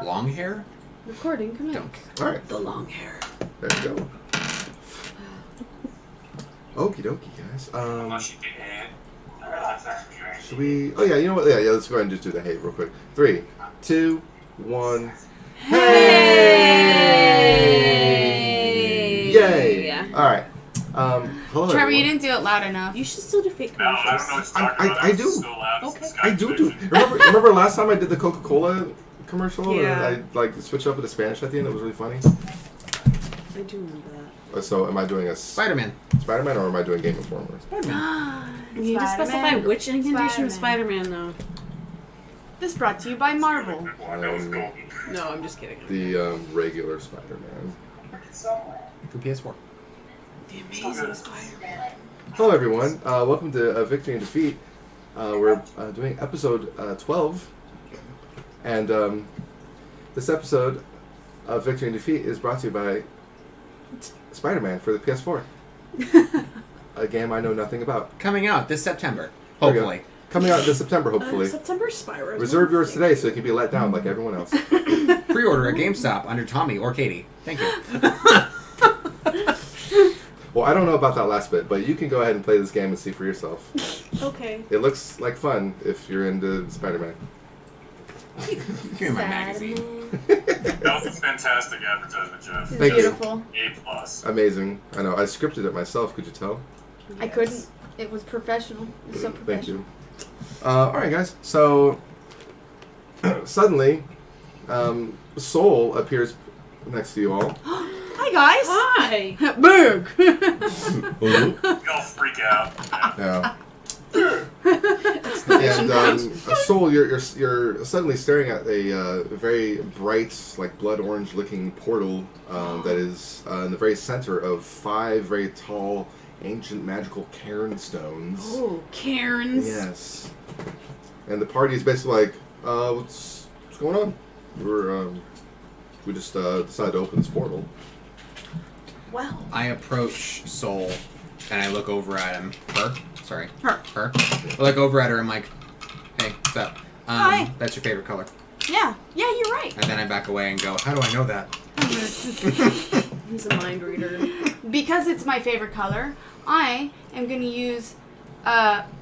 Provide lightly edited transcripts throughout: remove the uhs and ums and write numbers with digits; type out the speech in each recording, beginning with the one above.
Long hair? Recording, come Don't on. care. Alright. The long hair. There you go. Okie dokie, guys. Should we... Oh, yeah, you know what? Yeah, let's go ahead and just do the hey real quick. 3, 2, 1... Hey! Yay! Yeah. Alright. Hello, Trevor, everyone. you didn't do it loud enough. You should still do fake commercials. I do. Okay. I do. Remember last time I did the Coca-Cola commercial? Yeah. And I switched up with the Spanish at the end. It was really funny. I do remember that. So am I doing a Spider-Man. Spider-Man or am I doing Game Informer? You need to specify which incantation of Spider-Man, though. This brought to you by Marvel. No, I'm just kidding. The regular Spider-Man. For PS4. The amazing Spider-Man. Hello everyone. Welcome to Victory and Defeat. We're doing episode 12. And this episode of Victory and Defeat is brought to you by Spider-Man for the PS4. A game I know nothing about. Coming out this September. There we go. Hopefully. Coming out this September, hopefully. September Spyro. Reserve yours today so it can be let down like everyone else. Pre-order at GameStop under Tommy or Katie. Thank you. Well, I don't know about that last bit, but you can go ahead and play this game and see for yourself. Okay. It looks like fun if you're into Spider-Man. Give me my magazine. That was a fantastic advertisement, Jeff. It's Thank you. beautiful. A+. Amazing. I know. I scripted it myself. Could you tell? I couldn't. It was professional. It was so Thank professional. you. All right, guys. So suddenly, Soul appears next to you all. Hi guys. Hi. Boog. Y'all freak out. Yeah. And Soul, you're suddenly staring at a very bright, like blood orange looking portal that is in the very center of 5 very tall, ancient magical cairn stones. Oh, Cairns. Yes. And the party is basically like, what's going on? We just decided to open this portal. Wow. I approach Soul and I look over at him. Her? Sorry. Her. I look over at her and I'm like, hey, what's up? Hi. That's your favorite color. Yeah. Yeah, you're right. And then I back away and go, how do I know that? He's a mind reader. Because it's my favorite color, I am going to use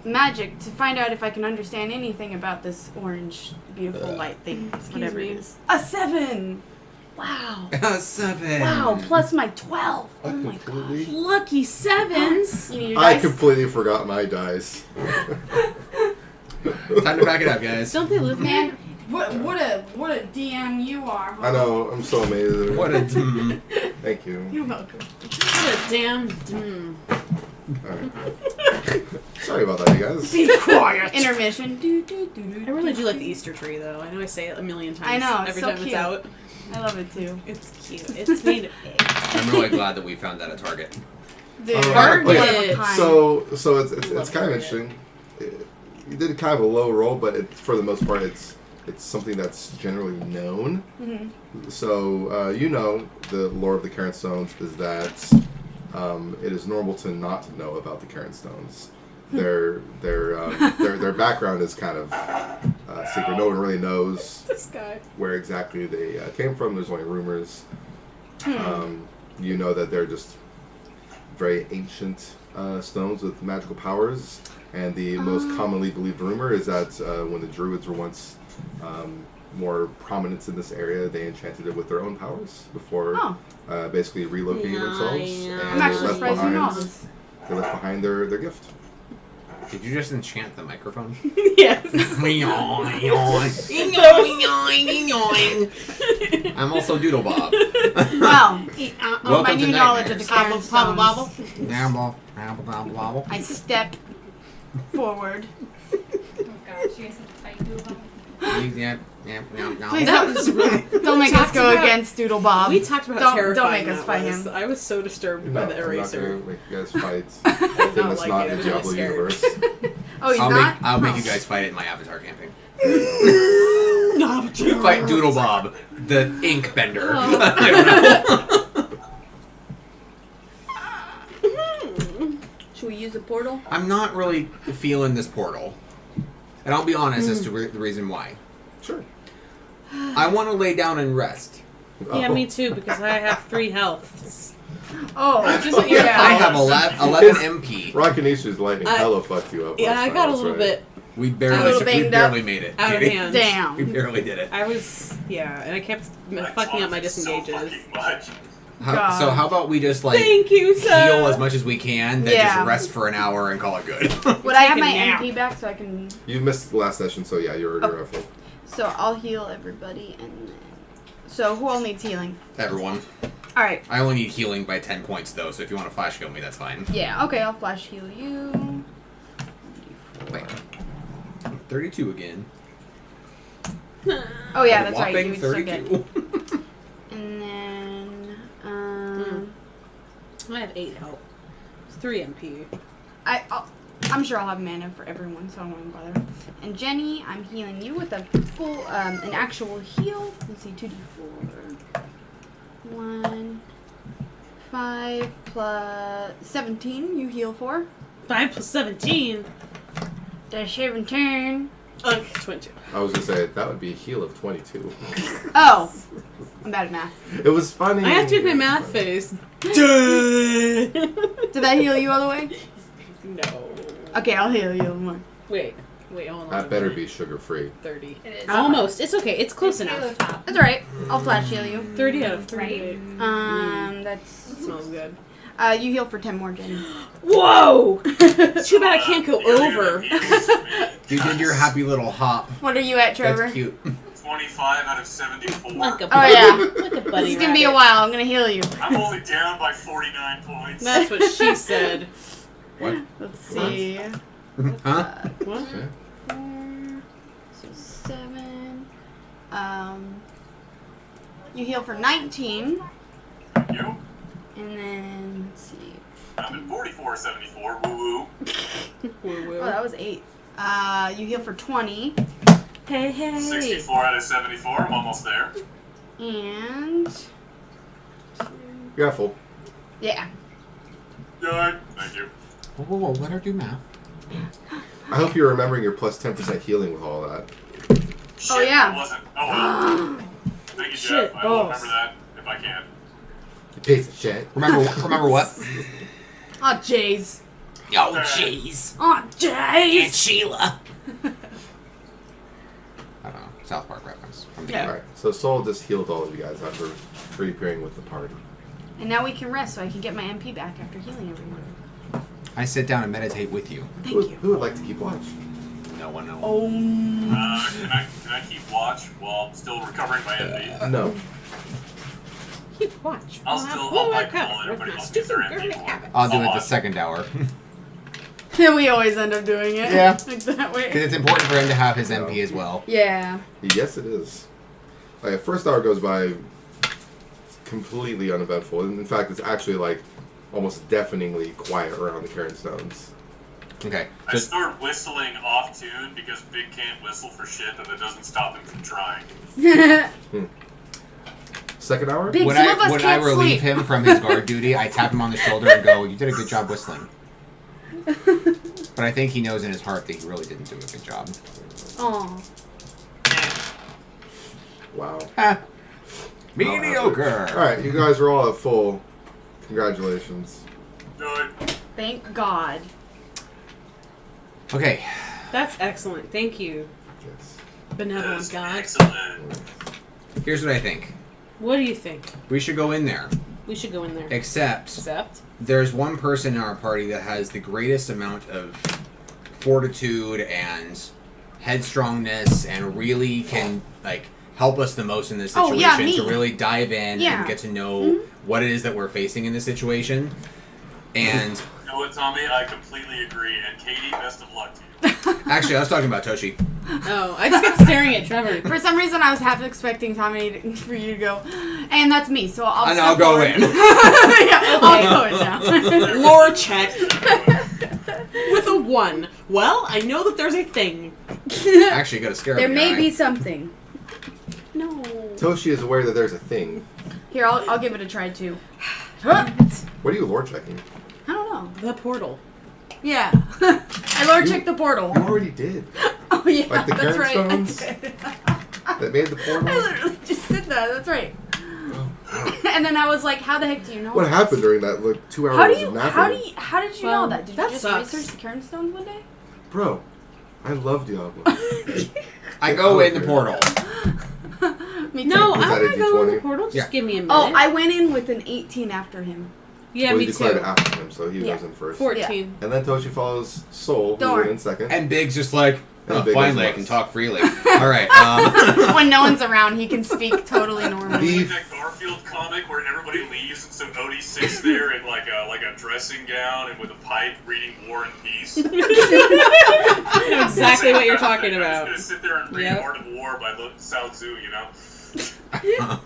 magic to find out if I can understand anything about this orange, beautiful light thing. Whatever me. it is. A 7! Wow. 7. Wow, plus my 12. Oh my Completely- gosh. Lucky 7s. You need your I dice? completely forgot my dice. Time to back it up, guys. Don't they live Man, here? what a DM you are. Huh? I know. I'm so amazed. What a... Thank you. You're welcome. What a damn... All right. Sorry about that, you guys. Be quiet. Intermission. I really do like the Easter tree, though. I know I say it a million times. I know, it's every so time cute. it's out. I love it too. It's cute. It's made of egg. I'm really glad that we found that at Target. Dude, All right. one of a Okay. kind. So it's kind of interesting. You did kind of a low roll, but for the most part, it's something that's generally known. Mhm. So you know the lore of the Cairn Stones is that it is normal to not know about the Cairn Stones. Their background is kind of secret. No one really knows This guy. where exactly they came from. There's only rumors. You know that they're just very ancient stones with magical powers. And the most commonly believed rumor is that when the Druids were once more prominent in this area, they enchanted it with their own powers before basically relocating themselves. Yeah. And I'm actually surprised you know this. they left behind their gift. Did you just enchant the microphone? Yes. I'm also Doodle Bob. Wow. My Welcome to new knowledge of the Nightmares. Cairn Bobble, Stones. bobble. I step forward. Oh gosh, you guys have to fight Doodle Please That was really... don't make us talked go about- against Doodle Bob. We talked about how Don't terrifying make us that fight was. him. I was so disturbed by the I'm not eraser. going to make you guys fight anything that's like not it. in I'm the Diablo really scared. universe. Oh, he's not? I'll make Oh. you guys fight it in my Avatar campaign. You fight Doodle Bob, the ink bender. I don't know. Should we use a portal? I'm not really feeling this portal. And I'll be honest as to the reason why. Sure. I want to lay down and rest. Yeah, me too, because I have 3 health. Oh, Just what you're I have 11 MP. Rockinisha's lightning hella fucked you up. Yeah, last I time, got a that's little right. bit We A barely little banged up. made it. out of Katie. hand. damn. We barely did it. I was, and I kept fucking up my disengages. So fucking much. So how about we just like Thank you, sir. heal as much as we can, then Yeah. just rest for an hour and call it good. Would I have Take a my nap. MP back so I can? You missed the last session, so yeah, you're full. So I'll heal everybody, and then. So who all needs healing? Everyone. All right. I only need healing by 10 points though, so if you want to flash heal me, that's fine. Yeah. Okay. I'll flash heal you. Wait. 32 again. Oh yeah, A that's right. You whopping would still get. 32. And then I have 8 health. It's 3 MP. I'm sure I'll have mana for everyone, so I won't bother. And Jenny, I'm healing you with a full, an actual heal. Let's see, 2d4. 1, 5 plus 17. You heal for. 5 plus 17. That's 17. Okay, 22. I was gonna say that would be a heal of 22. Oh, I'm bad at math. It was funny. I have to make my math face. Did that heal you all the way? No. Okay, I'll heal you more. Wait, hold on. That better be sugar free. 30. It is. Almost. It's okay. It's close It's enough. Halo top. That's alright. I'll flash heal you. 30 out of 38. That's. That smells good. You heal for 10 more, Jenny. Whoa! Too bad I can't go over. You did your happy little hop. What are you at, Trevor? That's cute. 25 out of 74. Like a Oh yeah. like a bunny This is gonna be a rabbit. while. I'm gonna heal you. I'm only down by 49 points. That's what she said. What? Let's see. Huh? What? Okay. 4, so 7. You heal for 19, You? and then let's see. I'm at 44.74. Woo woo. Oh, that was 8. You heal for 20, Hey, hey. 64 out of 74. I'm almost there. and You're full. yeah. Good. Thank you. Whoa, let her do math. I hope you're remembering your plus 10% healing with all that. Shit, Oh, yeah. It wasn't. Oh well. Thank you, Shit, Jeff. I will balls. remember that if I can. You piece of shit. Remember what? Oh jeez. Oh, jeez. Oh Aunt jeez. Sheila. I don't know. South Park reference. From the Yeah. Alright, so Soul just healed all of you guys after reappearing with the party. And now we can rest, so I can get my MP back after healing everyone. I sit down and meditate with you. Thank you. Who would like to keep watch? No one knows. Oh. Can I keep watch while I'm still recovering my MP? No. Keep watch. I'll bite the bullet. Everybody else gets their MP for. I'll do it the watch. second hour. We always end up doing it. Yeah. Like that way. Because it's important for him to have his MP as well. Yeah. Yes, it is. Like, first hour goes by completely uneventful. In fact, it's actually like almost deafeningly quiet around the Cairn Stones. Okay. I start whistling off tune because Big can't whistle for shit, and it doesn't stop him from trying. Second hour? Big- When Some of us I can't relieve sleep. him from his guard duty, I tap him on the shoulder and go, "You did a good job whistling." But I think he knows in his heart that he really didn't do a good job. Aw. Wow. Mediocre. Alright, you guys are all at full. Congratulations. Good. Thank God. Okay. That's excellent. Thank you, Yes. benevolent That's God. excellent. Here's what I think. What do you think? We should go in there. We should go in there. Except Except? there's one person in our party that has the greatest amount of fortitude and headstrongness and really can help us the most in this Oh, situation yeah, me. to really dive in Yeah. and get to know what it is that we're facing in this situation. And You know what, Tommy? I completely agree. And Katie, best of luck to you. actually, I was talking about Toshi. Oh, I just kept staring at Trevor. For some reason, I was half expecting for you to go, and that's me. So I'll. And step I'll go forward. in. Yeah, I'll go in now. Lore check. With a 1. Well, I know that there's a thing. Actually, you got to scare There me. may guy. be something. No. Toshi is aware that there's a thing. Here, I'll give it a try too. What are you lore checking? I don't know. The portal. Yeah. I lore checked the portal. You already did. Oh yeah, Like the that's Cairn right. Stones? that made the portal? I literally just said that. That's right. And then I was like, "How the heck do you know?" What this? happened during that 2 hours How do of you? napping? How did you Well, know that? Did that you just sucks. research the Cairn Stones one day? Bro, I love Diablo. I go in the portal. Me too. No, Was I'm that a gonna go in the D20? portal. Just Yeah. give me a minute. Oh, I went in with an 18 after him. yeah, Well, me he declared too. it after him, so he Yeah. was in first. 14. And then Toshi follows Soul, Don't who went worry. in second. And Big's just like, And oh, Big finally is I can last. talk freely. All right. When no one's around, he can speak totally normally. Like that Garfield comic where everybody leaves and so Odie sits there in like a dressing gown and with a pipe reading War and Peace. I know exactly what you're talking I'm about. just gonna sit there and read Yep. Art of War by Cao Tzu, you know?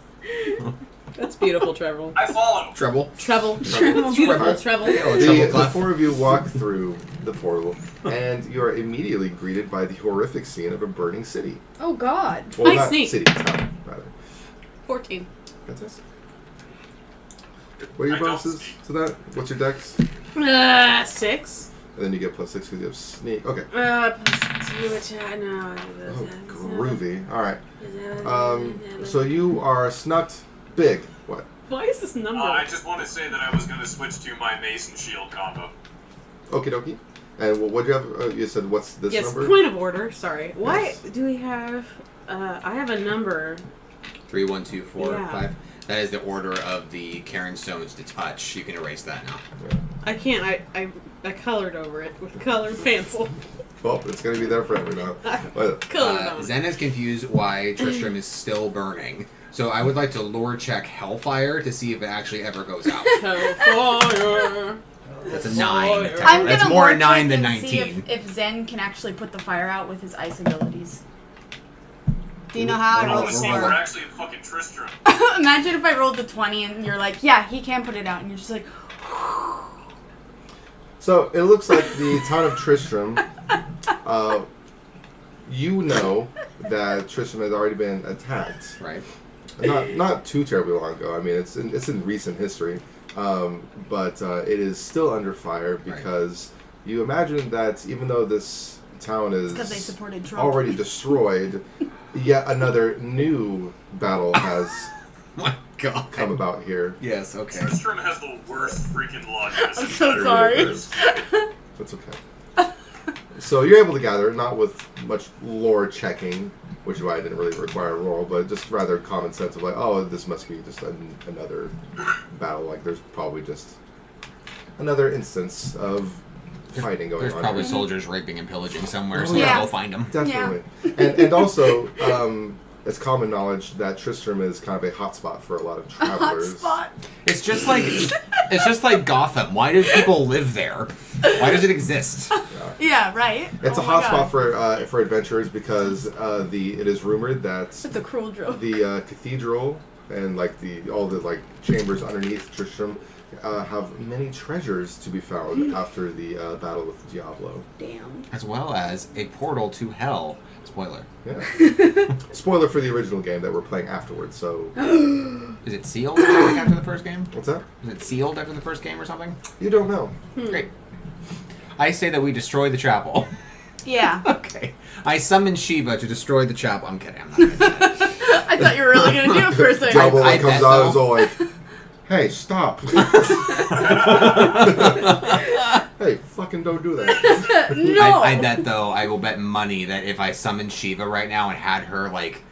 That's beautiful, Trevor. I follow. Treble. Treble. Treble. Beautiful, Treble. Oh, The treble clef. four of you walk through the portal, and you are immediately greeted by the horrific scene of a burning city. Oh God. Well, I not sneak. city, town, rather. 14. Fantastic. What are your I don't bonuses sneak. to that? What's your dex? 6. And then you get +6 because you have sneak. Okay. +2, which I know. Oh, groovy. All right. So you are snucked big. What? Why is this number? I just want to say that I was going to switch to my Mason Shield combo. Okie dokie. And what do you have? You said what's this yes, number? point of order. Sorry. Why Yes. do we have... I have a number. 3, 1, 2, 4, Yeah. 5. That is the order of the Cairn Stones to touch. You can erase that now. Yeah. I can't. I colored over it with colored pencil. Well, it's going to be there forever now. But, Colored on. Zen is confused why Tristram is still burning. So I would like to lore check Hellfire to see if it actually ever goes out. Hellfire. That's a 9. I'm That's gonna more a work 9 than and see 19. if Zen can actually put the fire out with his ice abilities. Do you know how I I rolled want to see if roll we're before? actually in fucking Tristram. Imagine if I rolled the 20 and you're like, yeah, he can put it out, and you're just like, so it looks like the town of Tristram. You know that Tristram has already been attacked. Right. Not too terribly long ago. I mean, it's in recent history, but it is still under fire because you imagine that even though this town is because they supported Trump. already destroyed, yet another new battle has My God. come about here. Yes, okay. Tristram has the worst freaking luck. in this I'm so entire sorry. universe. That's okay. So you're able to gather, not with much lore checking, which is why I didn't really require a roll, but just rather common sense of like, oh, this must be just another battle. Like there's probably just another instance of fighting going There's on. probably here. soldiers raping and pillaging somewhere, Oh, so yeah. go find them. Definitely. And also, it's common knowledge that Tristram is kind of a hotspot for a lot of travelers. Hotspot. It's just like Gotham. Why do people live there? Why does it exist? Yeah, right? It's Oh a my hotspot God. for adventurers because it is rumored that It's a cruel joke. the cathedral and like all the like chambers underneath Tristram have many treasures to be found after the battle with Diablo. Damn. As well as a portal to hell. Spoiler. Yeah. Spoiler for the original game that we're playing afterwards. So Is it sealed after the first game? what's that? Is it sealed after the first game or something? You don't know. Great. I say that we destroy the chapel. Yeah. Okay. I summon Shiva to destroy the chapel. I'm kidding. I'm not gonna do that. I thought you were really going to do it for a second. Diablo I comes bet, out and though. is all like, "Hey, stop! Hey, fucking don't do that." No. I bet though. I will bet money that if I summoned Shiva right now and had her like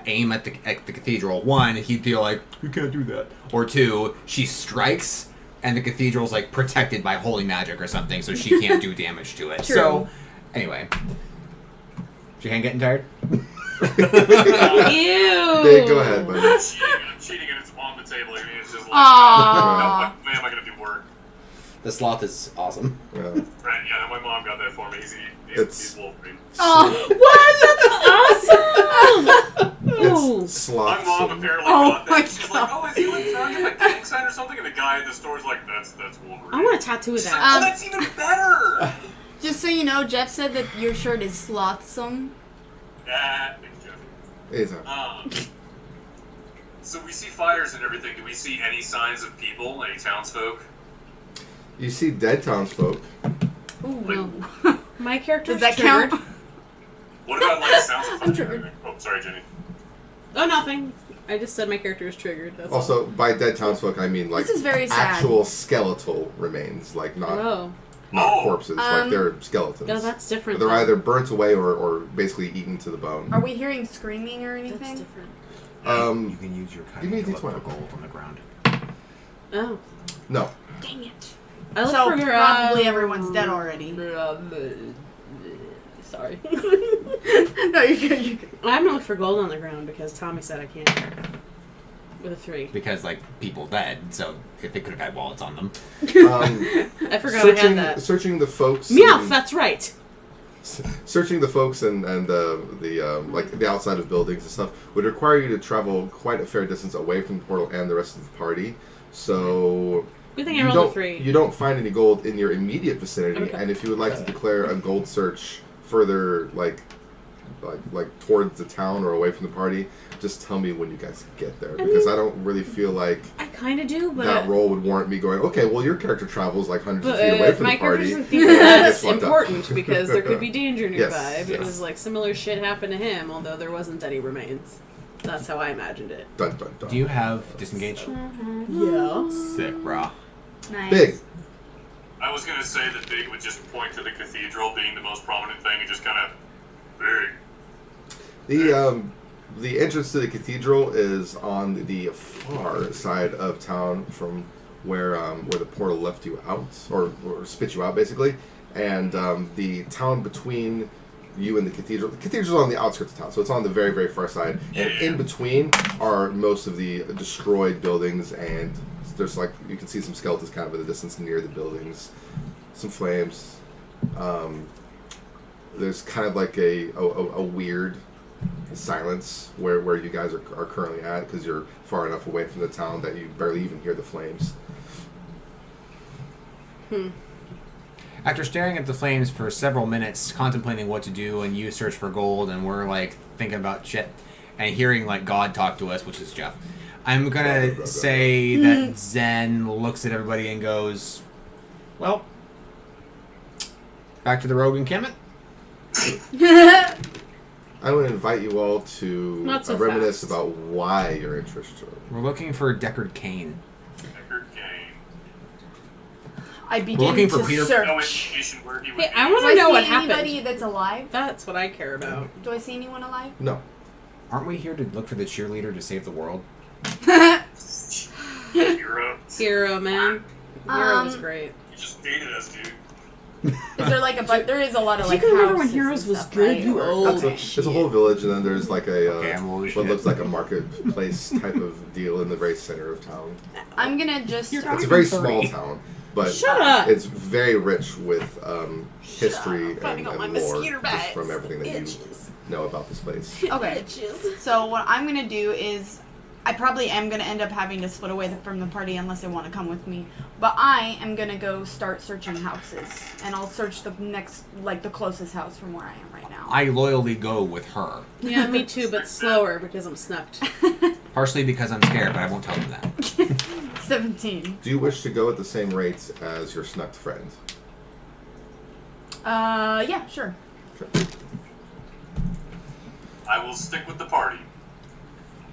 aim at the cathedral, one, he'd feel like you can't do that, or two, she strikes and the cathedral's like protected by holy magic or something, so she can't do damage to it. True. So, anyway, is your hand getting tired? Ew. Hey, go ahead, buddy. I'm cheating and it's on the table. I mean, it's just like, Aww. no, when am I going to do work? The sloth is awesome. Yeah. Right, yeah, my mom got that for me. It's- He's Wolverine. Oh. What? That's awesome. Ooh. It's sloth. My mom some- apparently Oh got my that. She's like, oh, is he like trying to get my gang sign or something? And the guy at the store's like, that's Wolverine. I want a tattoo of She's like, that. oh, that's even better! Just so you know, Jeff said that your shirt is slothsome. Yeah, thanks, Jeff. Anytime. So we see fires and everything. Do we see any signs of people, any townsfolk? You see dead townsfolk. Ooh. My character Does that count? What about like sounds of I'm thunder? triggered. Oh, sorry, Jenny. Oh, nothing. I just said my character is triggered. That's Also, all. by dead townsfolk, I mean like This is very sad. actual skeletal remains, like not Oh. corpses. Like they're skeletons. No, that's different. They're then. either burnt away or basically eaten to the bone. Are we hearing screaming or anything? That's different. You can use your Give me a cunning to look D20. for gold on the ground. Oh. No. Dang it. I look So for probably everyone's dead already. Sorry. No, you're good. You're good. I'm gonna look for gold on the ground because Tommy said I can't. With a 3. Because, like, people dead, so if they could have had wallets on them. I forgot I had that. Searching the folks. Meowth, that's right. Searching the folks and like the outside of buildings and stuff would require you to travel quite a fair distance away from the portal and the rest of the party. So Good thing I rolled a 3. you don't find any gold in your immediate vicinity, Okay. and if you would like to declare a gold search further, like towards the town or away from the party, just tell me when you guys get there, because I don't really feel like I kind of do, but that role would warrant me going, okay, well, your character travels like hundreds of but, feet away from my the character party. doesn't think and that's gets fucked up. important because there could be danger nearby. Yes, because yes. like similar shit happened to him, although there wasn't any remains. That's how I imagined it. Dun, dun, dun. Do you have disengage? Yeah. Sick, brah. Nice. Big. I was gonna say that Big would just point to the cathedral being the most prominent thing and just kind of Big. The entrance to the cathedral is on the far side of town from where the portal left you out, or spit you out, basically. And the town between you and the cathedral's on the outskirts of town, so it's on the very, very far side. And in between are most of the destroyed buildings, and there's like, you can see some skeletons kind of in the distance near the buildings, some flames. There's kind of like a weird silence where you guys are currently at, because you're far enough away from the town that you barely even hear the flames. After staring at the flames for several minutes, contemplating what to do, and you search for gold, and we're like thinking about shit, and hearing like God talk to us, which is Jeff, I'm gonna say that Zen looks at everybody and goes, "Well, back to the rogue encampment." I would invite you all to Not so reminisce fast. about why you're interested. We're looking for Deckard Cain. Deckard Cain. I looking begin for to Peter- No search. indication where he would Hey, be. I Do want I to know see what anybody happened. that's alive? That's what I care about. Do I see anyone alive? No. Aren't we here to look for the cheerleader to save the world? Hero. Hero, man. Hero was great. You just dated us, dude. Is there like a but there is a lot of You like can remember when houses Heroes and was stuff, good, right? you Or- old There's a whole village, and then there's like a Okay, I'm old as what shit. looks like a marketplace type of deal in the very center of town. I'm gonna just You're It's a very even small three. town, but Shut up! it's very rich with history Finding and all my lore mosquito just bites. from everything that Itches. you know about this place. Okay. So what I'm gonna do is, I probably am gonna end up having to split away from the party unless they want to come with me. But I am gonna go start searching houses, and I'll search the next, like the closest house from where I am right now. I loyally go with her. Yeah, me too, but slower because I'm snucked. Partially because I'm scared, but I won't tell them that. 17. Do you wish to go at the same rates as your snucked friend? Yeah, sure. I will stick with the party.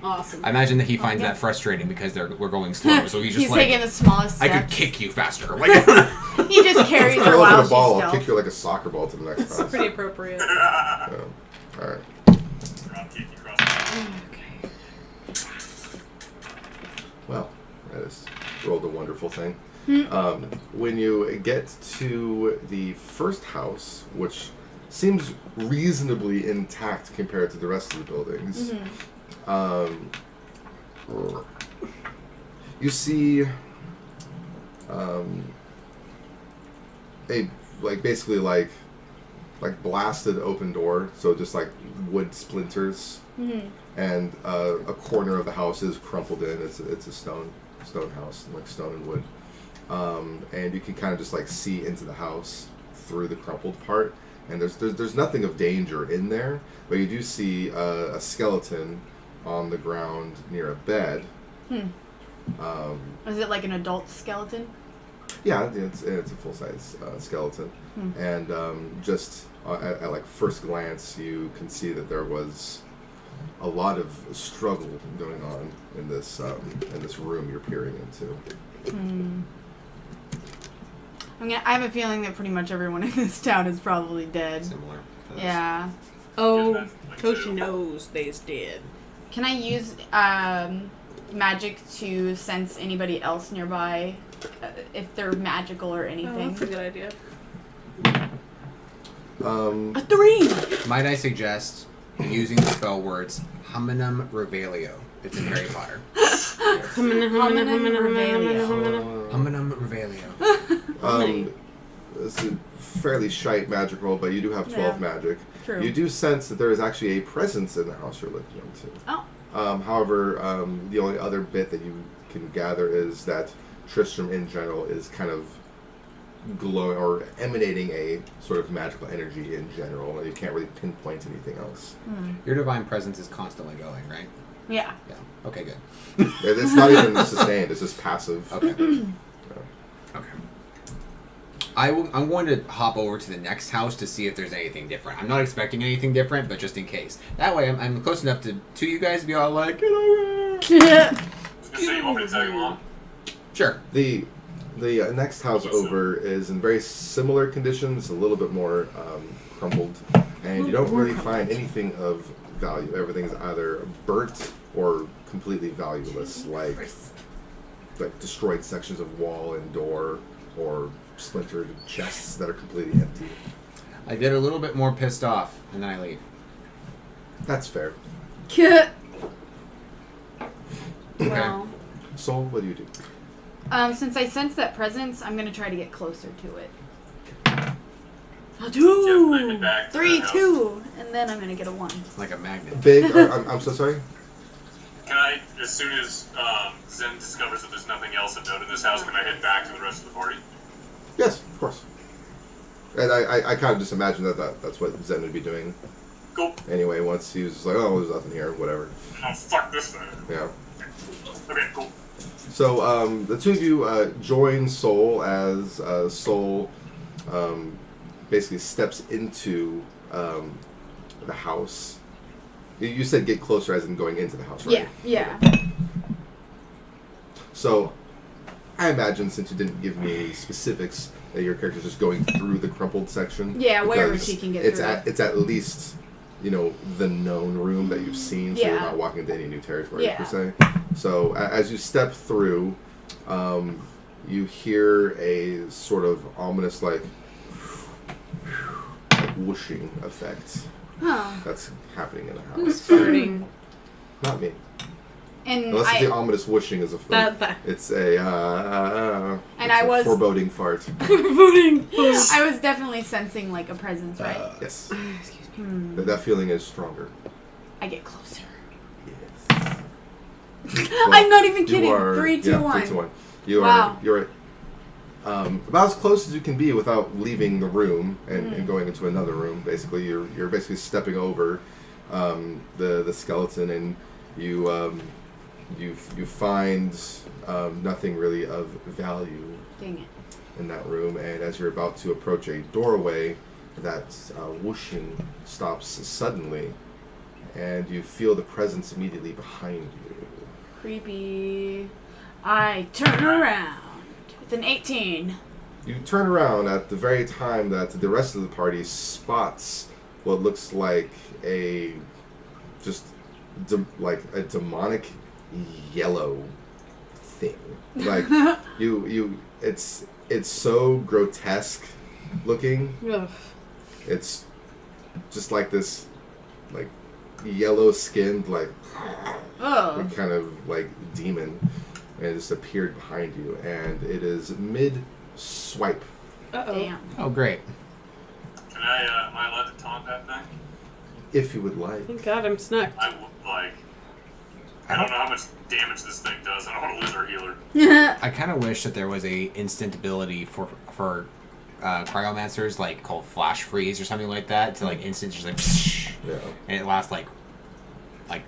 Awesome. I imagine that he finds that frustrating because we're going slow, so he's just He's like, taking the smallest I steps. could kick you faster. Like, He just carries her Curl up in while a she's ball, I'll stealth. kick you like a soccer ball to the next It's house. pretty appropriate. Yeah. Alright. Drop kick you across the Well, that is rolled a wonderful thing. When you get to the first house, which seems reasonably intact compared to the rest of the buildings, you see a basically blasted open door, so just like wood splinters, and a corner of the house is crumpled in. It's a stone house, like stone and wood, and you can kind of just like see into the house through the crumpled part. And there's nothing of danger in there, but you do see a skeleton on the ground near a bed. Is it like an adult skeleton? Yeah, it's a full size skeleton, and just at like first glance, you can see that there was a lot of struggle going on in this room you're peering into. I have a feeling that pretty much everyone in this town is probably dead. Similar. Yeah. Oh, Toshi knows they's dead. Can I use magic to sense anybody else nearby, if they're magical or Oh, anything? that's a good idea. A 3! Might I suggest using the spell words Hominum Revelio? It's in Harry Potter. Hominum Revelio. It's a fairly shite magic roll, but you do have 12 magic. True. You do sense that there is actually a presence in the house you're looking into. Oh. However, the only other bit that you can gather is that Tristram in general is kind of glowing or emanating a sort of magical energy in general, and you can't really pinpoint anything else. Your divine presence is constantly going, right? Yeah. Yeah. Okay, good. It's not even sustained, it's just passive. Okay. Okay. I'm going to hop over to the next house to see if there's anything different. I'm not expecting anything different, but just in case. That way, I'm close enough to you guys to be all like, get over here. I was gonna say, you want me to tell you, Mom? Sure. The next house over is in very similar conditions, a little bit more crumbled, and you don't really find anything of value. Everything's either burnt or completely valueless, like destroyed sections of wall and door, or splintered chests that are completely empty. I get a little bit more pissed off, and then I leave. That's fair. Well, Soul, what do you do? since I sense that presence, I'm gonna try to get closer to it. Bring 2, it back to 3, the house. 2, and then I'm gonna get a 1. Like a magnet. Big, I'm so sorry? Can I, as soon as Zen discovers that there's nothing else of note in this house, can I head back to the rest of the party? Yes, of course. And I kind of just imagine that's what Zen would be doing. Cool. Anyway, once he was just like, oh, there's nothing here, whatever. Oh, fuck this thing. Yeah. Okay, cool. So the two of you join Soul as Soul basically steps into the house. You said get closer as in going into the house, right? Yeah. So I imagine, since you didn't give me any specifics, that your character's just going through the crumpled section. Yeah, wherever because she can get it's through. It's at least, the known room that you've seen, so you're not walking into any new territory, per se. So as you step through, you hear a sort of ominous, like whooshing effect that's happening in the house. Farting. Not me. And Unless the ominous whooshing is a fart. That. It's a And it's I a was foreboding fart. I was definitely sensing like a presence, right? Yes. Excuse me. That feeling is stronger. I get closer. Yes. I'm not even You kidding. are- 3, 2, 1. 3, 2, 1. You're about as close as you can be without leaving the room and going into another room. Basically, you're basically stepping over the skeleton, and you find nothing really of value Dang it. in that room. And as you're about to approach a doorway, that whooshing stops suddenly, and you feel the presence immediately behind you. Creepy. I turn around with an 18. You turn around at the very time that the rest of the party spots what looks like a demonic yellow thing. Like it's so grotesque looking. Ugh. It's just like this, like yellow skinned, like kind of like demon, and it just appeared behind you, and it is mid swipe. Damn. Oh, great. Can I, am I allowed to taunt that thing? If you would like. Thank God I'm snuck. I don't know how much damage this thing does. I don't want to lose our healer. I kind of wish that there was a instant ability for cryomancers, like called flash freeze or something like that, to like instant just like and it lasts like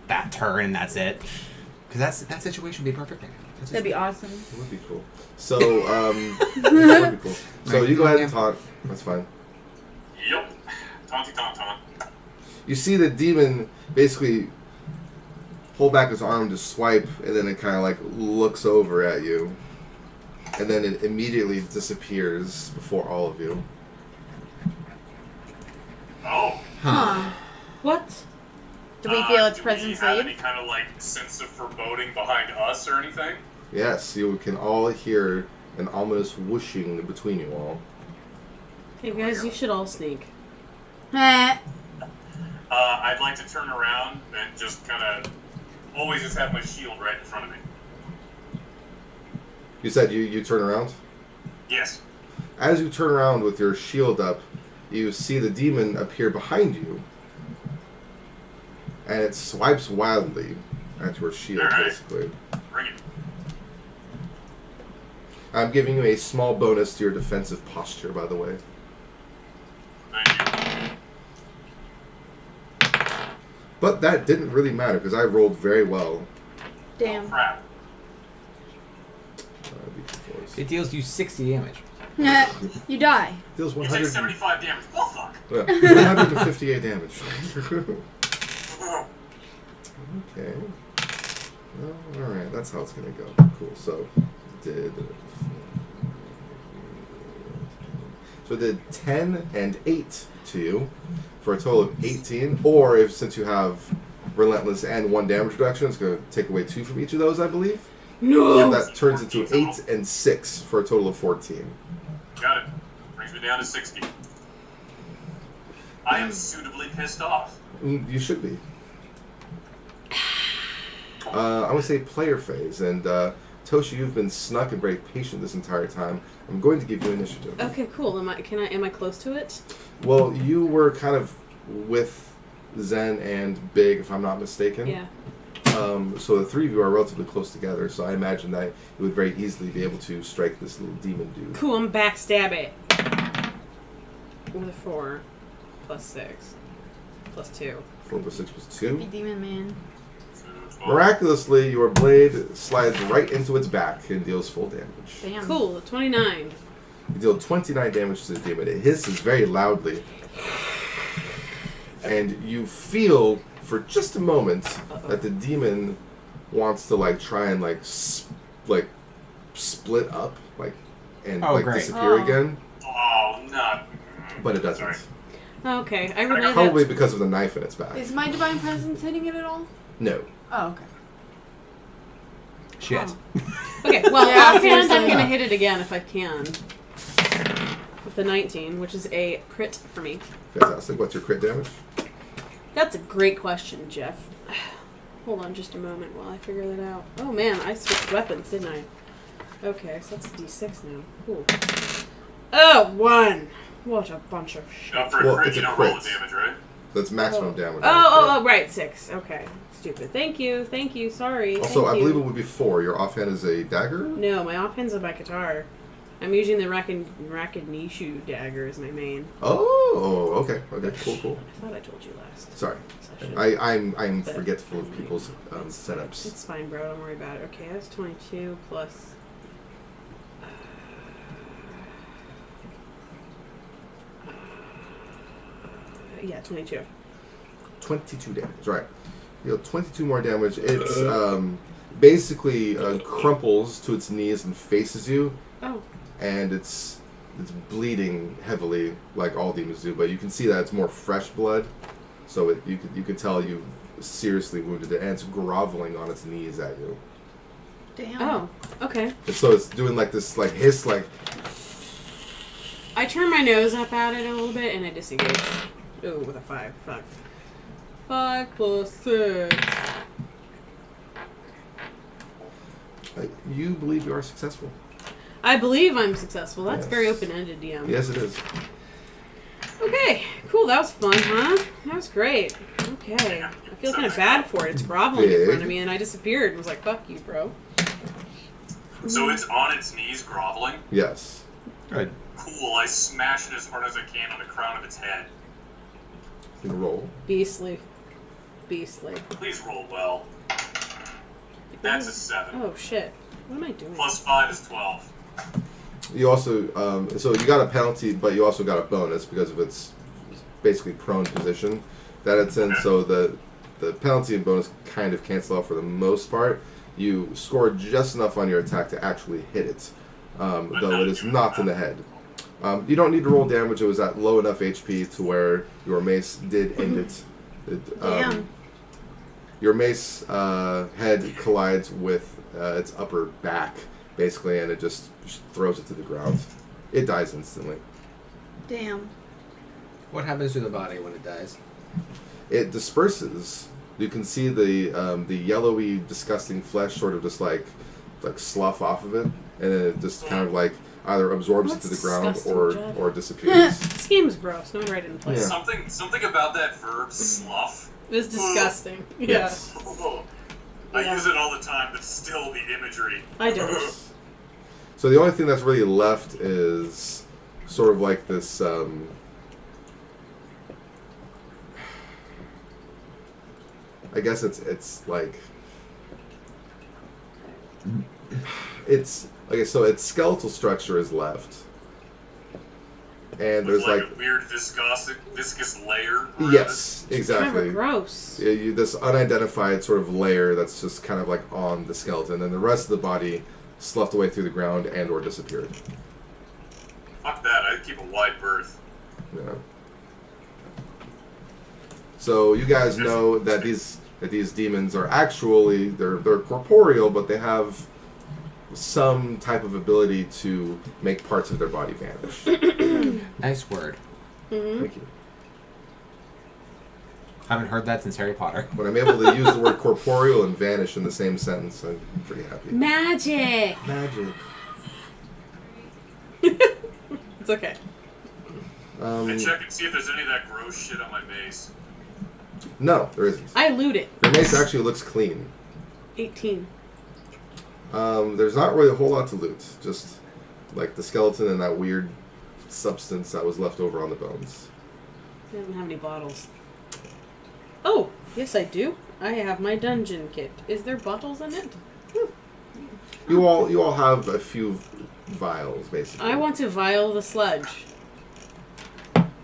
that turn and that's it. Because that situation would be perfect. That'd be awesome. It would be cool. So it would be cool. So you go ahead and taunt. That's fine. Yep. Taunty taunt taunt. You see the demon basically pull back his arm to swipe, and then it kind of like looks over at you, and then it immediately disappears before all of you. Oh. Huh. What? Do we feel its do presence we have leave? any kind of like sense of foreboding behind us or anything? Yes, you can all hear an ominous whooshing between you all. Hey guys, you should all sneak. Heh. I'd like to turn around and just kind of always just have my shield right in front of me. You said you turn around? Yes. As you turn around with your shield up, you see the demon appear behind you, and it swipes wildly at your shield, Alright. basically. Bring it. I'm giving you a small bonus to your defensive posture, by the way. Thank you. But that didn't really matter, because I rolled very well. Damn. Crap. D4s. It deals you 60 damage. You die. Deals You take 100, 75 damage. Well, fuck. yeah, 158 damage. Okay. Well, alright, that's how it's going to go. Cool, so did 10 and 8 to you for a total of 18. Or if since you have Relentless and 1 damage reduction, it's going to take away 2 from each of those, I believe. No! So that turns into 8 and 6 for a total of 14. Got it. Brings me down to 60. I am suitably pissed off. You should be. I would say player phase, and Toshi, you've been snuck and very patient this entire time. I'm going to give you initiative. Okay, cool. Am I close to it? Well, you were kind of with Zen and Big, if I'm not mistaken. Yeah. So the three of you are relatively close together, so I imagine that you would very easily be able to strike this little demon dude. Cool, I'm backstab it. With a 4 plus 6 plus 2. 4 plus 6 plus Creepy 2. demon man. Miraculously, your blade slides right into its back and deals full damage. Damn. Cool, 29. You deal 29 damage to the demon. It hisses very loudly. And you feel, for just a moment, that the demon wants to, like, try and, like, split up, like, and, Oh, like, great. disappear Oh. again. Oh, no. But it doesn't. Sorry. Okay, I relay Probably that. because of the knife in its back. Is my divine presence hitting it at all? No. Oh, okay. Shit. Okay, well, Yeah, offhand, I'm seriously. gonna hit it again if I can. With the 19, which is a crit for me. Fantastic. What's your crit damage? That's a great question, Jeff. Hold on just a moment while I figure that out. Oh man, I switched weapons, didn't I? Okay, so that's a d6 now. Cool. Oh, 1! What a bunch of shit. For a Well, crit, it's you a don't roll the crit. damage, right? That's maximum damage. Oh, right, 6. Okay. Stupid. Thank you, sorry. Also, thank I believe it you. would be 4. Your offhand is a dagger? No, my offhand's is my guitar. I'm using the Rakinishu dagger as my main. Oh, okay. Okay, cool. I thought I told you last Sorry. session. I'm forgetful of people's setups. It's fine, bro. Don't worry about it. Okay, that's 22 plus... yeah, 22. 22 damage, right. You know, 22 more damage. It's basically crumples to its knees and faces you, Oh. and it's bleeding heavily like all demons do, but you can see that it's more fresh blood, so you could tell you seriously wounded it, and it's groveling on its knees at you. Damn. Oh, okay. And so it's doing like this like hiss, like I turn my nose up at it a little bit and I disengage. Ooh, with a 5. Fuck. 5 plus 6. you believe you are successful. I believe I'm successful. That's Yes. very open-ended, DM. Yes, it is. Okay, cool. That was fun, huh? That was great. Okay. I feel kind of bad for it. It's groveling in front of me and I disappeared and was like, fuck you, bro. So it's on its knees groveling? Yes. Good. Cool, I smash it as hard as I can on the crown of its head. You can roll. Beastly. Please roll well. That's a 7. Oh, shit. What am I doing? Plus 5 is 12. You also, so you got a penalty, but you also got a bonus because of its basically prone position that it's in. So the penalty and bonus kind of cancel out for the most part. You score just enough on your attack to actually hit it, though it is not in the head. You don't need to roll damage. It was at low enough HP to where your mace did end it. Damn. Your mace head collides with its upper back, basically, and it just throws it to the ground. It dies instantly. Damn. What happens to the body when it dies? It disperses. You can see the yellowy, disgusting flesh sort of just like slough off of it, and then it just kind of like either absorbs That's into the ground disgusting, Jeff. or disappears. This game's gross. No right in the place. Yeah. Something about that verb slough. It's disgusting. Yeah. Yes. I Yeah. use it all the time, but still the imagery. I don't. So the only thing that's really left is sort of like this. I guess it's like it's okay. So its skeletal structure is left, and there's With like a weird viscous layer. around yes, Kind exactly. of gross. Yeah, this unidentified sort of layer that's just kind of like on the skeleton, and the rest of the body sloughed away through the ground and or disappeared. it. Fuck that! I'd keep a wide berth. Yeah. So you guys know that these demons are actually they're corporeal, but they have some type of ability to make parts of their body vanish. Nice word. Thank you. Haven't heard that since Harry Potter. When I'm able to use the word corporeal and vanish in the same sentence, I'm pretty happy. Magic. Magic. It's okay. I check and see if there's any of that gross shit on my mace. No, there isn't. I loot it. Your mace actually looks clean. 18. There's not really a whole lot to loot. Just like the skeleton and that weird substance that was left over on the bones. I don't have any bottles. Oh, yes I do. I have my dungeon kit. Is there bottles in it? You all have a few vials, basically. I want to vial the sludge.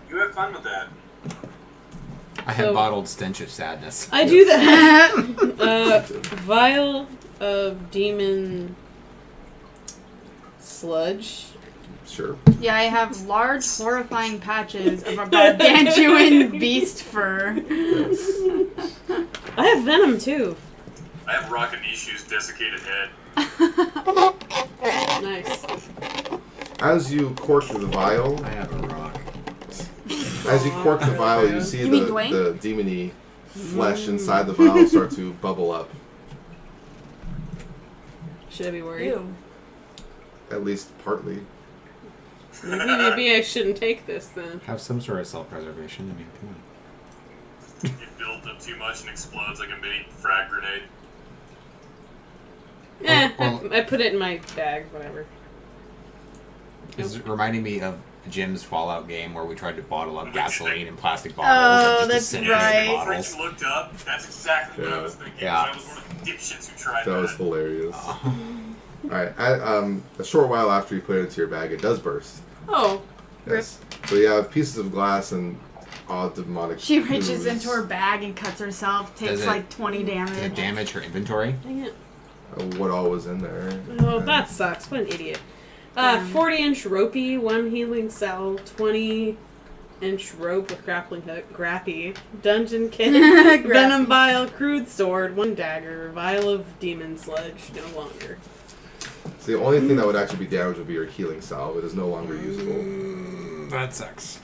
You have fun with that. I have So- bottled stench of sadness. I do that. Vial of demon sludge. Sure. Yeah, I have large, horrifying patches of a gargantuan beast fur. Yes. I have venom too. I have Rakanishu's desiccated head. Nice. As you cork the vial, I have a rock. as you cork the vial, you see You mean the Dwayne? demony flesh inside the vial start to bubble up. Should I be worried? Ew. At least partly. Maybe I shouldn't take this then. Have some sort of self-preservation. I mean, come on. It builds up too much and explodes like a mini frag grenade. I put it in my bag, whatever. This is reminding me of Jim's Fallout game where we tried to bottle up gasoline in plastic Oh, bottles and that's just disintegrate right. the When bottles. you looked up, that's exactly what I was thinking. Yeah. I was one of the dipshits who tried That was hilarious. Alright, a short while after you put it into your bag, it does burst. Oh, Yes. So you have pieces of glass and odd demonic She reaches ooze. into her bag and cuts herself, takes Does it- like 20 Did it damage. damage her inventory? dang it. What all was in there. Oh, that sucks. What an idiot. 40-inch ropey, 1 healing cell, 20-inch rope with grappling hook, grappy, dungeon kit, venom vial, crude sword, 1 dagger, vial of demon sludge, no longer. So the only thing that would actually be damaged would be your healing salve. It is no longer usable. That sucks.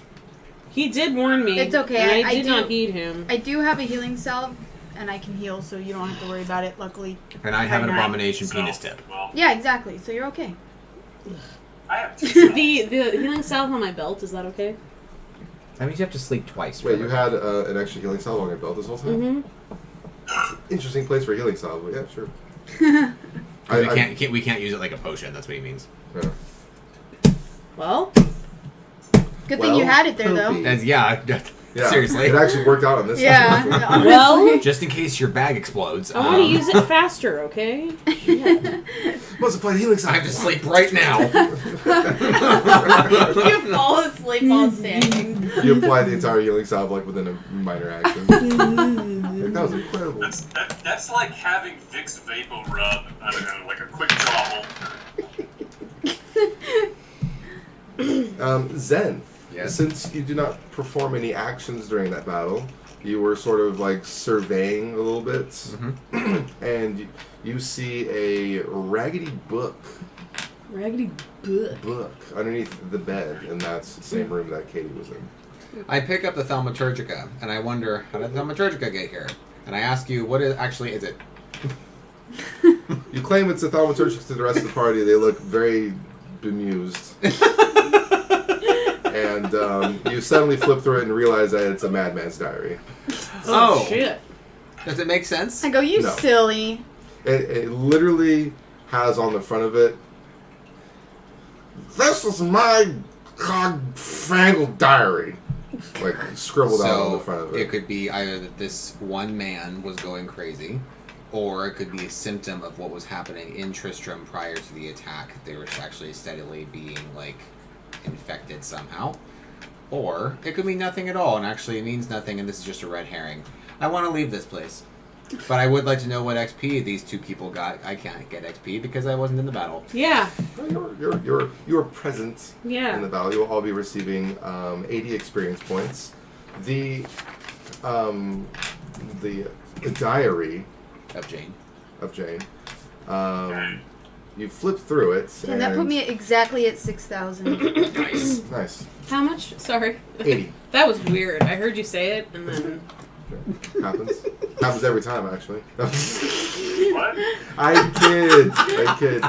He did warn me. It's okay, And I I did do- not heed him. I do have a healing salve, and I can heal, so you don't have to worry about it, luckily. And I have an Right. abomination So, penis tip. Well, Yeah, exactly, so you're okay. I have two. The healing salve on my belt, is that okay? That means you have to sleep twice. Wait, you had an extra healing salve on your belt this whole time? Mm-hmm. Interesting place for a healing salve, but yeah, sure. We can't use it like a potion. That's what he means. Yeah. Well, Good thing you had it there, though. poopy. That's, yeah. Yeah, Seriously. it actually worked out on this. Yeah. one. well, Just in case your bag explodes. I want to use it faster, okay? Must apply healing I salve. have to sleep right now. You fall asleep while standing. You apply the entire healing salve like within a minor action. That was incredible. That's like having Vicks Vapo Rub. I don't know, like a quick draw holder. Zen. Yes. Since you do not perform any actions during that battle, you were sort of like surveying a little bit, and you see a raggedy book Raggedy book. underneath the bed, and that's the same room that Katie was in. I pick up the Thaumaturgica, and I wonder, how did the Thaumaturgica get here? And I ask you, what is it? You claim it's a thaumaturgic to the rest of the party. They look very bemused. And you suddenly flip through it and realize that it's a madman's diary. Oh. Shit. Does it make sense? I go, you No. silly. It literally has on the front of it, "This is my Pflegl diary." Like scribbled out on the front of it it. could be either that this one man was going crazy, or it could be a symptom of what was happening in Tristram prior to the attack. They were actually steadily being, like, infected somehow. Or it could mean nothing at all, and actually it means nothing, and this is just a red herring. I want to leave this place. But I would like to know what XP these two people got. I can't get XP because I wasn't in the battle. Yeah. You're present Yeah. in the battle. You'll all be receiving 80 experience points. The diary Of Jane. of Jane. You flip through it. And that put me exactly at 6,000. Nice. Nice. How much? Sorry. 80. That was weird. I heard you say it, and then... Happens. Happens every time, actually. What? I kid.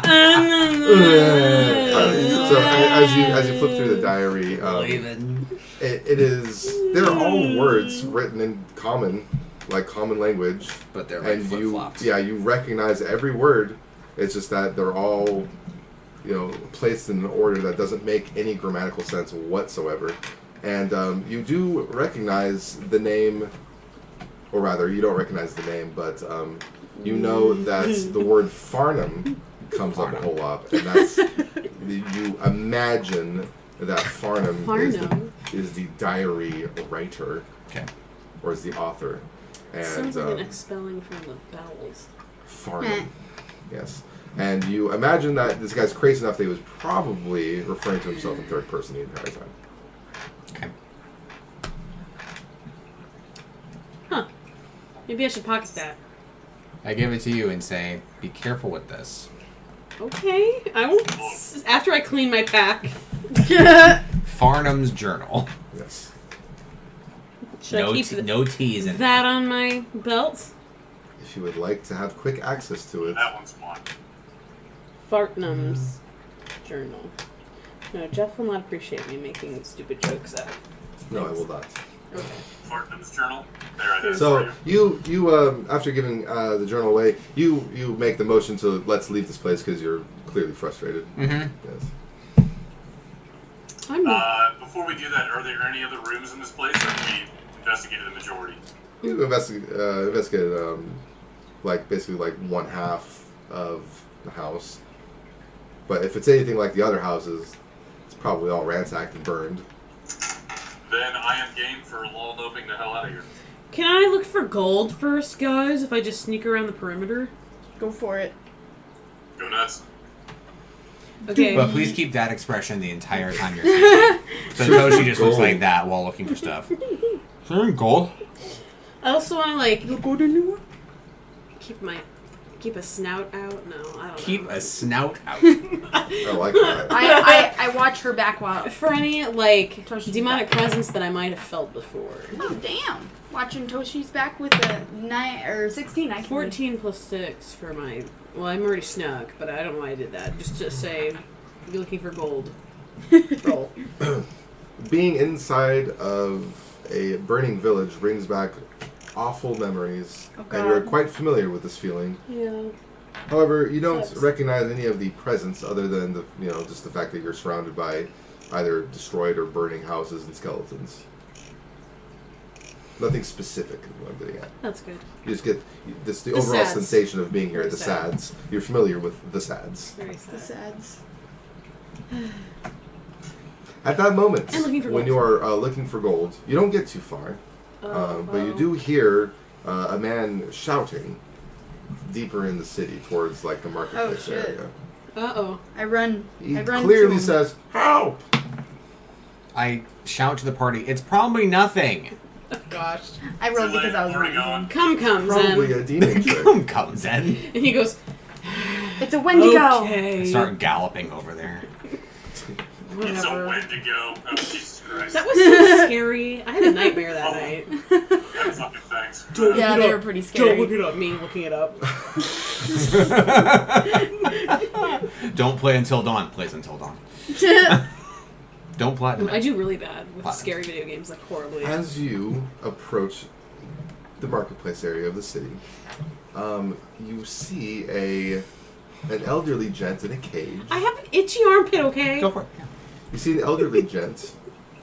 So as you flip through the diary, it is. They're all words written in common language, But they're like and flip-flopped. you recognize every word. It's just that they're all, placed in an order that doesn't make any grammatical sense whatsoever. And you do recognize the name, or rather, you don't recognize the name, but you know that the word Farnham comes up a whole lot, and that's you imagine that Farnham is the diary writer, Okay. or is the author, and Sounds like an expelling from the bowels. Farnham, yes. And you imagine that this guy's crazy enough that he was probably referring to himself in third person the entire time. Okay. Huh. Maybe I should pocket that. I give it to you and say, be careful with this. Okay. I won't... After I clean my pack. Farnham's journal. Yes. Should I keep No T's in that on my belt? If you would like to have quick access to it. That one's mine. Fartnum's journal. No, Jeff will not appreciate me making stupid jokes out. No, I will not. Okay. Fartnum's journal. There it is. So you after giving the journal away, you make the motion to let's leave this place because you're clearly frustrated. Mm-hmm. Yes. Before we do that, are there any other rooms in this place, or have we investigated the majority? You investigated basically one half of the house, but if it's anything like the other houses, it's probably all ransacked and burned. Then I am game for loping the hell out of here. Can I look for gold first, guys, if I just sneak around the perimeter? Go for it. Go nuts. Okay. But please keep that expression the entire time you're speaking. So Toshi just looks like that while looking for stuff. Is there any gold? I also want to, keep a snout out? No, I don't Keep know. a snout out. I like that. I watch her back while. For any, Toshi's demonic back. presence that I might have felt before. Oh damn! Watching Toshi's back with the 9 or 16. I can 14 plus 6 for my... Well, I'm already snug, but I don't know why I did that. Just to say, you're looking for gold. Roll. Being inside of a burning village brings back awful memories, Oh, and you're God. quite familiar with this feeling. Yeah. However, you don't Sucks. recognize any of the presence other than just the fact that you're surrounded by either destroyed or burning houses and skeletons. Nothing specific is what I'm getting at. That's good. You just get the The overall sads. sensation of being here at Very the sad. SADS. You're familiar with the SADS. Very The sad. sads. At that moment, And looking for when gold. you are looking for gold, you don't get too far, but you do hear a man shouting deeper in the city towards like the marketplace shit. area. Uh-oh. I run. He I run clearly to him. says, "Help!" I shout to the party, it's probably nothing. Oh, gosh. I rolled Too late, because I was already running. gone. Come, Probably Zen. a demon trick. Come comes in. And he goes, It's a Wendigo. okay. Start galloping over there. It's a Whatever. Wendigo. Oh, Jesus Christ. That was so scary. I had a nightmare that night. Fucking thanks. Yeah, they were pretty scary. Don't look it up. Me looking it up. Don't play until dawn. Plays until dawn. Don't platinum. I do really bad with Platinum. scary video games, like horribly. As you approach the marketplace area of the city, you see an elderly gent in a cage. I have an itchy armpit, okay? Go for it. You see an elderly gent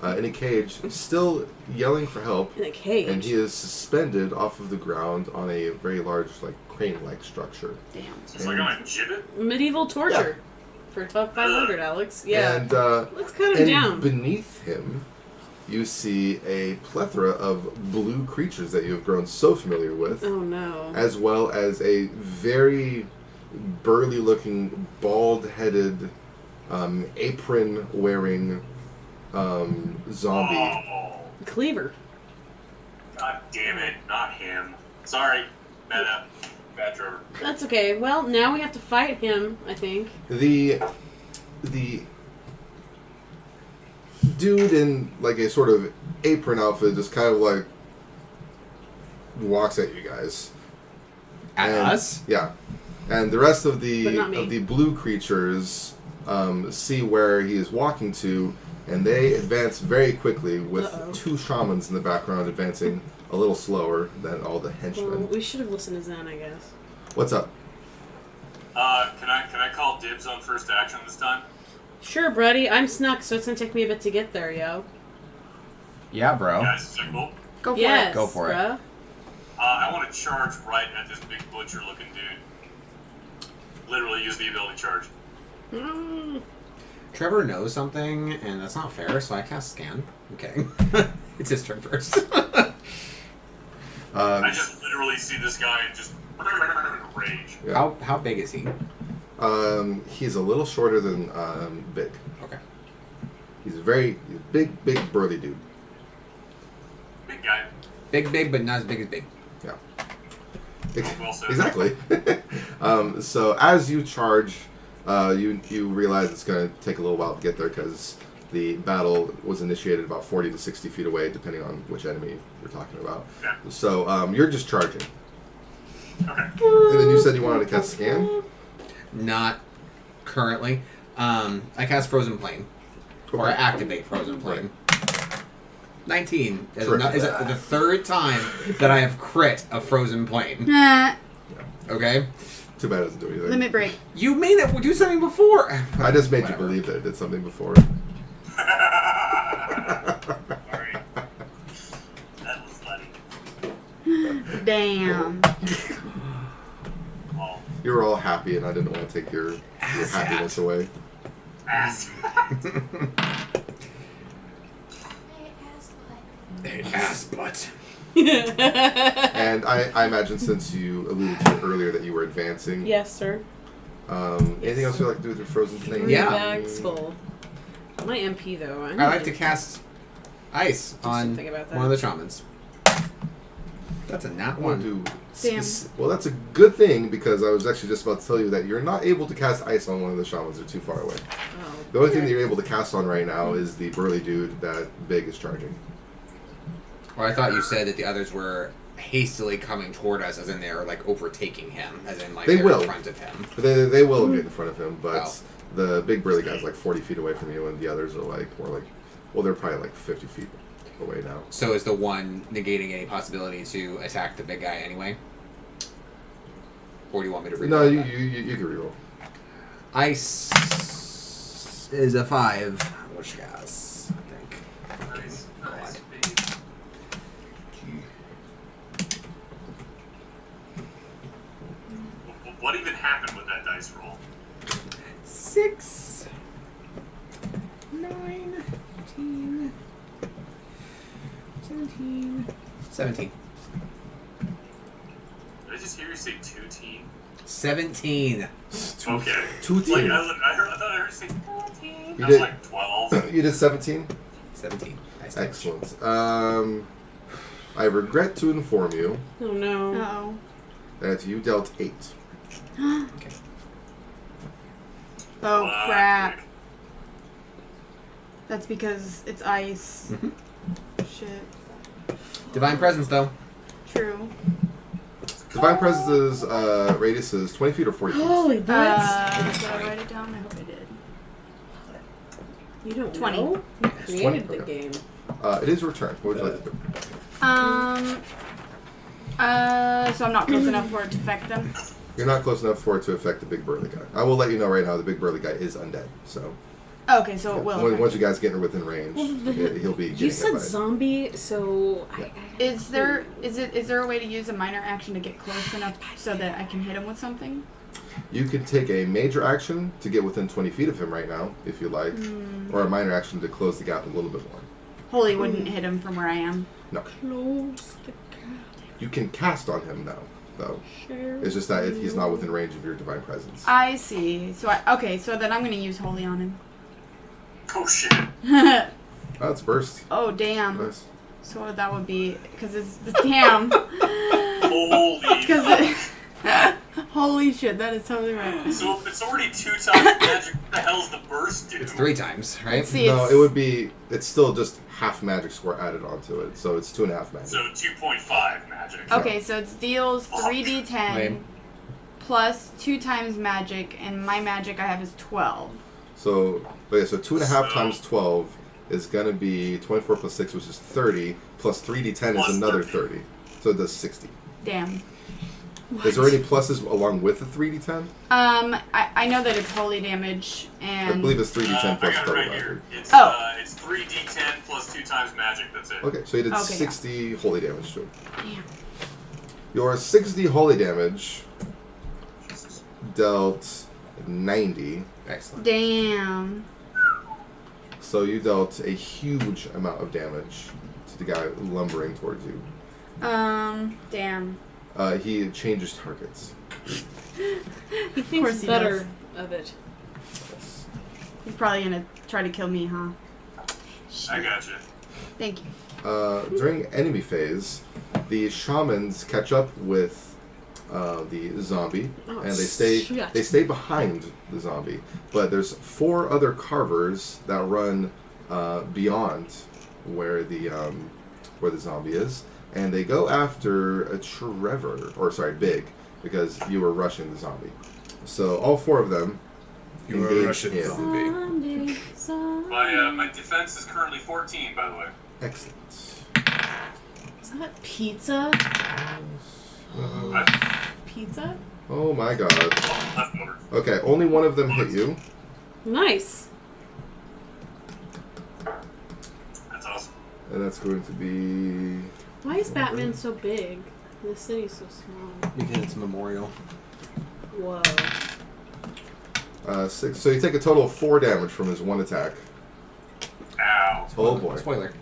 in a cage, still yelling for help, In a cage. and he is suspended off of the ground on a very large, like crane-like structure. Damn. It's like on a gibbet. Medieval torture. For top 500, Alex. Yeah. And Let's cut him and down. beneath him, you see a plethora of blue creatures that you have grown so familiar with, Oh no. as well as a very burly-looking, bald-headed, apron-wearing zombie. Oh, Cleaver. God damn it. Not him. Sorry. Bad Trevor. That's okay. Well, now we have to fight him, I think. The dude in like a sort of apron outfit just kind of like walks at you guys. At And- us? Yeah. And the rest of But not me. the blue creatures see where he is walking to, and they advance very quickly with Uh-oh. 2 shamans in the background advancing a little slower than all the Well, henchmen. we should have listened to Zen, I guess. What's up? Can I call dibs on first action this time? Sure, buddy. I'm snuck, so it's gonna take me a bit to get there, yo. Yeah, bro. Guys, signal. Go for Yes, Oh. Go for it. bruh. I want to charge right at this big butcher-looking dude. Literally use the ability charge. Mm. Trevor knows something, and that's not fair, so I cast scan. Okay. It's his turn first. I just literally see this guy and just rage. Yeah. How big is he? He's a little shorter than Big. Okay. He's a very big, burly dude. Big guy. Big, but not as big as big. Yeah. Well said. Exactly. So as you charge, you realize it's going to take a little while to get there because the battle was initiated about 40 to 60 feet away, depending on which enemy you're talking about. Yeah. So you're just charging. Okay. And then you said you wanted to cast Scan? Not currently. I cast Frozen Plane. Or I activate Frozen Plane. 19 is Terrific. the third time that I have crit a Frozen Plane. Nah. Okay? Too bad it doesn't do anything. Limit break. You made it do something before. I just made Whatever. you believe that it did something before. Sorry. That was funny. Damn. Oh, You were all happy, and I didn't want to take your happiness away. ass. Ass butt. And I imagine since you alluded to earlier that you were advancing, Yes, sir. anything else you'd like to do with your frozen thing? Yeah. Bags full. My MP, though. I like to cast ice on something about that. one of the shamans. That's a nat I want one. to Damn. Well, that's a good thing because I was actually just about to tell you that you're not able to cast ice on one of the shamans. They're too far away. Oh. The only thing that you're able to cast on right now is the burly dude that Big is charging. Or I thought you said that the others were hastily coming toward us, as in they're like overtaking him, as in like They they're will. in front of him. But they will get in front of him, but Oh. the big burly guy's like 40 feet away from you, and the others are like more like, well, they're probably like 50 feet away now. So is the one negating any possibility to attack the big guy anyway? Or do you want me to reroll No, that? you can reroll. Ice is a 5. Which guys? I think. Nice, God. nice. What even happened with that dice roll? 6, 9, 15, 17, 17. 17. Okay. 2 Like, team. I thought I heard you say 14. You I was did- like 12. You did 17? 17. Nice. Excellent. I regret to inform you Oh no. Uh-oh. that you dealt 8. Okay. Oh, Fuck. crap. That's because it's ice. Mhm. Shit. Divine Presence, though. True. Divine Presence's radius is 20 feet or 40 feet. Holy Did butts. I write it down? I hope I did. You don't 20. know? You It's created 20, the okay. game. It is your turn. What would you like to do? So I'm not close enough for it to affect them. You're not close enough for it to affect the big burly guy. I will let you know right now the big burly guy is undead. So Okay, so it will. Once affect you guys get within range, he'll be getting You hit said by it. zombie, so Is there a way to use a minor action to get close enough so that I can hit him with something? You can take a major action to get within 20 feet of him right now, if you like, or a minor action to close the gap a little bit more. Holy wouldn't hit him from where I am. No. close the You can cast on him now, though. It's just that he's not within range of your divine presence. I see. So so then I'm gonna use holy on him. Oh shit. Oh, it's burst. Oh damn. Nice. So that would be because it's the damn. Holy Because fuck. holy shit, that is totally right. So if it's already 2 times magic, what the hell's the burst do? It's 3 times, right? Let's see. No, it's- it would be. It's still just half magic score added onto it, so it's 2.5 magic. So 2.5 magic. Okay, so it deals 3d10 Lame. plus 2 times magic, and my magic I have is 12. So 2.5 So- times 12 is gonna be 24 plus 6, which is 30. Plus 3d10 Plus is another 30. 30. So it does 60. Damn. Is there any pluses along with the 3d10? I know that it's holy damage, and I believe it's 3d10 I plus got it total right magic. here. It's, Oh. it's 3d10 plus 2 times magic, that's it. Okay, so you did Okay. 60 holy damage to him. Damn. Your 60 holy damage dealt 90. Excellent. Damn. So you dealt a huge amount of damage to the guy lumbering towards you. Damn. He changes targets. He course thinks he better of it. Yes. He's probably gonna try to kill me, huh? I gotcha. Thank you. During enemy phase, the shamans catch up with the zombie, Oh, and shit. they stay behind the zombie. But there's 4 other carvers that run beyond where the zombie is, and they go after a Big, because you were rushing the zombie. So all 4 of them. You were engage rushing in. zombie. My defense is currently 14, by the way. Excellent. Is that pizza? Pizza? Oh my god. Leftover. Okay, only one of them hit you. Nice. That's awesome. And that's going to be... Why is Batman so big? The city's so small. Because it's a memorial. Whoa. 6. So you take a total of 4 damage from his one attack. Ow. Oh boy. Spoiler.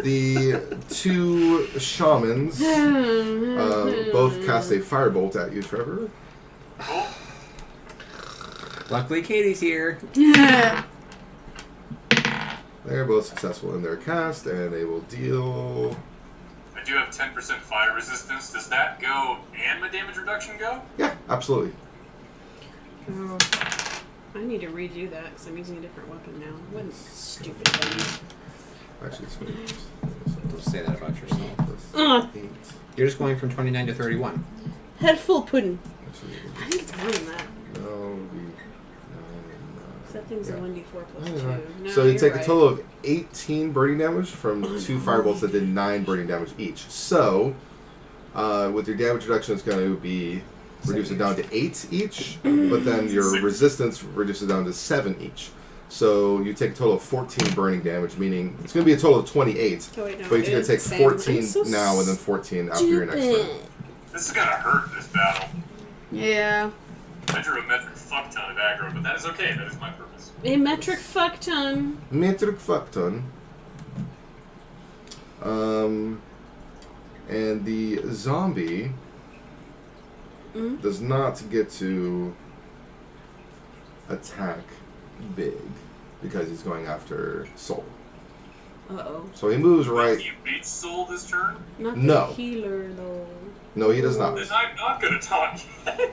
The 2 shamans both cast a firebolt at you, Trevor. Oh, Luckily, Katie's here. They're both successful in their cast, and they will deal... I do have 10% fire resistance. Does that go and my damage reduction go? Yeah, absolutely. Oh, I need to redo that because I'm using a different weapon now. What a stupid thing. Actually, it's going Don't say that about yourself. Uh. 8. You're just going from 29 to 31. Head full pudding. Actually, I think it's more than that. no, it'll be 'Cause that thing's a 1d4 plus 2. No, so you you're take right. a total of 18 burning damage from 2 firebolts that did 9 burning damage each. So, with your damage reduction, it's going to be reduce it down to 8 each, but then your resistance reduces down to 7 each. So you take a total of 14 burning damage, meaning it's going to be a total of 28. Oh, wait, no, But it you're going is to take the same. 14 I'm so now and then 14 after your next turn. This is gonna hurt this battle. Yeah. I drew a metric fuck ton of aggro, but that is okay. That is my purpose. A metric fuck ton. Metric fuck ton. And the zombie does not get to attack Big because he's going after Soul. Uh-oh. So he moves Wait, right. he beats Soul this turn? Not the No. healer, though. No, he does not. Then I'm not gonna talk.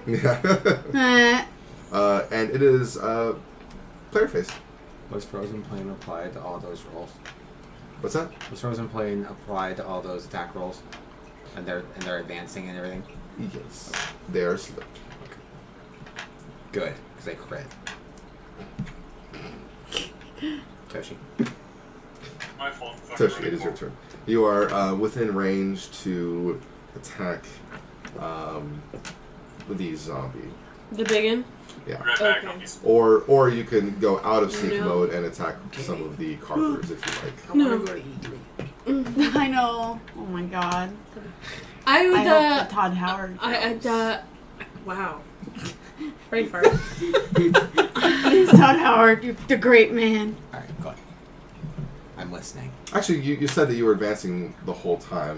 Yeah. And it is player face. Was Frozen Plane applied to all those rolls? What's that? Was Frozen Plane applied to all those attack rolls? And they're advancing and everything? Yes. They are slipped. Good, because they crit. Toshi. My fault. Toshi, it is your turn. You are within range to attack the zombie. The big one? Yeah. Right back Okay. on these. Or you can go out of sneak No. mode and attack some of the carvers if you like. No. I know. Oh my god. I I would, hope that Todd Howard. wow. Brain fart. Please, Todd Howard, you're the great man. Alright, go ahead. I'm listening. Actually, you said that you were advancing the whole time.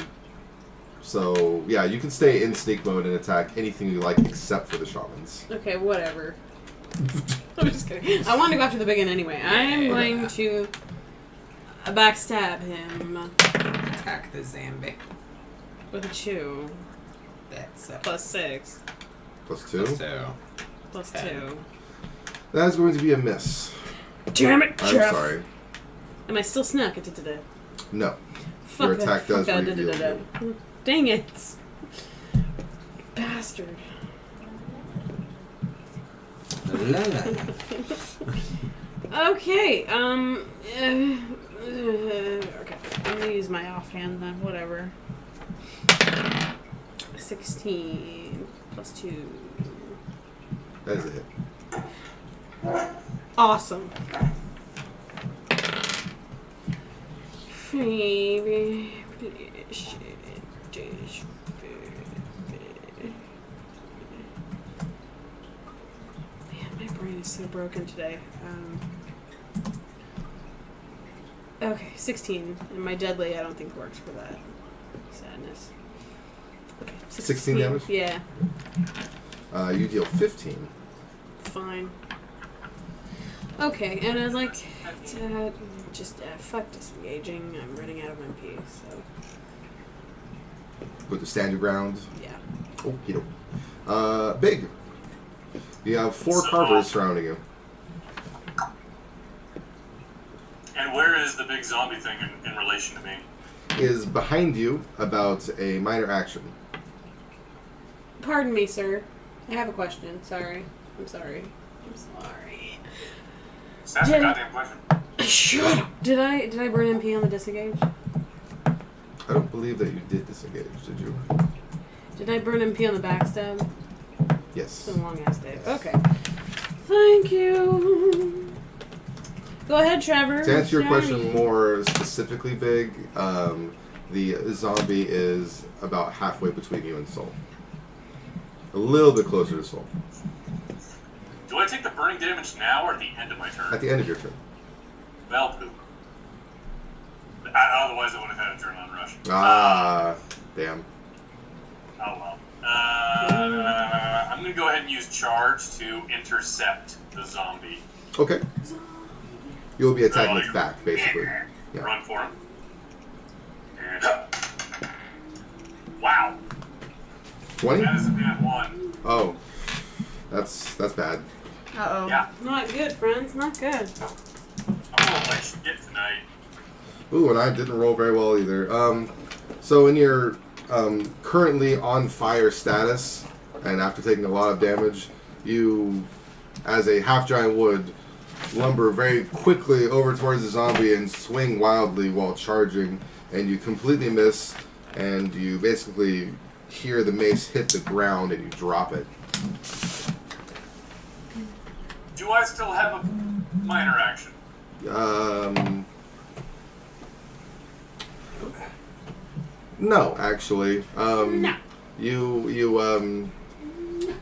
So, yeah, you can stay in sneak mode and attack anything you like except for the shamans. Okay, whatever. I'm just kidding. I wanted to go after the big one anyway. I'm going to backstab him Attack the zombie. with a 2. That's Plus 6. Plus 2. So, Plus Okay. 2. That is going to be a miss. Damn it, I'm Jeff! sorry. Am I still snuck? No. Fuck Your that. attack does Fuck that. reveal Da-da-da-da. Dang it. Bastard. la la. Okay, okay. I'm gonna use my offhand then, whatever. 16 plus 2. That is a hit. Awesome. Man, my brain is so broken today. Okay, 16. And my deadly I don't think works for that. Sadness. Okay, 16 damage? Yeah, You deal 15. fine. Okay, and I'd like to just fuck disengaging. I'm running out of MP, so Go to stand your ground. yeah. Oh, you know. Big. You have 4 carvers surrounding you. And where is the big zombie thing in relation to me? Is behind you about a minor action. Pardon me, sir. I have a question. Sorry. I'm sorry. I'm sorry. Just ask a goddamn question. Shut up. Did I burn MP on the disengage? I don't believe that you did disengage, did you? Did I burn MP on the backstab? Yes. It's been a long ass day. Okay. Thank you. Go ahead, Trevor. To answer your Sorry. question more specifically, Big, the zombie is about halfway between you and Soul. A little bit closer to Soul. Do I take the burning damage now or at the end of my turn? At the end of your turn. Well, poop. Otherwise, I would have had a turn on rush. Ah, damn. Oh well. I'm gonna go ahead and use charge to intercept the zombie. Okay. You'll be attacking its back, basically. Yeah. Run for him. And wow, 20? that is a bad one. Oh. That's bad. Uh-oh. Yeah, Not good, friends. Not good. I'm rolling like shit tonight. Ooh, and I didn't roll very well either. So in your currently on fire status, and after taking a lot of damage, you, as a half-giant would, lumber very quickly over towards the zombie and swing wildly while charging, and you completely miss, and you basically hear the mace hit the ground and you drop it. Do I still have a minor action? No, actually. No. You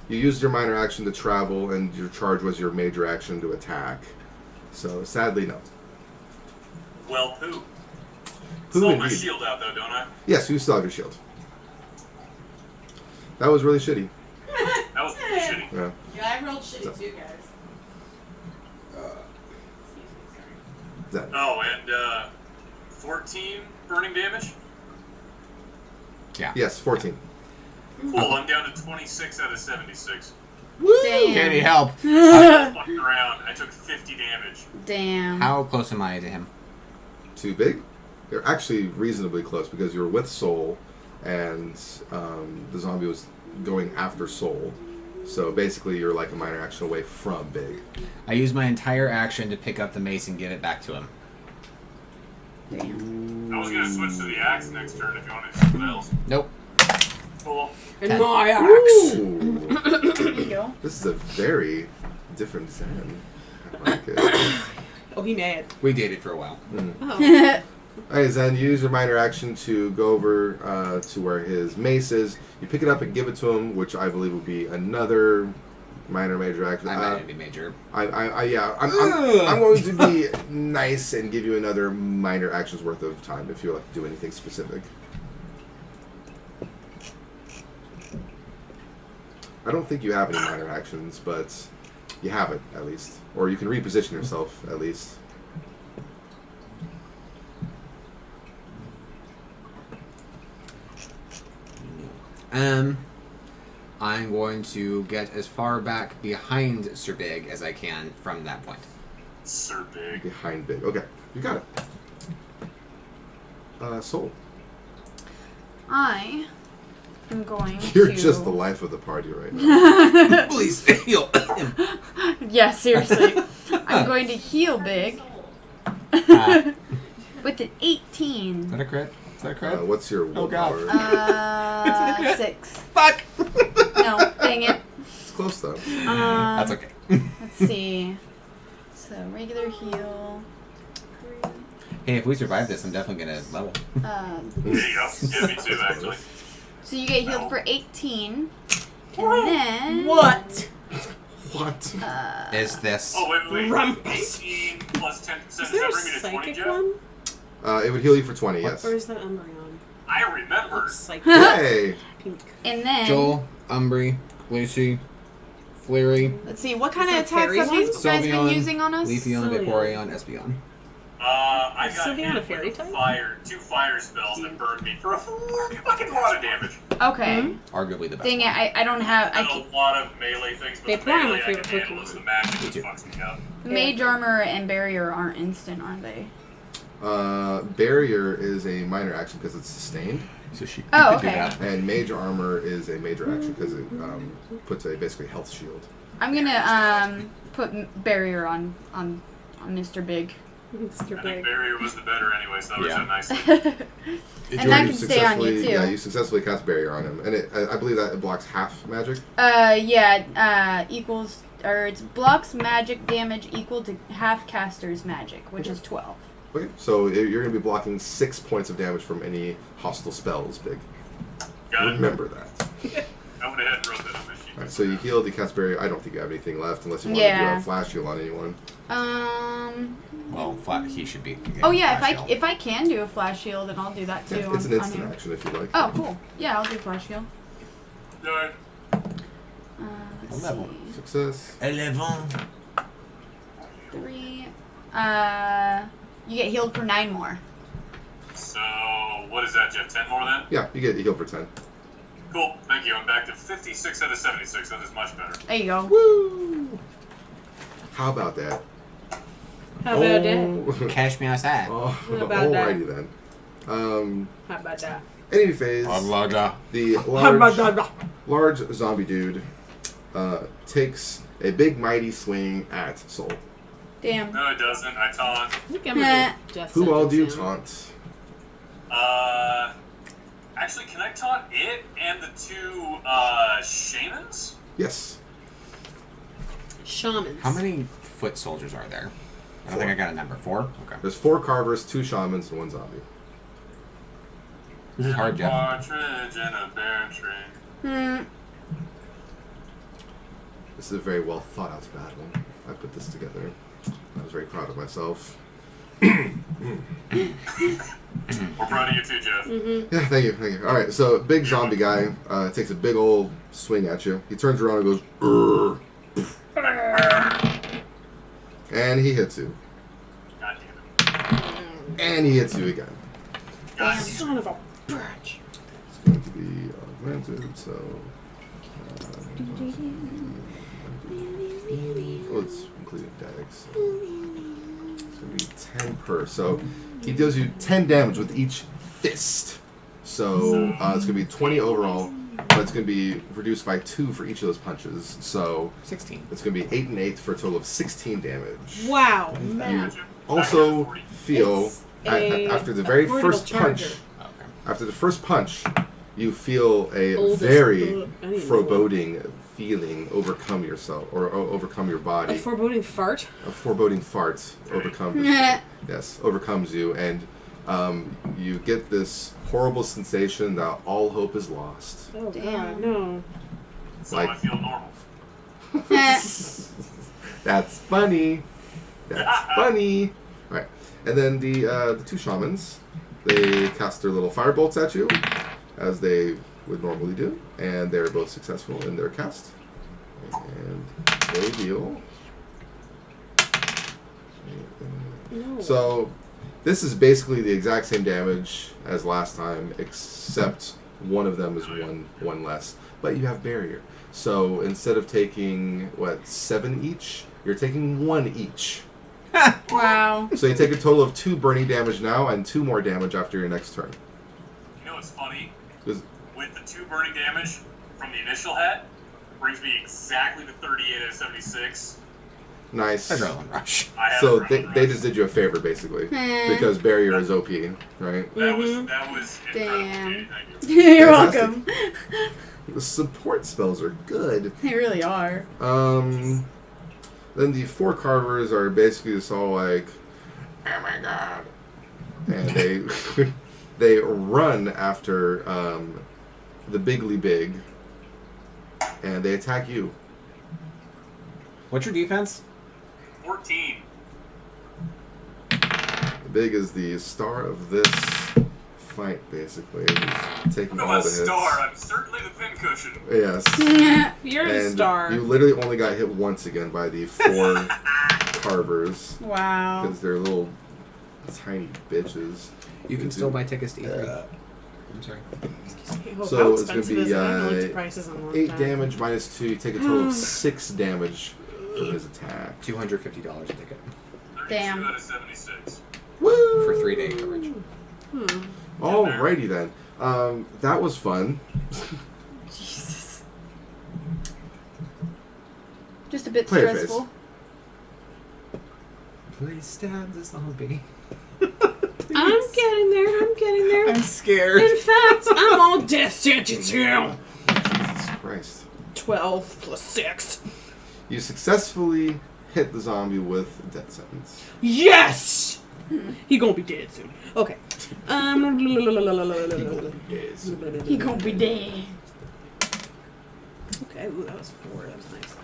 used your minor action to travel, and your charge was your major action to attack. So, sadly, no. Well, poo. Poo Still have my indeed. shield out though, don't I? Yes, you still have your shield. That was really shitty. shitty. Yeah. Yeah, I rolled shitty too, guys. Is that Oh, and 14 burning damage. yes, 14. Cool. I'm down to 26 out of 76. Damn. Candy, help. Fucking around. I took 50 damage. Damn. How close am I to him? Too big? You're actually reasonably close because you're with Soul, and the zombie was going after Soul. So basically, you're like a minor action away from big. I use my entire action to pick up the mace and give it back to him. Damn. I was gonna switch to the axe next turn if you wanted to do something else. Nope. Cool. And 10. my axe. Ooh. There you go. This is a very different Zen. I like it. Oh, he mad. We dated for a while. Oh. Alright, Zen, use your minor action to go over to where his mace is. You pick it up and give it to him, which I believe would be another minor major action. I might be major. I'm going to be nice and give you another minor action's worth of time if you like to do anything specific. I don't think you have any minor actions, but you have it at least, or you can reposition yourself at least. I'm going to get as far back behind Sir Big as I can from that point. Sir Big. Behind big. Okay, you got it. Soul. I am going You're to... just the life of the party right now. Please heal him. Yeah, seriously. I'm going to heal big Uh, with an 18. Is that a crit? Is that a crit? What's your willpower? God. 6. Fuck! No, dang it. It's close though. That's okay. Let's see. So, regular heal. Hey, if we survive this, I'm definitely gonna level. There you go. Yeah, me too, actually. So you get healed for 18. And then... What? What? Is this? Oh, wait. Rumpus. 18 plus 10%. Is Does there that a bring me to 20, psychic Jeff? one? It would heal you for 20, yes. Or is that Umbreon? I remember. It's psychic. Hey! Pink. And then... Joel, Umbry, Lucy, Fleary, Let's see, what kind of Is that attacks have fairy these guys been Sylveon, using on us? Leafeon, Sylveon. Vaporeon, Espeon. I Is got Sylveon a hit fairy with type? 2 fire spells that burned me for a fucking lot of damage. Okay. Arguably the best. Dang it, one. I don't have... And a lot of melee things, but the Vaporeon, my melee I can favorite handle Pokemon. is the magic Me that too. fucks me up. Mage armor and barrier aren't instant, aren't they? Barrier is a minor action because it's sustained, So she. Oh, you could do okay. that. and major armor is a major action because it puts a basically health shield. I'm gonna put barrier on Mr. Big. Mr. I think Big. barrier was the better anyway, so that works Yeah. out nicely. And that can stay on you, too. Yeah, you successfully cast barrier on him, and I believe that it blocks half magic. Equals, or it's blocks magic damage equal to half caster's magic, which is 12. Okay, so you're going to be blocking 6 points of damage from any hostile spells, Big. Got it. Remember that. I went ahead and wrote that on my sheet. Alright, so you healed, you cast barrier. I don't think you have anything left unless you want to do Yeah. a flash heal on anyone. Well, he should be. Oh yeah, Flash Heal. if I can do a flash heal, then I'll do that too. Yeah, it's an on instant him. action if you like. Oh, cool. Yeah, I'll do flash heal. Alright. Let's 11. see. Success. 11. 3. You get healed for 9 more. So, what is that, Jeff? 10 more then? Yeah, you get healed for 10. Cool, thank you. I'm back to 56 out of 76. That is much better. There you go. Woo! How about that? How about that? Catch me outside. Oh, How about that? alrighty then. How about that? Any phase, Alaga. the How about that? large zombie dude takes a big mighty swing at Soul. Damn. No, it doesn't. I taunt. I think I'm gonna do Death Who all do you Sentence taunt? Actually, can I taunt it and the 2 shamans? Yes. now. Shamans. How many foot soldiers are there? I don't think I got a number. 4? Okay. There's 4 carvers, 2 shamans, and 1 zombie. This is hard, A Jeff. partridge in a pear tree. This is a very well thought out battle. I put this together. I was very proud of myself. We're proud of you too, Jeff. Yeah, thank you. All right, so big zombie guy takes a big old swing at you. He turns around and goes, "Urgh." And he hits you. God damn it. And he hits you again. God damn it. Son of a bitch. It's going to be augmented, so... oh, it's including dex. So it's going to be 10 per. So he deals you 10 damage with each fist. So it's going to be 20 overall, but it's going to be reduced by 2 for each of those punches. So 16. it's going to be 8 and 8 for a total of 16 damage. Wow. You also feel after the very portable first charger. punch, after the first punch, you feel a Oldest very book. I need foreboding feeling overcome yourself or overcome your body. A foreboding fart? A foreboding fart overcomes you, and you get this horrible sensation that all hope is lost. Oh, Damn. God, no. So I feel normal. That's funny. That's funny. All right, and then the two shamans, they cast their little fire bolts at you, as they would normally do, and they're both successful in their cast. And they deal. No. So this is basically the exact same damage as last time, except one of them is one less. But you have barrier. So instead of taking 7 each, you're taking 1 each. Wow. So you take a total of 2 burning damage now and 2 more damage after your next turn. You know what's funny? 'Cause- With the 2 burning damage from the initial hat, brings me exactly to 38 out of 76. Nice. Adrenaline rush. I have So a they round just did you a favor, basically. Eh. Because barrier is OP, right? That was Mhm. incredible. Damn. Katie, thank you. You're Fantastic. welcome. The support spells are good. They really are. Then the 4 carvers are basically just all like, oh my god. And they they run after the Bigly Big, and they attack you. What's your defense? 14. The Big is the star of this fight, basically. He's taking I'm all not the a hits. star. I'm certainly the pincushion. Yes. You're And a star. you literally only got hit once again by the 4 carvers. Wow. Because they're little tiny bitches. You can still buy tickets to E3. I'm sorry. Oh, So how it's gonna expensive be, is it? I haven't looked at prices in a long 8 time. damage minus 2. You take a total of 6 damage from his attack. $250 a ticket 32 Damn. out of 76. Woo! for 3-day coverage. Alrighty then. That was fun. Jesus. Just a bit Player stressful. Please stab the zombie. I'm getting there. I'm getting there. I'm scared. In fact, I'm all death sentence here. Jesus Christ. 12 plus 6. You successfully hit the zombie with a death sentence. Yes! He gonna be dead soon. Okay. He gonna be dead. Okay, ooh, that was 4. That was nice.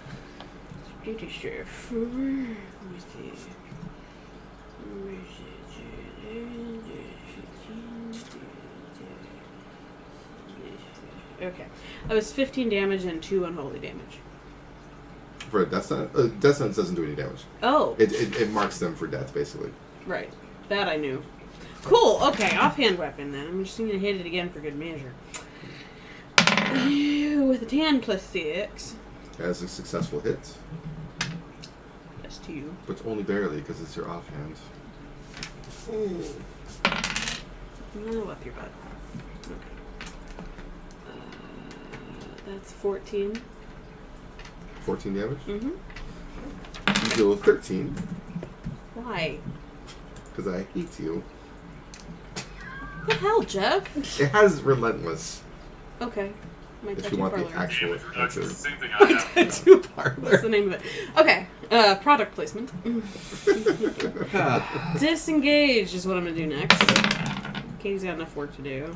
Okay. That was 15 damage and 2 unholy damage. For a death sentence? Death sentence doesn't do any damage. Oh, It marks them for death, basically. right. That I knew. Cool. Okay, offhand weapon then. I'm just gonna hit it again for good measure. With a 10 plus 6. As a successful hit. That's 2. But only barely, because it's your offhand. No, up your butt. Okay. That's 14. 14 damage. Mm-hmm. You deal 13, Why? because I hate you. What the hell, Jeff? It has relentless, Okay. My if tattoo you want the parlor. actual Damage reduction is answer. the same thing I have. Tattoo What's parlor. the name of it? Okay. Product placement. Disengage is what I'm gonna do next. Katie's got enough work to do.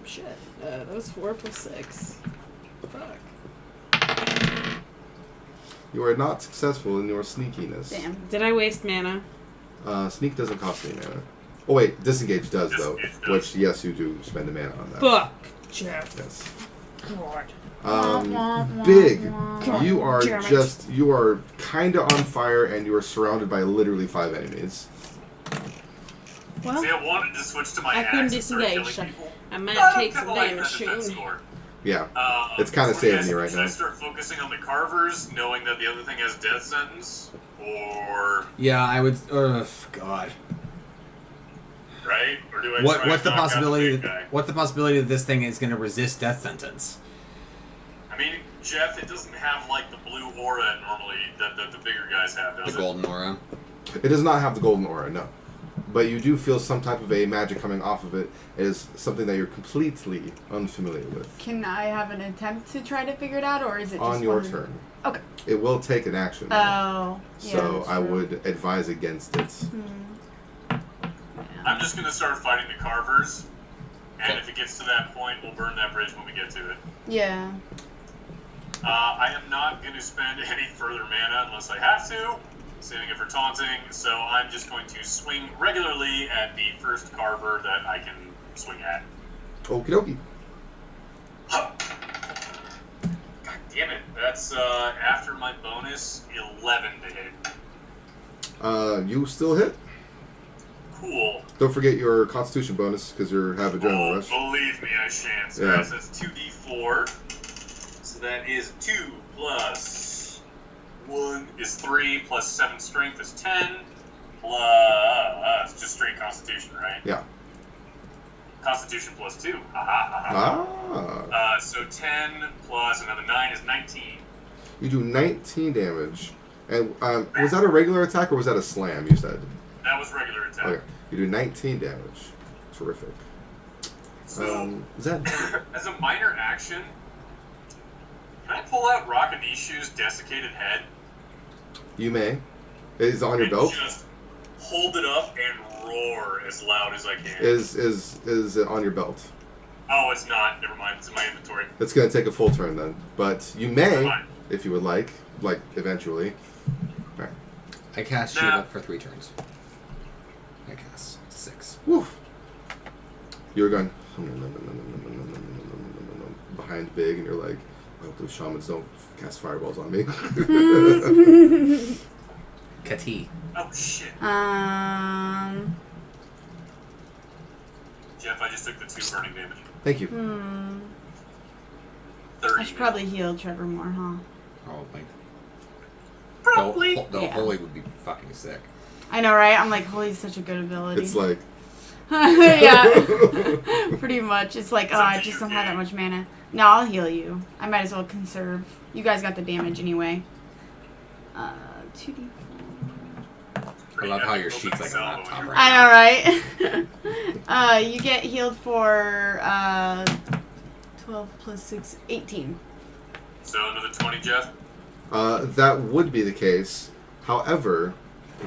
Shit. That was 4 plus 6. Fuck. You are not successful in your sneakiness. Damn. Did I waste mana? Sneak doesn't cost any mana. Oh wait, disengage does though. Disengage does. Which yes, you do spend a mana on that. Fuck, Jeff. Yes. God. Big. You are Damn it. you are kind of on fire, and you are surrounded by literally 5 enemies. Well, See, I wanted to switch to my I couldn't axe and start disengage. killing people. I might But take I'm some kinda like damage that defense soon. score. Yeah. It's kinda what do you saving guys you think? right Should now. I start focusing on the carvers, knowing that the other thing has death sentence? Or, Yeah, I would. God. right? Or do I What's try the and knock out possibility? big guy? What's the possibility that this thing is going to resist death sentence? I mean, Jeff, it doesn't have like the blue aura normally that the bigger guys have, The does it? golden aura. It does not have the golden aura, no. But you do feel some type of a magic coming off of it. It is something that you're completely unfamiliar with. Can I have an attempt to try to figure it out, or is it just On your one- turn. Okay. It will take an action. though. Oh. Yeah, So that's I true. would advise against it. I'm just gonna start fighting the carvers, and Okay. if it gets to that point, we'll burn that bridge when we get to it. Yeah. I am not going to spend any further mana unless I have to, saving it for taunting, so I'm just going to swing regularly at the first carver that I can swing at. Okie dokie. God damn it, that's after my bonus, 11 to hit. You still hit. Cool. Don't forget your Constitution bonus because you have adrenaline Oh, rush. believe me, I shan't. So Yeah. guys, that's 2d4. So that is 2 plus 1 is 3 plus 7 strength is 10 plus it's just straight Constitution, right? Yeah. Constitution plus 2. Ha ha ha. Ah. So 10 plus another 9 is 19. You do 19 damage. And was that a regular attack or was that a slam? You said. That was regular attack. Okay. You do 19 damage. Terrific. So Is that? as a minor action, can I pull out Rakanishu's desiccated head? You may. Is it on your and belt? just hold it up and roar as loud as I can. Is it on your belt? Oh, it's not. Never mind. It's in my inventory. It's gonna take a full turn then, but you Never may, mind. if you would like eventually. Alright. I cast Nah. Shiva for 3 turns. I cast 6. Woof. You're going behind Big, and you're like, I hope those shamans don't cast fireballs on me. Kati. Oh shit. Jeff, I just took the 2 burning damage. Thank you. 30. I should probably heal Trevor more, huh? Probably. Probably. The Yeah. holy would be fucking sick. I know, right? I'm like, holy's such a good ability. It's like yeah, pretty much. It's like, It's oh, up I to just you, don't have that Dave. much mana. No, I'll heal you. I might as well conserve. You guys got the damage anyway. 2d4. I love how your sheet's like a laptop right I know, right? You get healed for 12 plus 6, 18. So another 20, Jeff. that would be the case. However,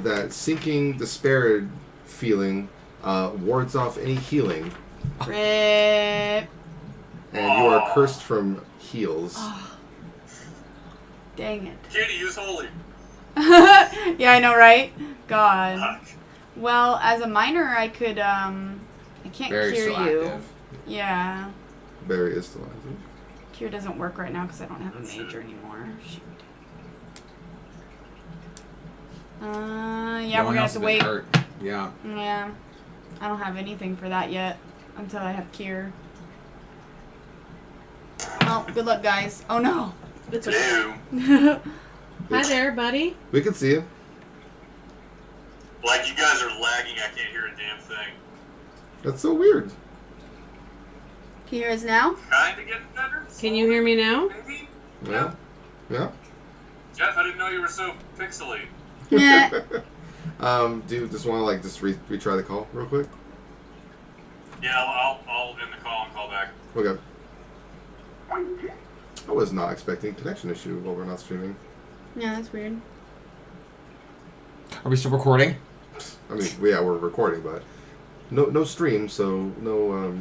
that sinking despair feeling wards off any healing, Rip. and you are cursed from heals. Dang it. Can't use holy. Yeah, I know, right? God. Fuck. Well, as a minor, I could, I can't Very cure still you. active. Yeah. Barry is still active. Cure doesn't work right now because I don't have a major anymore. Shoot. Yeah, No we're one gonna have else to has been wait. hurt. Yeah. Yeah. I don't have anything for that yet until I have cure. Well, good luck, guys. Oh no. It's okay. Ew. Hi there, buddy. We can see you. Like, you guys are lagging. I can't hear a damn thing. That's so weird. Can you hear us now? Kinda getting better. Can you hear me now? Maybe? Yeah. Yeah. Jeff, I didn't know you were so pixely. Yeah. Do you just want to just retry the call real quick? Yeah, I'll end the call and call back. Okay. I was not expecting connection issue while we're not streaming. Yeah, that's weird. Are we still recording? I mean, yeah, we're recording, but no stream, so no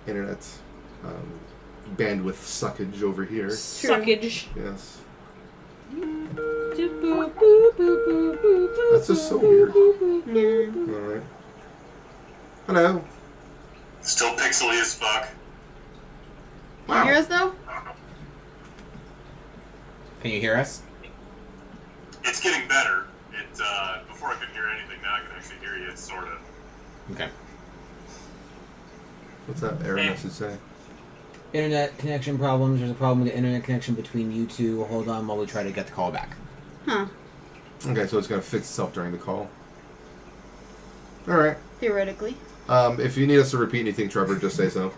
internet bandwidth suckage over here. Suckage. Yes. That's just so weird. Yeah. Alright. Hello. Still pixely as fuck. Can you hear us though? Can you hear us? It's getting better. Before I couldn't hear anything, now I can actually hear you, sort of. Okay. What's that error message say? Internet connection problems. There's a problem with the internet connection between you two. Hold on while we try to get the call back. Huh. Okay, so it's gonna fix itself during the call. Alright. Theoretically. If you need us to repeat anything, Trevor, just say so.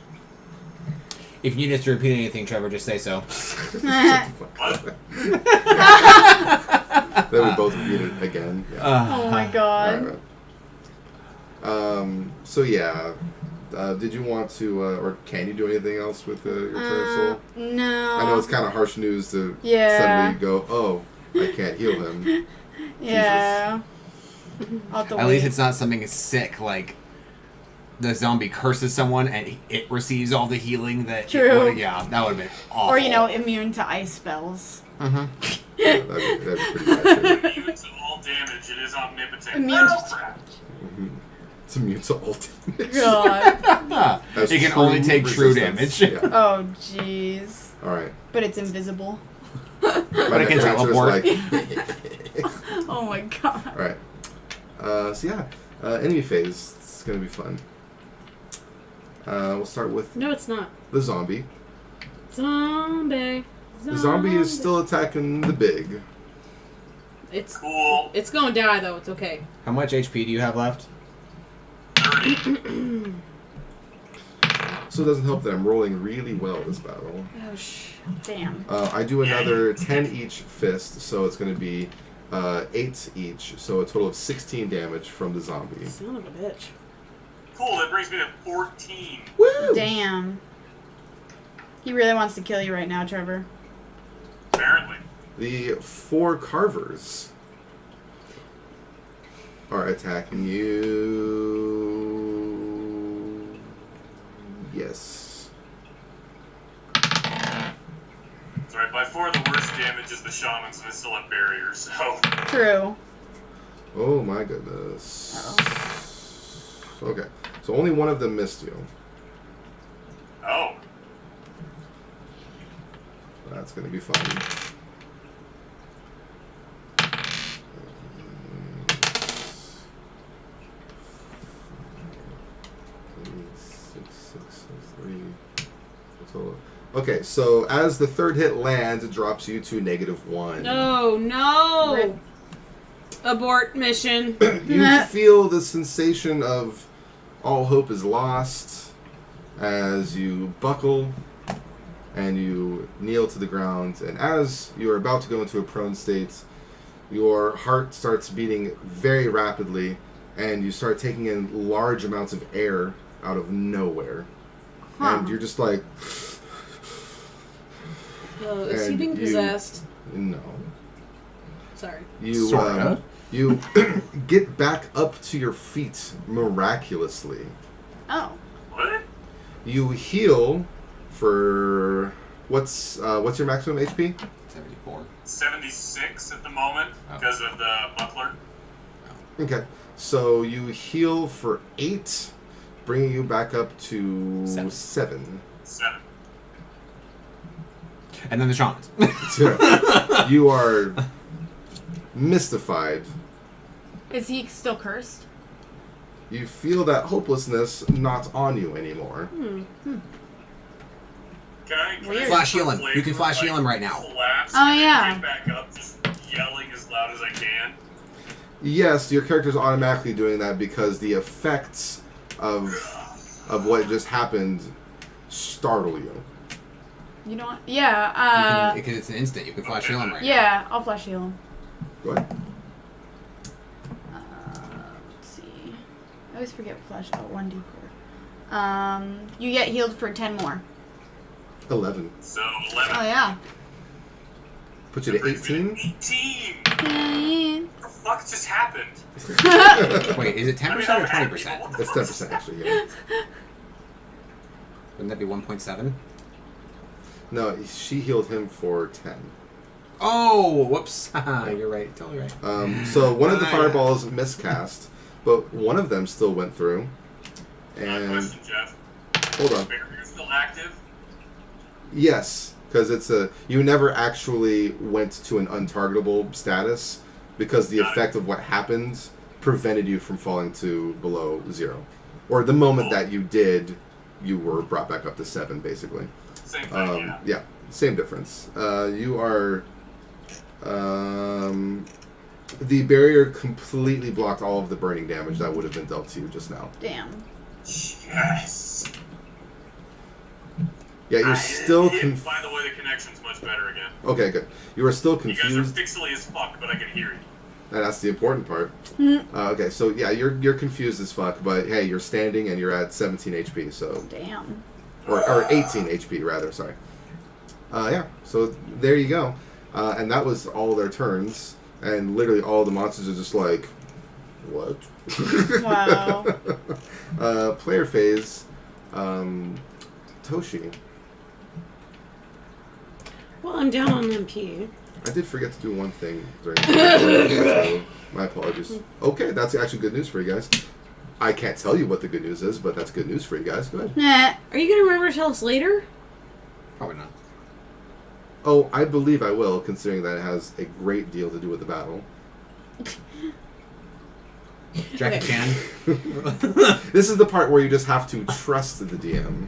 If you need us to repeat anything, Trevor, just say so. What? Then we both repeat it again. Yeah. Oh my god. Alright. So yeah. Did you want to, or can you do anything else with your turn, Soul? No. I know it's kind of harsh news to Yeah. suddenly go, oh, I can't heal him. Yeah. I'll have to At wait. least it's not something sick like the zombie curses someone and it receives all the healing that. True. Yeah, that would have been awful. Or, you know, immune to ice spells. Mm-hmm. Yeah, that'd be pretty bad too. Even to all damage, it is omnipotent. Immune Oh, to- crap. Mhm. It's immune to all damage. God. That's It can true only take true resistance. damage. Yeah. Oh, jeez. Alright. But it's invisible. My it can next answer is teleport. Oh my god. Alright. So yeah. Enemy phase. It's gonna be fun. We'll start with No, it's not. the zombie. Zombie. The zombie is still attacking the big. It's Cool. gonna die though. It's okay. How much HP do you have left? 30. So it doesn't help that I'm rolling really well this battle. Oh Damn. I do another 10 each fist, so it's going to be 8 each, so a total of 16 damage from the zombie. son of a bitch. Cool, that brings me to 14. Woo! Damn. He really wants to kill you right now, Trevor. Apparently. The 4 carvers are attacking you. Yes. That's right, by far the worst damage is the shamans, and they still have barriers, so. True. Oh my goodness. Okay, so only one of them missed you. Oh. That's going to be fun. Okay, so as the third hit lands, it drops you to -1. No. Rip. Abort mission. You feel the sensation of all hope is lost as you buckle and you kneel to the ground. And as you are about to go into a prone state, your heart starts beating very rapidly and you start taking in large amounts of air out of nowhere. Huh. And you're just like, Is he And being you- possessed? no. Sorry. You, Sorta. you get back up to your feet miraculously. Oh. What? You heal for what's your maximum HP? 74. 76 at the moment, Oh. because of the buckler. Okay, so you heal for 8, bringing you back up to 7. 7. 7. And then the shamans. You are mystified. Is he still cursed? You feel that hopelessness not on you anymore. Can I Weird. Flash heal him. Flavor, You can flash heal him right now. Collapse Oh, and then yeah. Get back up, just yelling as loud as I can. Yes, your character's automatically doing that because the effects of what just happened startle you. You know what? Yeah, Because it's an instant. You can flash heal him right now. yeah, I'll flash heal him. Go ahead. Let's see. I always forget flash. Oh, 1d4. You get healed for 10 more. 11. So 11. Oh, yeah. Put you to 18? 18! Yeah. What the fuck just happened? Wait, is it 10% I'm or happy, 20%? but what the It's fuck? 10% actually, yeah. Wouldn't that be 1.7? No, she healed him for 10. Oh, whoops. You're right. Totally right. So one of the Yeah. fireballs miscast, but one of them still went through. And Question, Jeff. hold on. Barrier still active? Yes, because you never actually went to an untargetable status because the Got it. effect of what happened prevented you from falling to below 0. Or the moment that you did, you were brought back up to 7, basically. Same thing, Yeah, same difference. You are... the barrier completely blocked all of the burning damage that would have been dealt to you just now. Damn. Yes. Yeah, you're still By the way, the connection's much better again. Okay, good. You are still You guys confused. are pixely as fuck, but I can hear you. And that's the important part. Okay, so yeah, you're confused as fuck, but hey, you're standing and you're at 17 HP, so... Damn. Or 18 HP, rather, sorry. Yeah, so there you go. And that was all their turns, and literally all the monsters are just like, what? Wow. Player phase, Toshi. Well, I'm down on MP. I did forget to do one thing during the so my apologies. Okay, that's actually good news for you guys. I can't tell you what the good news is, but that's good news for you guys. Go ahead. Nah. Are you going to remember to tell us later? Probably not. Oh, I believe I will, considering that it has a great deal to do with the battle. Jackie Chan. This is the part where you just have to trust the DM.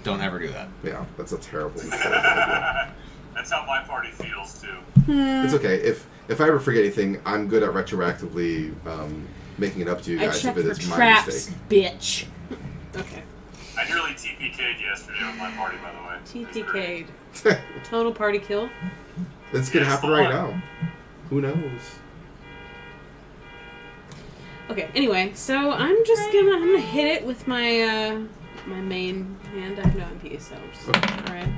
Don't ever do that. Yeah, that's a terrible idea. That's how my party feels, too. It's okay. If I ever forget anything, I'm good at retroactively making it up to you I guys checked if it for is my traps, mistake. bitch. Okay. I nearly TPK'd yesterday with my party, by the way. TPK'd. Total party kill. This could happen right now. Who knows? Okay, anyway, so I'm gonna hit it with my my main hand. I have no MP, so I'm just alright.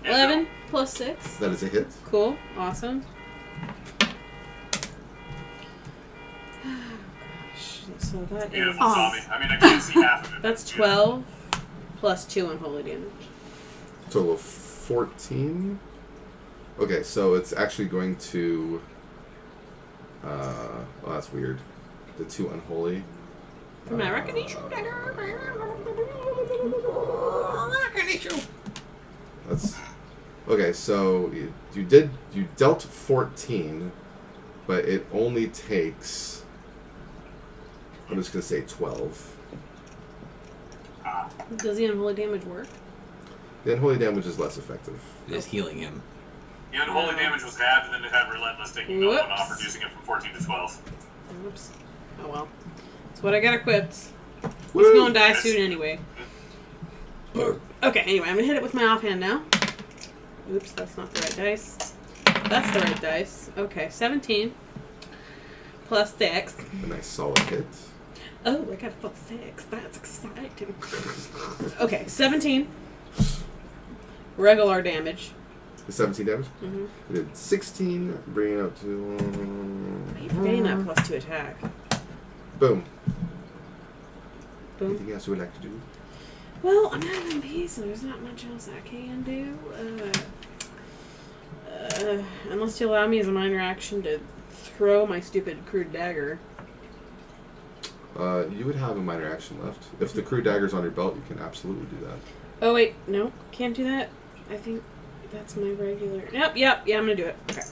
11 plus 6. That is a hit. Cool. Awesome. So that is... Beautiful, Tommy. I mean, I can't see half of it. That's 12 plus 2 unholy damage. Total of 14. Okay, so it's actually going to... well, that's weird. The 2 unholy. From my recognition dagger. That's... Okay, so you dealt 14, but it only takes... I'm just going to say 12. Does the unholy damage work? The unholy damage is less effective. It is healing him. The unholy damage was halved, and then it had Relentless taking no one off, Whoops. reducing it from 14 to 12. Oops. Oh well. That's what I got equipped. Woo! He's gonna die soon anyway. Okay, anyway, I'm gonna hit it with my offhand now. Oops, that's not the right dice. That's the right dice. Okay, 17 plus 6. A nice solid hit. Oh, I got a plus 6. That's exciting. Okay, 17 regular damage. 17 damage? Mm-hmm. We did 16, bringing it up to... You're forgetting that plus 2 attack. Boom. Boom. Anything else you would like to do? Well, I'm out of MP, so there's not much else I can do. Unless you allow me as a minor action to throw my stupid crude dagger. You would have a minor action left. If the crew dagger's on your belt, you can absolutely do that. Oh, wait. No, can't do that. I think that's my regular... Yep, yeah, I'm gonna do it. Okay.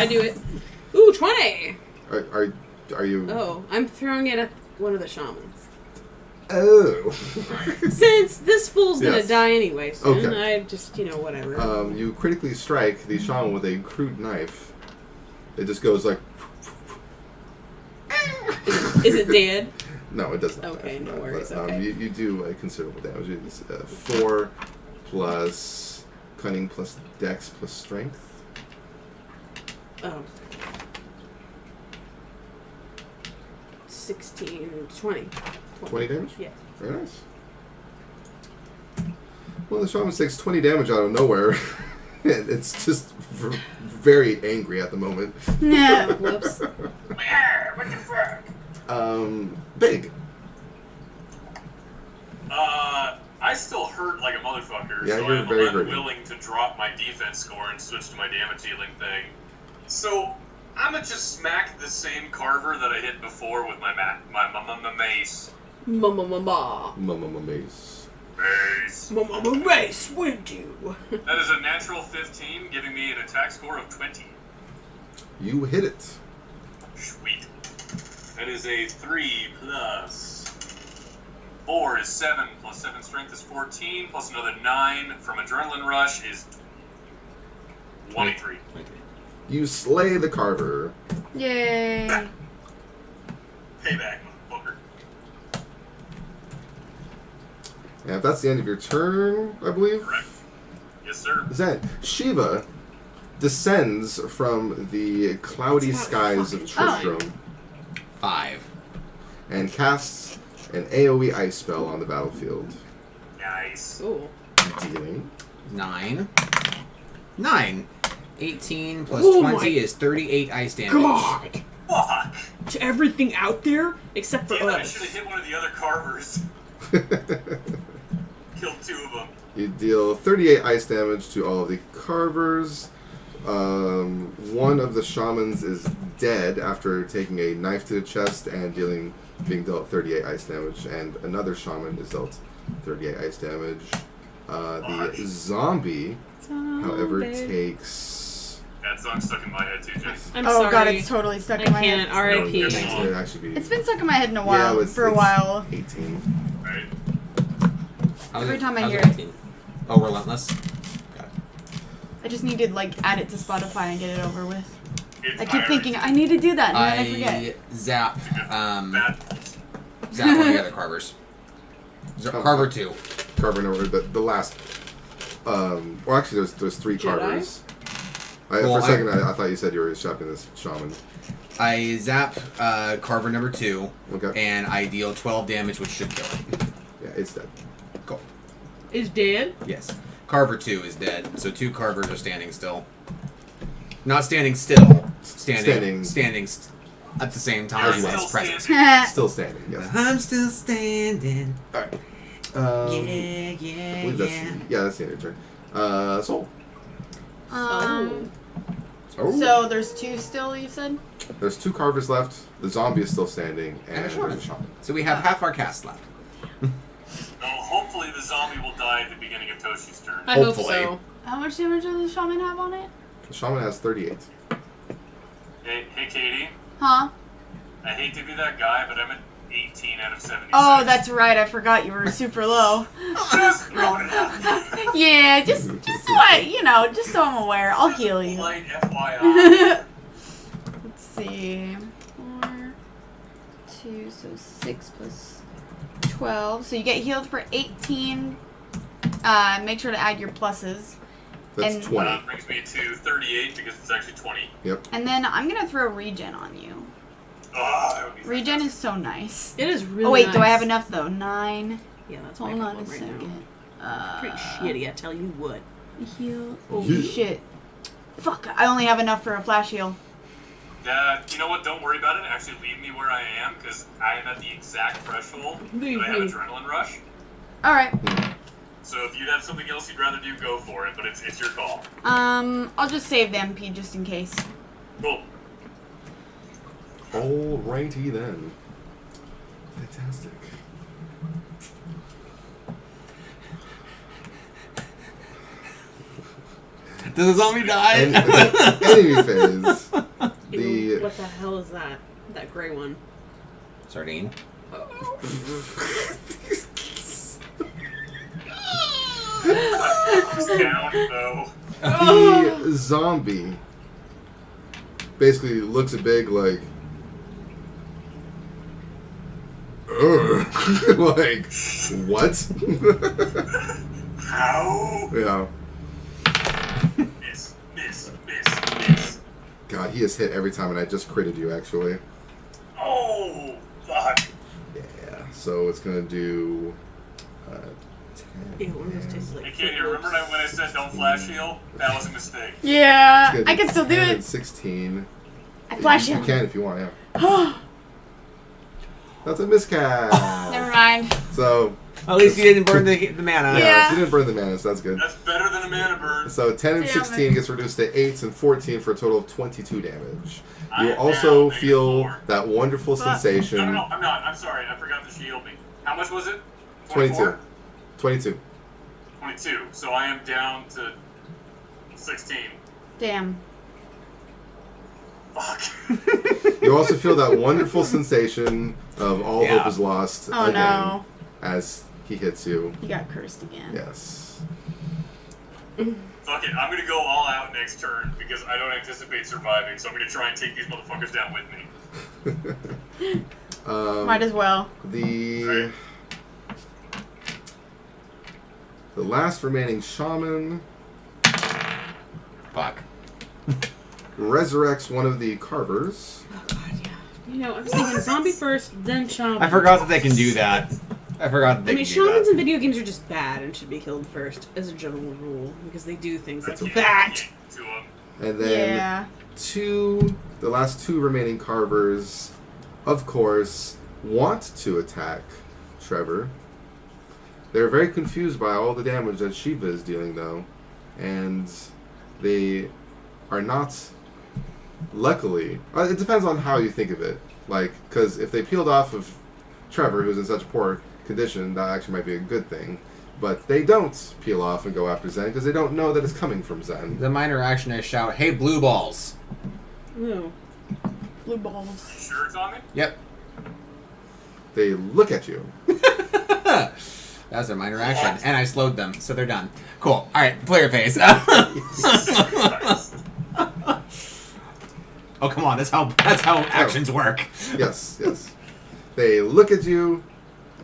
I do it. Ooh, 20! Are you... Oh, I'm throwing it at one of the shamans. Oh. Since this fool's gonna Yes. die anyway soon, Okay. I just, whatever. You critically strike the shaman with a crude knife. It just goes like... Is it dead? No, it doesn't. Okay, die from no that, worries, But, okay. you do considerable damage. It's 4 plus cunning plus dex plus strength. Oh. 16, 20. 20 damage? Yeah. Very nice. Well, the shaman takes 20 damage out of nowhere. And it's just very angry at the moment. No. Whoops. What the fuck? Big. I still hurt like a motherfucker, Yeah, so you're I'm very hurting. unwilling to drop my defense score and switch to my damage dealing thing. So I'm gonna just smack the same carver that I hit before with my mace. Mace. Mace. Race, would you? That is a natural 15, giving me an attack score of 20. You hit it. Sweet. That is a 3 plus 4 is 7, plus 7 strength is 14, plus another 9 from Adrenaline Rush is 23. You slay the carver. Yay. Payback, motherfucker. And if that's the end of your turn, I believe. Correct. Yes, sir. Then Shiva descends from the cloudy It's not skies of fucking Tristram 5. and casts an AoE ice spell on the battlefield, Nice. Ooh. dealing 9. 18 plus Oh 20 my is 38 ice damage. God! Fuck. To everything out there except for Damn it, I should have us. hit one of the other carvers. Killed 2 of them. You deal 38 ice damage to all of the carvers. One of the shamans is dead after taking a knife to the chest and being dealt 38 ice damage, and another shaman is dealt 38 ice damage. The zombie, however, takes... That song's stuck in my head too, Jen. I'm Oh sorry. god, it's totally stuck I in my can't. head. R.I.P. It'd actually be... It's been stuck in my head in a while, it's for a while. 18. Right? Every time I how's hear it it. 18? Oh, Relentless? Got it. I just need to like add it to Spotify and get it over with. It's I keep my thinking I need to do that, and then I forget. zap, Bad. zap one of the other carvers. Carver 2. Carver number, the last... well, actually, there's 3 Jedi? carvers. For Well, a second, I thought you said you were shopping this shaman. I zap carver number 2, Okay. and I deal 12 damage, which should kill it. Yeah, it's dead. Cool. Is dead? Yes. Carver 2 is dead, so 2 carvers are standing still. Not standing still. Standing at the same time As well. as present. Still standing, yes. I'm still standing. Alright. Yeah. That's the end of your turn. Soul. So there's 2 still, you said? There's 2 carvers left. The zombie is still standing, and And a shaman. there's a shaman. So we have half our cast left. Well, hopefully the zombie will die at the beginning of Toshi's turn. I hope Hopefully. so. How much damage does the shaman have on it? The shaman has 38. Hey, Katie. Huh? I hate to be that guy, but I'm at 18 out of 76. Oh, that's right. I forgot you were super low. Just throwing it out. Yeah, just so just so I'm aware. I'll heal you. Light FYI. Let's see. 4, 2, so 6 plus 12. So you get healed for 18. Make sure to add your pluses. That's And- 20. Brings me to 38 because it's actually 20. Yep. And then I'm going to throw regen on you. That would be Regen is so nice. It is really Oh, wait, nice. do I have enough, though? 9. Yeah, that's my Hold on problem a right second. now. Pretty shitty, I tell you what. Heal. Oh, Yeah. shit. Fuck, I only have enough for a flash heal. You know what? Don't worry about it. Actually, leave me where I am because I am at the exact threshold. Leave that I have me. adrenaline rush. Alright. So if you have something else you'd rather do, go for it. But it's your call. I'll just save the MP just in case. Cool. Alrighty then. Fantastic. Does the zombie die? Enemy phase. Ew, The what the hell is that? That gray one. Sardine. It's down though. the zombie basically looks at Big like, ugh. Like, what? How? Yeah. Miss. God, he has hit every time, and I just critted you, actually. Oh, fuck. Yeah, so it's gonna do 10. Ew, one of those tastes like Hey, Katie, remember when I said don't flash heal? That was a mistake. Yeah, It's gonna I can still do 10 it. and 16. I flash You him. can if you want, yeah. That's a miscast. Never mind. So, At least you didn't burn the mana. Yeah. You didn't burn the mana, so that's good. That's better than a mana burn. So 10 and Damn 16 it. gets reduced to 8 and 14 for a total of 22 damage. I You am also now feel -4. that wonderful Fuck. sensation. No, I'm not. I'm sorry. I forgot that she healed me. How much was it? 22. 22. 22. So I am down to 16. Damn. Fuck. You also feel that wonderful sensation of all Yeah. hope is lost Oh again no. as he hits you. You got cursed again. Yes. Fuck it. I'm gonna go all out next turn because I don't anticipate surviving. So I'm gonna try and take these motherfuckers down with me. Might as well. The last remaining shaman Fuck. resurrects one of the carvers. Oh god, yeah. You know, I was thinking zombie first, then shaman. I forgot that they can do that. I forgot that they I mean, can do shamans that. in video games are just bad and should be killed first, as a general rule, because they do things like I can't that. get to 'em. And then Yeah. the last two remaining carvers, of course, want to attack Trevor. They're very confused by all the damage that Shiva is dealing, though. And they are not, luckily, it depends on how you think of it. Like, because if they peeled off of Trevor, who's in such poor condition, that actually might be a good thing. But they don't peel off and go after Zen because they don't know that it's coming from Zen. The minor action I shout, "Hey, blue balls!" Ooh. Blue balls. Sure it's on me? Yep. They look at you. That's their minor action, and I slowed them, so they're done. Cool. All right, player phase. Oh, come on. That's how actions work. Yes, yes. They look at you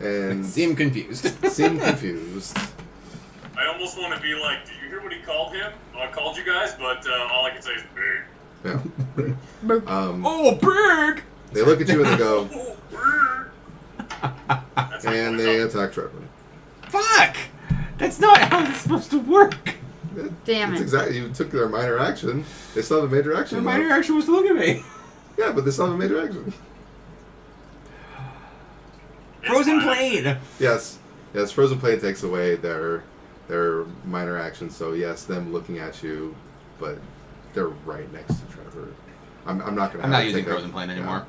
and Seem confused. seem confused. I almost want to be like, did you hear what he called him? Well, I called you guys, but all I can say is big. Yeah. Oh, big! They look at you and they go, Oh, brr. That's my and voice they up. attack Trevor. Fuck! That's not how it's supposed to work. Damn It's it. exactly. You took their minor action. They still have a major action. The minor left. action was to look at me. Yeah, but they still have a major action. It's Frozen fine. Blade. Yes, yes. Frozen Plane takes away their minor action. So yes, them looking at you, but they're right next to Trevor. I'm not gonna. I'm have not to using take a- Frozen Plane anymore.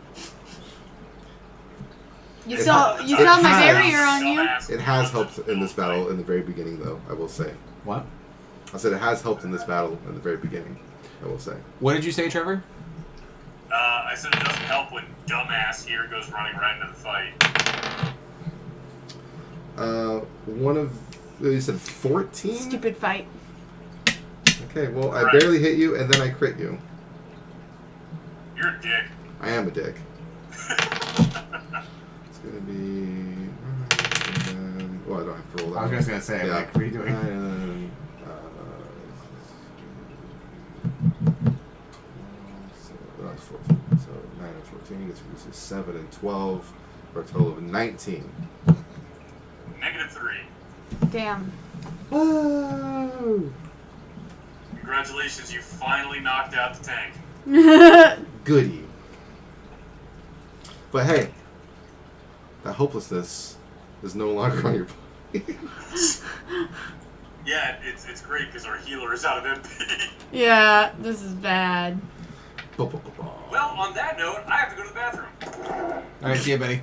You It still ha- you still have my has- barrier on you? Dumbass. It has helped in this battle in the very beginning, though. I will say. What? I said it has helped in this battle in the very beginning. I will say. What did you say, Trevor? I said it doesn't help when dumbass here goes running right into the fight. One of you said 14. Stupid fight. Okay, well I Right. barely hit you, and then I crit you. You're a dick. I am a dick. It's gonna be. Well, I don't have to roll that. I was one. just gonna say, Yeah. like, what are you doing? So that's 14. So 9 and 14 gets reduced to 7 and 12, for a total of 19. -3. Damn. Oh, Congratulations, you finally knocked out the tank. goody. But hey, that hopelessness is no longer on your body. Yeah, it's great because our healer is out of MP. Yeah, this is bad. Well, on that note, I have to go to the bathroom. All right, see you, buddy.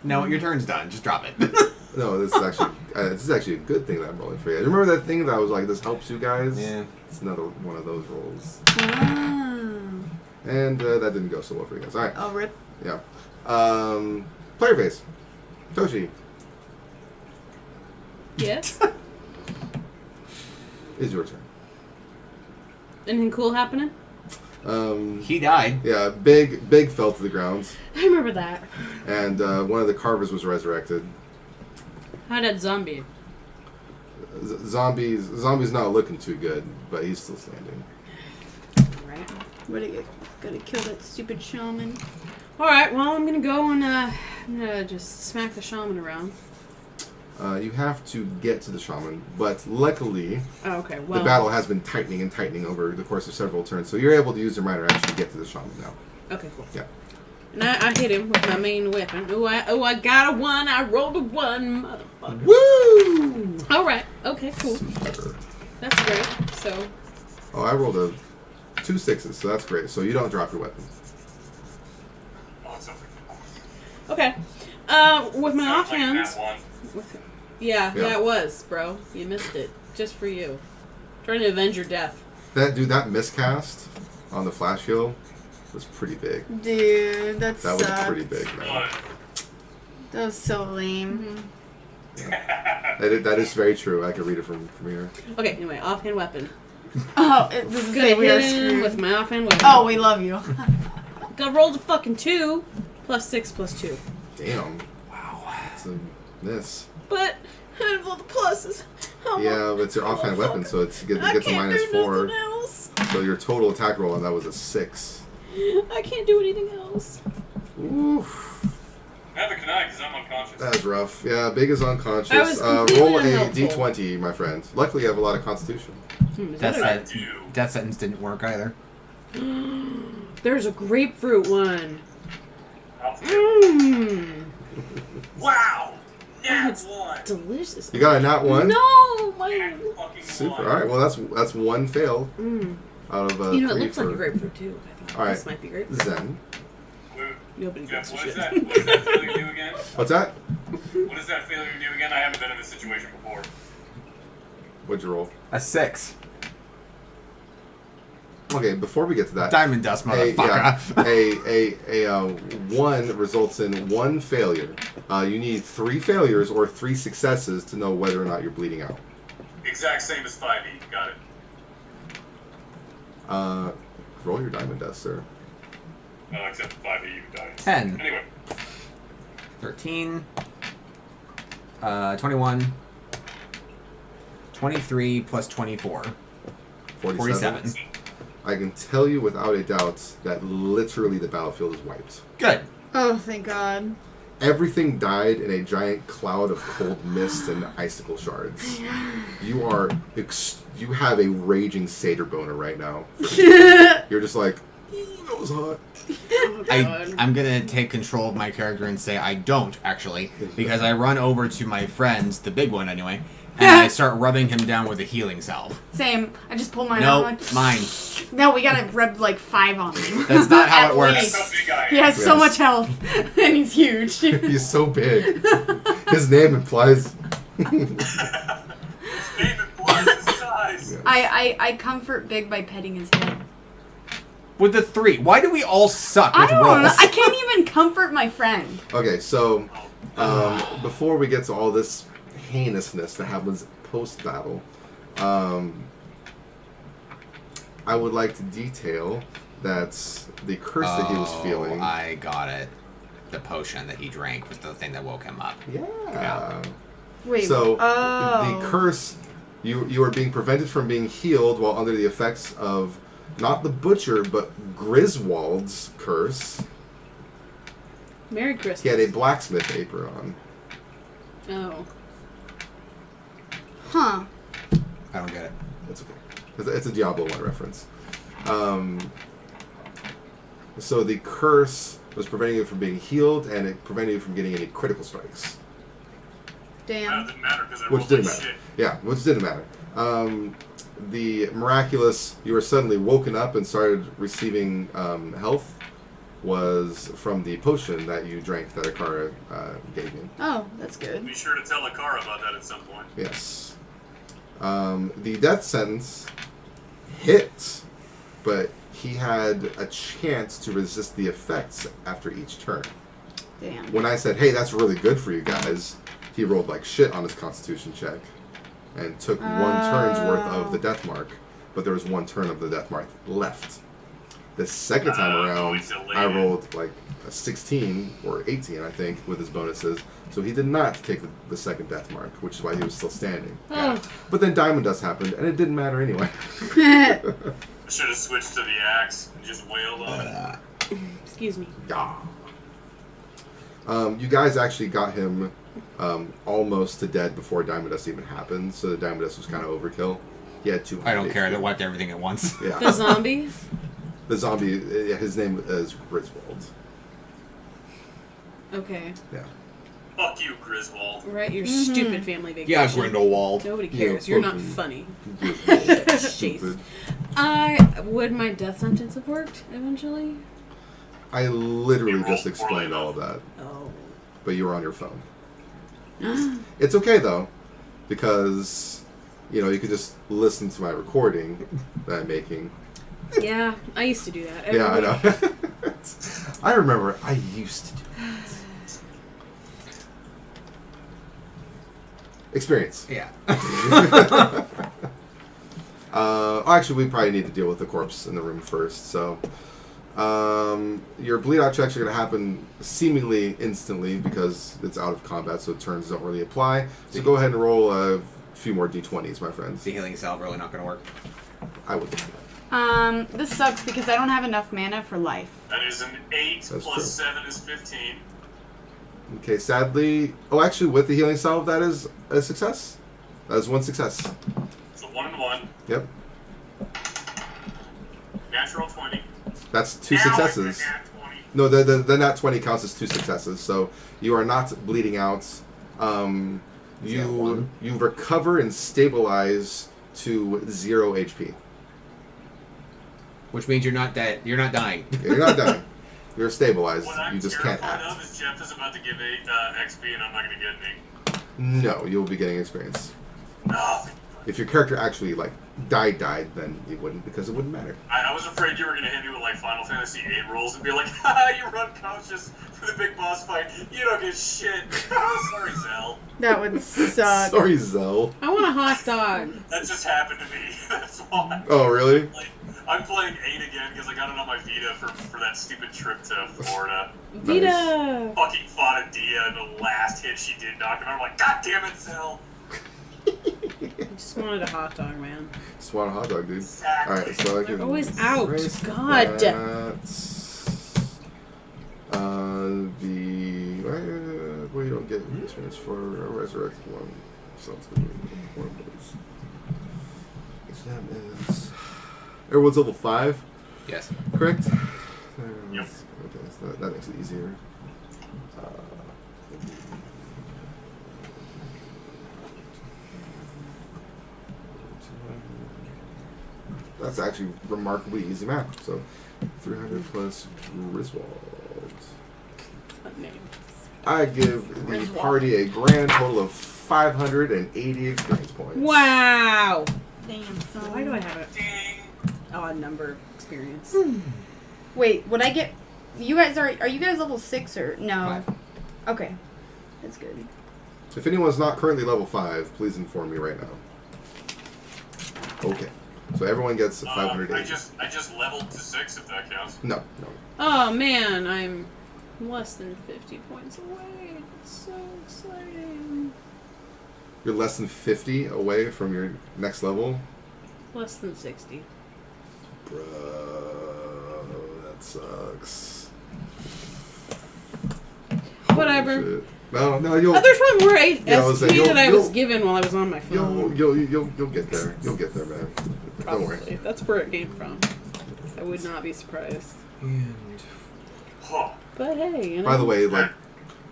No, your turn's done. Just drop it. No, this is actually a good thing that I'm rolling for you. Remember that thing that I was like, this helps you guys? Yeah. It's another one of those rolls. Oh, And that didn't go so well for you guys. All right. oh rip. Yeah. Player face. Toshi, Yes? is your turn. Anything cool happening? He died. Yeah, Big fell to the ground, I remember that. and one of the carvers was resurrected. How did zombie? Zombie's not looking too good, but he's still standing. Right. Gotta kill that stupid shaman. Alright, well, I'm gonna go and I'm gonna just smack the shaman around. You have to get to the shaman, but luckily Oh, okay, well. the battle has been tightening and tightening over the course of several turns, so you're able to use your minor action to get to the shaman now. Okay, cool. Yeah. And I hit him with my main weapon. I got a 1. I rolled a 1, motherfucker. Woo! Alright, okay, cool. That's great. So, Oh, I rolled 2 6s, so that's great. So you don't drop your weapon. Oh, it's something. okay. With my Sounds like offhands. that one. Yeah, Yeah. it was, bro. You missed it. Just for you. Trying to avenge your death. That miscast on the flash heal was pretty big. Dude, that That was sucked. pretty big, man. But That was so lame. That is very true. I can read it from here. Okay, anyway, offhand weapon. Oh, it doesn't Gonna say we are hit him screwed. with my offhand weapon. Oh, we love you. Got rolled a fucking 2 plus 6 plus 2. Damn. Wow. It's a miss. But out of all the pluses, Yeah, but it's your offhand weapon, so it gets a -4. else. So your total attack roll on that was a 6. I can't do anything else. Oof. I have a Kanai because I'm unconscious. That's rough. Yeah, Big is I unconscious. was completely Roll a unhelpful. d20, my friend. Luckily, you have a lot of constitution. Is That's that I that. do. Death sentence didn't work either. There's a grapefruit one. I'll take it. Mmm. Wow! Nat It's 1! delicious. You got a nat 1? No, my. Nat fucking Super. 1. All right. Well, that's 1 fail Mm. out of You know, it 3 looks like a for grapefruit too. I thought All this right. might be grapefruit. Zen. Wait, Nobody Jeff, gives a what is shit. that? What does that failure do again? What's that? What does that failure do again? I haven't been in this situation before. What'd you roll? A 6. Okay, before we get to that, Diamond dust, motherfucker. a 1 results in 1 failure. You need 3 failures or 3 successes to know whether or not you're bleeding out. Exact same as 5e. Got it. Roll your diamond dust, sir. No, except 5e, you die. 10. Anyway, 13. 21. 23 plus 24. 47. I can tell you without a doubt that literally the battlefield is wiped. Good. Oh, thank God. Everything died in a giant cloud of cold mist and icicle shards. You have a raging satyr boner right now. You're just like, ooh, that was hot. I'm gonna take control of my character and say I don't actually, because I run over to my friends, the big one anyway, and I start rubbing him down with a healing salve. Same. I just pulled mine No, out. mine. No, we gotta rub like 5 on him. That's not how At it works. that's least. how big I am. He has so Yes. much health, and he's huge. He's so big. His name implies. Name implies his size. I comfort Big by petting his head. With the 3. Why do we all suck I with don't know. rolls? I can't even comfort my friend. Okay, so before we get to all this heinousness that happens post-battle, I would like to detail that the curse that he was feeling. I got it. The potion that he drank was the thing that woke him up. Yeah. Wait. So oh. the curse, you are being prevented from being healed while under the effects of not the Butcher but Griswold's curse. Merry Christmas. He had a blacksmith apron on. Oh. Huh. I don't get it. It's okay. It's a Diablo 1 reference. So the curse was preventing you from being healed, and it prevented you from getting any critical strikes. Well, it Damn. didn't matter because I Which rolled didn't like matter. shit. Yeah, which didn't matter. The miraculous, you were suddenly woken up and started receiving health, was from the potion that you drank that Akara gave you. Oh, that's good. Be sure to tell Akara about that at some point. Yes. The death sentence hit, but he had a chance to resist the effects after each turn. Damn. When I said, hey, that's really good for you guys, he rolled like shit on his constitution check and took 1 turn's worth of the death mark, but there was 1 turn of the death mark left. The second time around, it's delayed. I rolled like a 16 or 18, I think, with his bonuses. So he did not take the second death mark, which is why he was still standing. Oh. But then Diamond Dust happened, and it didn't matter anyway. I should have switched to the axe and just wailed on it. Excuse me. Yeah. You guys actually got him almost to dead before Diamond Dust even happened, so the Diamond Dust was kind of overkill. He had 200 I don't care. HP. They wiped everything at once. The Yeah. zombie. The zombie, his name is Griswold. Okay. Yeah. Fuck you, Griswold. Right, your stupid family vacation. Yeah, Grindelwald. Nobody cares. You're not fucking- funny. Stupid. Would my death sentence have worked eventually? I literally You just rolled explained poorly all of that, Oh. but you were on your phone. It's okay though, because you could just listen to my recording that I'm making. Yeah, I used to do that. Yeah, I Every week. know. I remember I used to do that. Experience. Yeah. Actually, we probably need to deal with the corpse in the room first. So, your bleed out checks are going to happen seemingly instantly because it's out of combat, so turns don't really apply. So go ahead and roll a few more d20s, my friends. Is the healing salve really not going to work? I would. This sucks because I don't have enough mana for life. That is an 8 That's plus true. 7 is 15. Okay, sadly. Oh, actually, with the healing salve, that is a success. That is one success. So 1 and 1. Yep. Natural 20. That's two Now successes. it's a nat 20. No, the nat 20 counts as two successes, so you are not bleeding out. You recover and stabilize to 0 HP. Which means you're not dead. You're not dying. Okay, you're not dying. You're stabilized. What I'm You just can't terrified act. of is Jeff is about to give 8 XP and I'm not going to get any. No, you'll be getting experience. No. If your character actually died, then you wouldn't, because it wouldn't matter. I was afraid you were going to hit me with like Final Fantasy 8 rolls and be like, haha, you're unconscious for the big boss fight. You don't get shit. Sorry, Zell. That would suck. Sorry, Zell. I want a hot dog. That just happened to me. That's why. Oh, really? Like, I'm playing 8 again because I got it on my Vita for that stupid trip to Florida. Vita. Fucking fought a Dia and the last hit she did knocked him out. I'm like, God damn it, Zell. I just wanted a hot dog, man. Just want a hot dog, dude. Exactly. Alright, so I They're can always out. erase God. that. Well, you don't get experience for a resurrected one. So it's going to be one of those. That is... Everyone's level 5, Yes. correct? Yep. Okay, so that makes it easier. That's actually remarkably easy math. So 300 plus Griswold. What name? I give the party a grand total of 580 experience points. Wow. Damn, So son. why do I have an Ding. odd number experience? Wait, would I get... You guys are you guys level 6 or... No. 5. Okay. That's good. If anyone's not currently level 5, please inform me right now. Okay. So everyone gets 580. I just leveled to 6 if that counts. No. Oh man, I'm less than 50 points away. It's so exciting. You're less than 50 away from your next level? Less than 60. Bro, that sucks. Whatever. Holy shit. No, you'll... Oh, there's one more Yeah, I was SP saying, that I was you'll- given while I was on my phone. You'll get there. You'll get there, man. Don't worry. Probably. That's where it came from. I would not be surprised. And Huh. But hey, you know. By the way,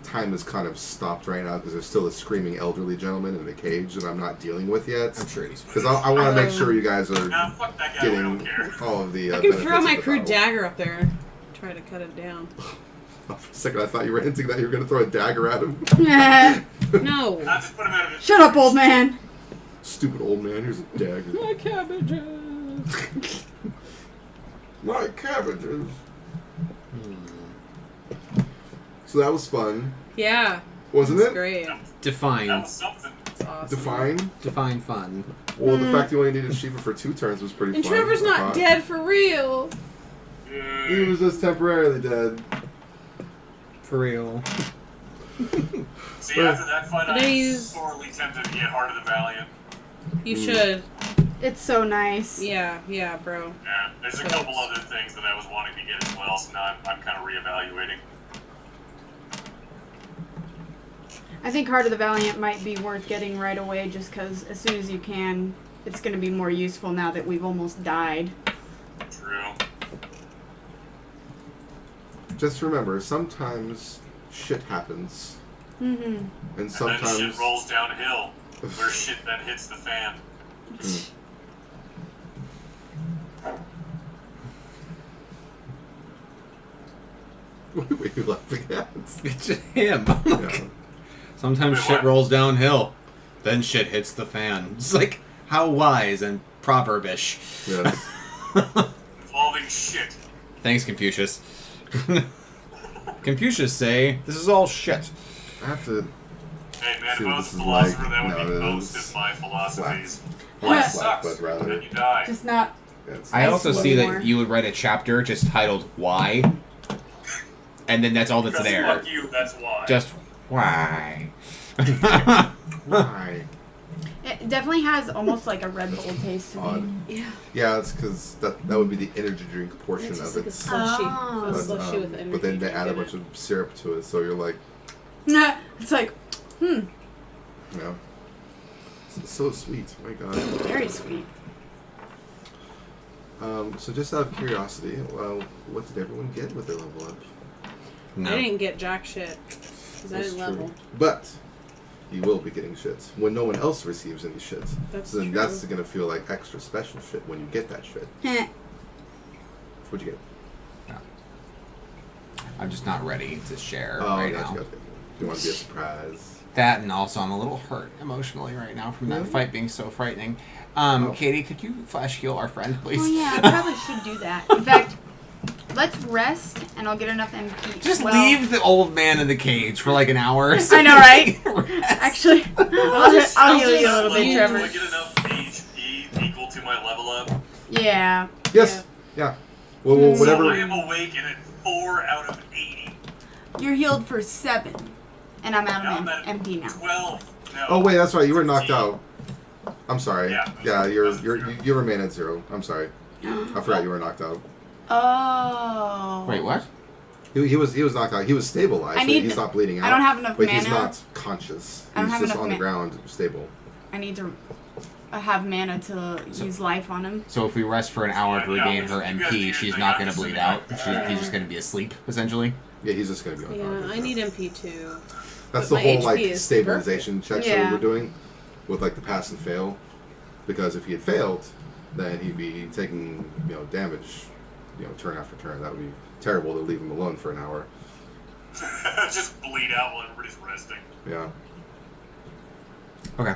time is kind of stopped right now because there's still a screaming elderly gentleman in a cage that I'm not dealing with yet. I'm sure he's fine. Because I want to make sure you guys are Nah, fuck that guy. We don't getting care. all of the I can benefits throw of my the crude battle. dagger up there and try to cut it down. For a second, I thought you were hinting that you were going to throw a dagger at him. No. Nah, just put him out of his Shut up, old man. Stupid old man, here's a dagger. My cabbages. My cabbages. So that was fun, Yeah. wasn't That's it? great. That Define. was something. It's awesome. Define. Define fun. Well, the fact you only needed Shiva for 2 turns was pretty And fun. Trevor's I not thought. dead for real. He was just temporarily dead. For real. See, after that fight, I They was use- sorely tempted to get Heart of the Valiant. You should. It's so nice. Yeah, bro. Yeah, there's a couple other things that I was wanting to get as well, so now I'm kind of reevaluating. I think Heart of the Valiant might be worth getting right away just because as soon as you can, it's going to be more useful now that we've almost died. True. Just remember, sometimes shit happens. Mm-hmm. And And sometimes... then shit rolls downhill, where shit then hits the fan. What are you laughing at? It's just him. Yeah. Sometimes Wait, shit what? rolls downhill, then shit hits the fan. It's like how wise and proverbish. Yes. Involving shit. Thanks, Confucius. Confucius say this is all shit. I have to... Hey man, See if what I was this a is philosopher, like. that would No, be this most is of my philosophies. Not Life flat, sucks, but rather... then you die. Just not. Yes. I also see Anymore. that you would write a chapter just titled "Why," and then that's all that's Because there. fuck you, that's why. Just why. Why? It definitely has almost like a Red Bull taste to me. Odd. Yeah. Yeah, it's because that would be the energy drink portion It's just of like a it. slushy. Oh. A But, slushy with energy. but then they drink add a in bunch it. of syrup to it, so you're like, Nah, it's like, you know, it's so sweet. My God. very sweet. So just out of curiosity, what did everyone get with their level up? No. I didn't get jack shit. Because I That's didn't true. level. But you will be getting shit when no one else receives any shit. That's So then true. that's gonna feel like extra special shit when you get that shit. Heh. What'd you get? I'm just not ready to share Oh, right gotcha, now. gotcha. You want to be a surprise? That and also I'm a little hurt emotionally right now from that Really? fight being so frightening. Oh. Katie, could you flash heal our friend, please? Oh yeah, I probably should do that. In fact, let's rest and I'll get enough MP. Just Well, leave the old man in the cage for like an hour or I something. know, right? Rest. Actually, I'll heal you a little bit, Do Trevor. I get enough HP equal to my level up? Yeah. Yes. Yeah. Well, whatever. So I am awake and at 4 out of 80. You're healed for 7. And I'm out Now of I'm at MP now. 12. No. Oh wait, that's right. You were knocked 15. out. I'm sorry. Yeah. Yeah. You remain at 0. I'm sorry. I forgot you were knocked out. Oh. Wait, what? He was knocked out. He was stabilized. I So need- he's not bleeding out. I don't have enough But mana. he's not conscious. I don't He's have just enough on the ma- ground, stable. I need to have mana to use life on him. So if we rest for an hour to Yeah, regain her you guys do MP, your she's thing. not I'm going to just bleed sitting out. back. He's just going to be asleep, essentially. Yeah, he's just gonna be unconscious. Yeah, I need MP too. That's but the my whole HP like is stabilization checks that Yeah. we were doing with like the pass and fail, because if he had failed, then he'd be taking damage, turn after turn. That would be terrible to leave him alone for an hour. Just bleed out while everybody's resting. Yeah. Okay.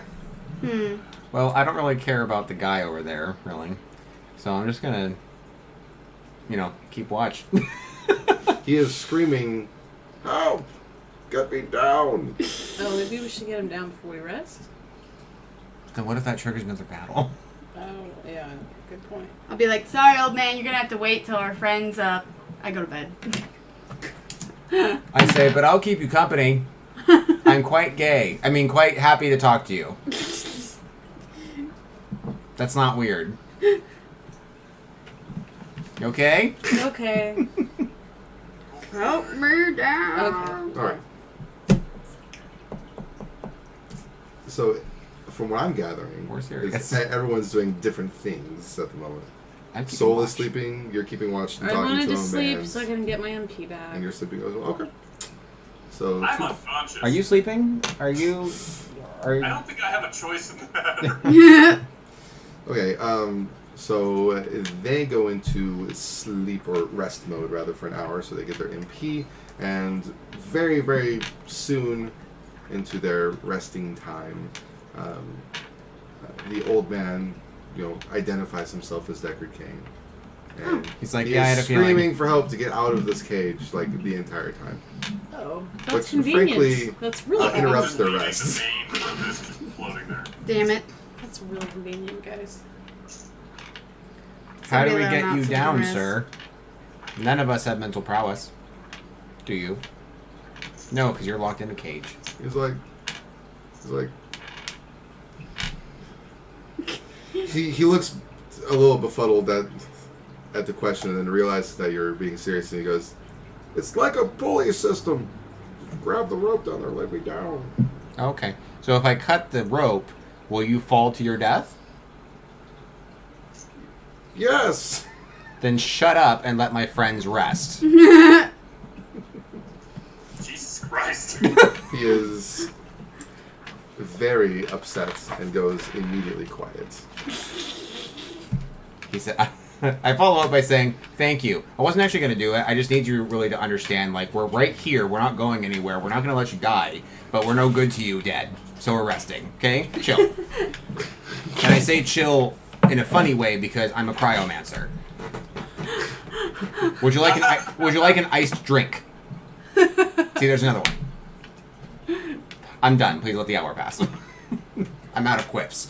Well, I don't really care about the guy over there, really. So I'm just going to, keep watch. He is screaming, "Help! Get me down!" Oh, maybe we should get him down before we rest? Then what if that triggers another battle? Oh, yeah. Good point. I'll be like, sorry, old man, you're gonna have to wait till our friend's up. I go to bed. I say, but I'll keep you company. I'm quite gay. I mean, quite happy to talk to you. That's not weird. You okay? Okay. Help me down. Okay. All right. So, from what I'm gathering, More serious. is that everyone's doing different things at the moment. I'm keeping Soul is watch. sleeping. You're keeping watch and I talking wanted to to him, sleep and, so I can get my MP back. and you're sleeping as well. Okay. So, I'm unconscious. Are you sleeping? Are you? I don't think I have a choice in the matter. okay. So they go into sleep or rest mode rather for an hour, so they get their MP, and very, very soon into their resting time, the old man, identifies himself as Deckard Cain. And He's like, he yeah, I is had a feeling. screaming for help to get out of this cage, like, the entire time. Oh, that's Which, convenient. frankly, That's really interrupts convenient. their Leaving rest. The main purpose just floating there. Damn it. That's really convenient, guys. How do we Somebody let him get out you so he down, can rest. sir? None of us have mental prowess. Do you? No, because you're locked in a cage. He's like, he looks a little befuddled at the question, and then realizes that you're being serious, and he goes, "It's like a pulley system. Grab the rope down there, let me down." Okay. So if I cut the rope, will you fall to your death? Yes. Then shut up and let my friends rest. Jesus Christ. He is very upset and goes immediately quiet. He said, I follow up by saying, thank you. I wasn't actually going to do it. I just need you really to understand, like, we're right here. We're not going anywhere. We're not going to let you die. But we're no good to you, Dad. So we're resting. Okay? Chill. And I say chill in a funny way because I'm a cryomancer. Would you like an iced drink? See, there's another one. I'm done. Please let the hour pass. I'm out of quips.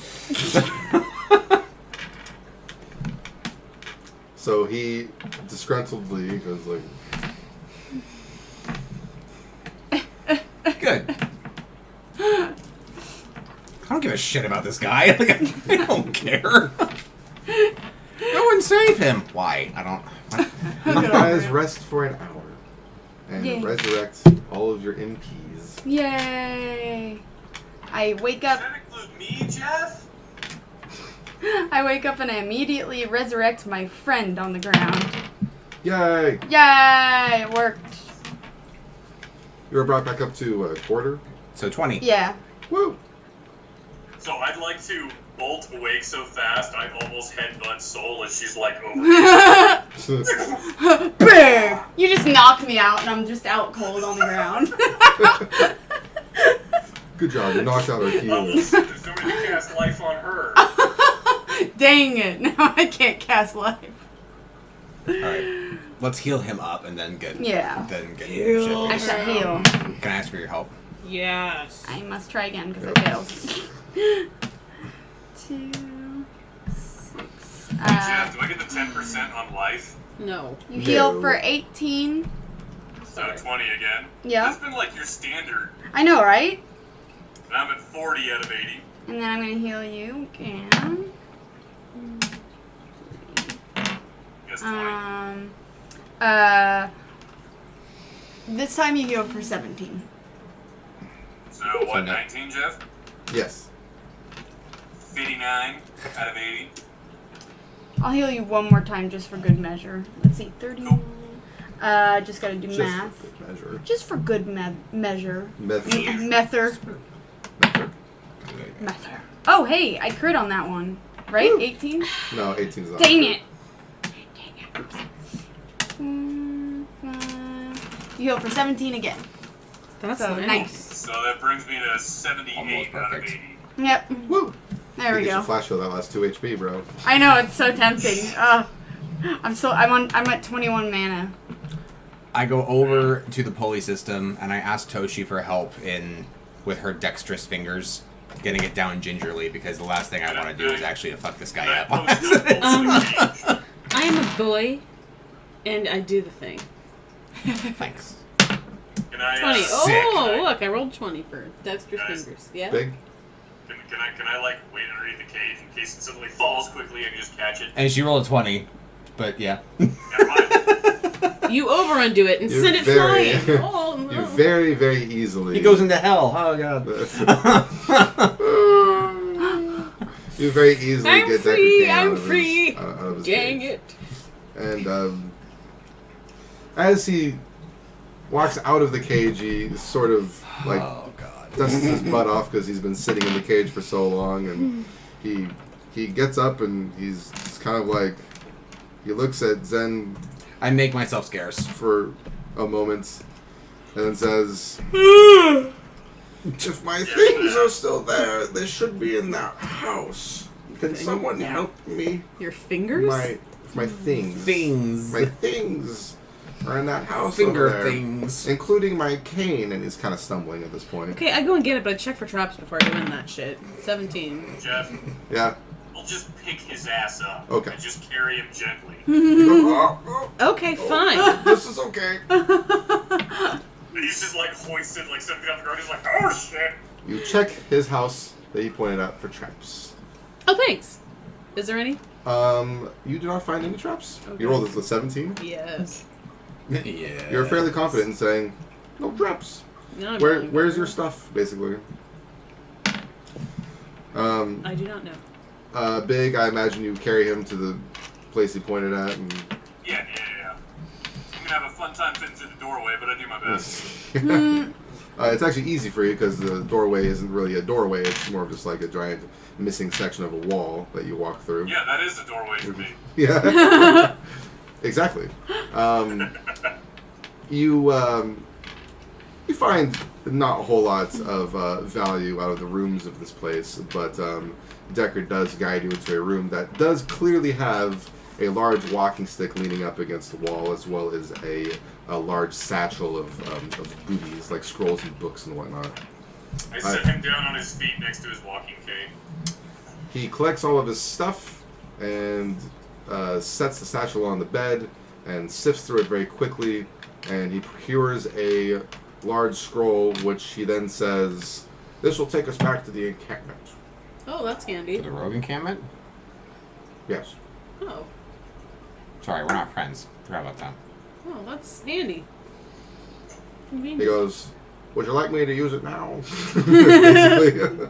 So he disgruntledly goes like, Good. I don't give a shit about this guy. Like, I don't care. Go and save him. Why? I don't. you guys rest for an hour and Yay. resurrect all of your MPs. Yay! I wake up. Does that include me, Jeff? I wake up and I immediately resurrect my friend on the ground. Yay! Yay! It worked. You were brought back up to quarter. So 20. Yeah. Woo! So I'd like to bolt awake so fast I almost headbutt Soul as she's like over here. Brr! You just knocked me out and I'm just out cold on the ground. Good job. You knocked out our There's healers. nobody to cast life on her. Dang it. Now I can't cast life. Alright. Let's heal him up and then get... Yeah. Then get Heal. I shit. shall heal. Can I ask for your help? Yes. I must try again because I failed. 2, 6. Jeff, do I get the 10% on life? No. You heal No. for 18. So 20 again. Yeah. That's been like your standard. I know, right? And I'm at 40 out of 80. And then I'm going to heal you again. Guess 20. This time you heal for 17. So what, 19, Jeff? Yes. 59 out of 80. I'll heal you one more time just for good measure. Let's see, 39. Just gotta do Just math. for good measure. Just for good measure. Method. Mether. Mether. Oh, hey, I crit on that one. Right? 18? No, 18 is not. Dang it. Oops. You heal for 17 again. That's So, nice. So that brings me to 78 Almost out of perfect. 80. Yep. Woo! There we Get your go. flash heal that last 2 HP, bro. I know, it's so tempting. I'm at 21 mana. I go over to the pulley system and I ask Toshi for help with her dexterous fingers, getting it down gingerly because the last thing I want to do is actually to fuck this guy up. I am a boy, and I do the thing. Thanks. Can I, 20. Sick. Oh, look, I rolled 20 for dexterous Nice. fingers. Yeah. Big? can I like wait underneath the cage in case it suddenly falls quickly and you just catch it? And she rolled a 20, but yeah. Never mind. You over undo it and You're send it very- flying. Oh no. You very, very easily. He goes into hell. Oh god. You very easily I'm get free, Deku Kane I'm out of free. His, out of his Dang cage. it. And as he walks out of the cage, he sort of like Oh god. dusts his butt off because he's been sitting in the cage for so long, and he gets up and he's just kind of like he looks at Zen I make myself scarce. for a moment and then says, "If my things are still there, they should be in that house. Can someone help me? Your fingers? My things. Things. My things are in that house Finger over there, things. including my cane." And he's kind of stumbling at this point. Okay, I go and get it, but I check for traps before I go in that shit. 17. Jeff, Yeah. I'll just pick his ass up. Okay. And just carry him gently. You go, "Oh, Okay, fine. this is okay." And he's just like hoisted like 7 feet off the ground. He's like, oh shit. You check his house that he pointed out for traps. Oh, thanks. Is there any? You do not find any traps. Okay. You rolled a 17. Yes. Yeah. You're fairly confident in saying, "No traps." No, I'm really Where's good. your stuff, basically? I do not know. Big, I imagine you carry him to the place he pointed at, and Yeah. I'm gonna have a fun time fitting through the doorway, but I do my best. It's actually easy for you because the doorway isn't really a doorway. It's more of just like a giant missing section of a wall that you walk through. Yeah, that is the doorway for me. Yeah. Exactly. You find not a whole lot of value out of the rooms of this place, but Deckard does guide you into a room that does clearly have a large walking stick leaning up against the wall, as well as a large satchel of goodies, like scrolls and books and whatnot. I set him down on his feet next to his walking cane. He collects all of his stuff and sets the satchel on the bed and sifts through it very quickly, and he procures a large scroll, which he then says, "This will take us back to the encampment." Oh, that's handy. The rogue encampment? Yes. Oh. Sorry, we're not friends. Forgot about that. Oh, that's handy. He Convenient. goes, "Would you like me to use it now?" Basically.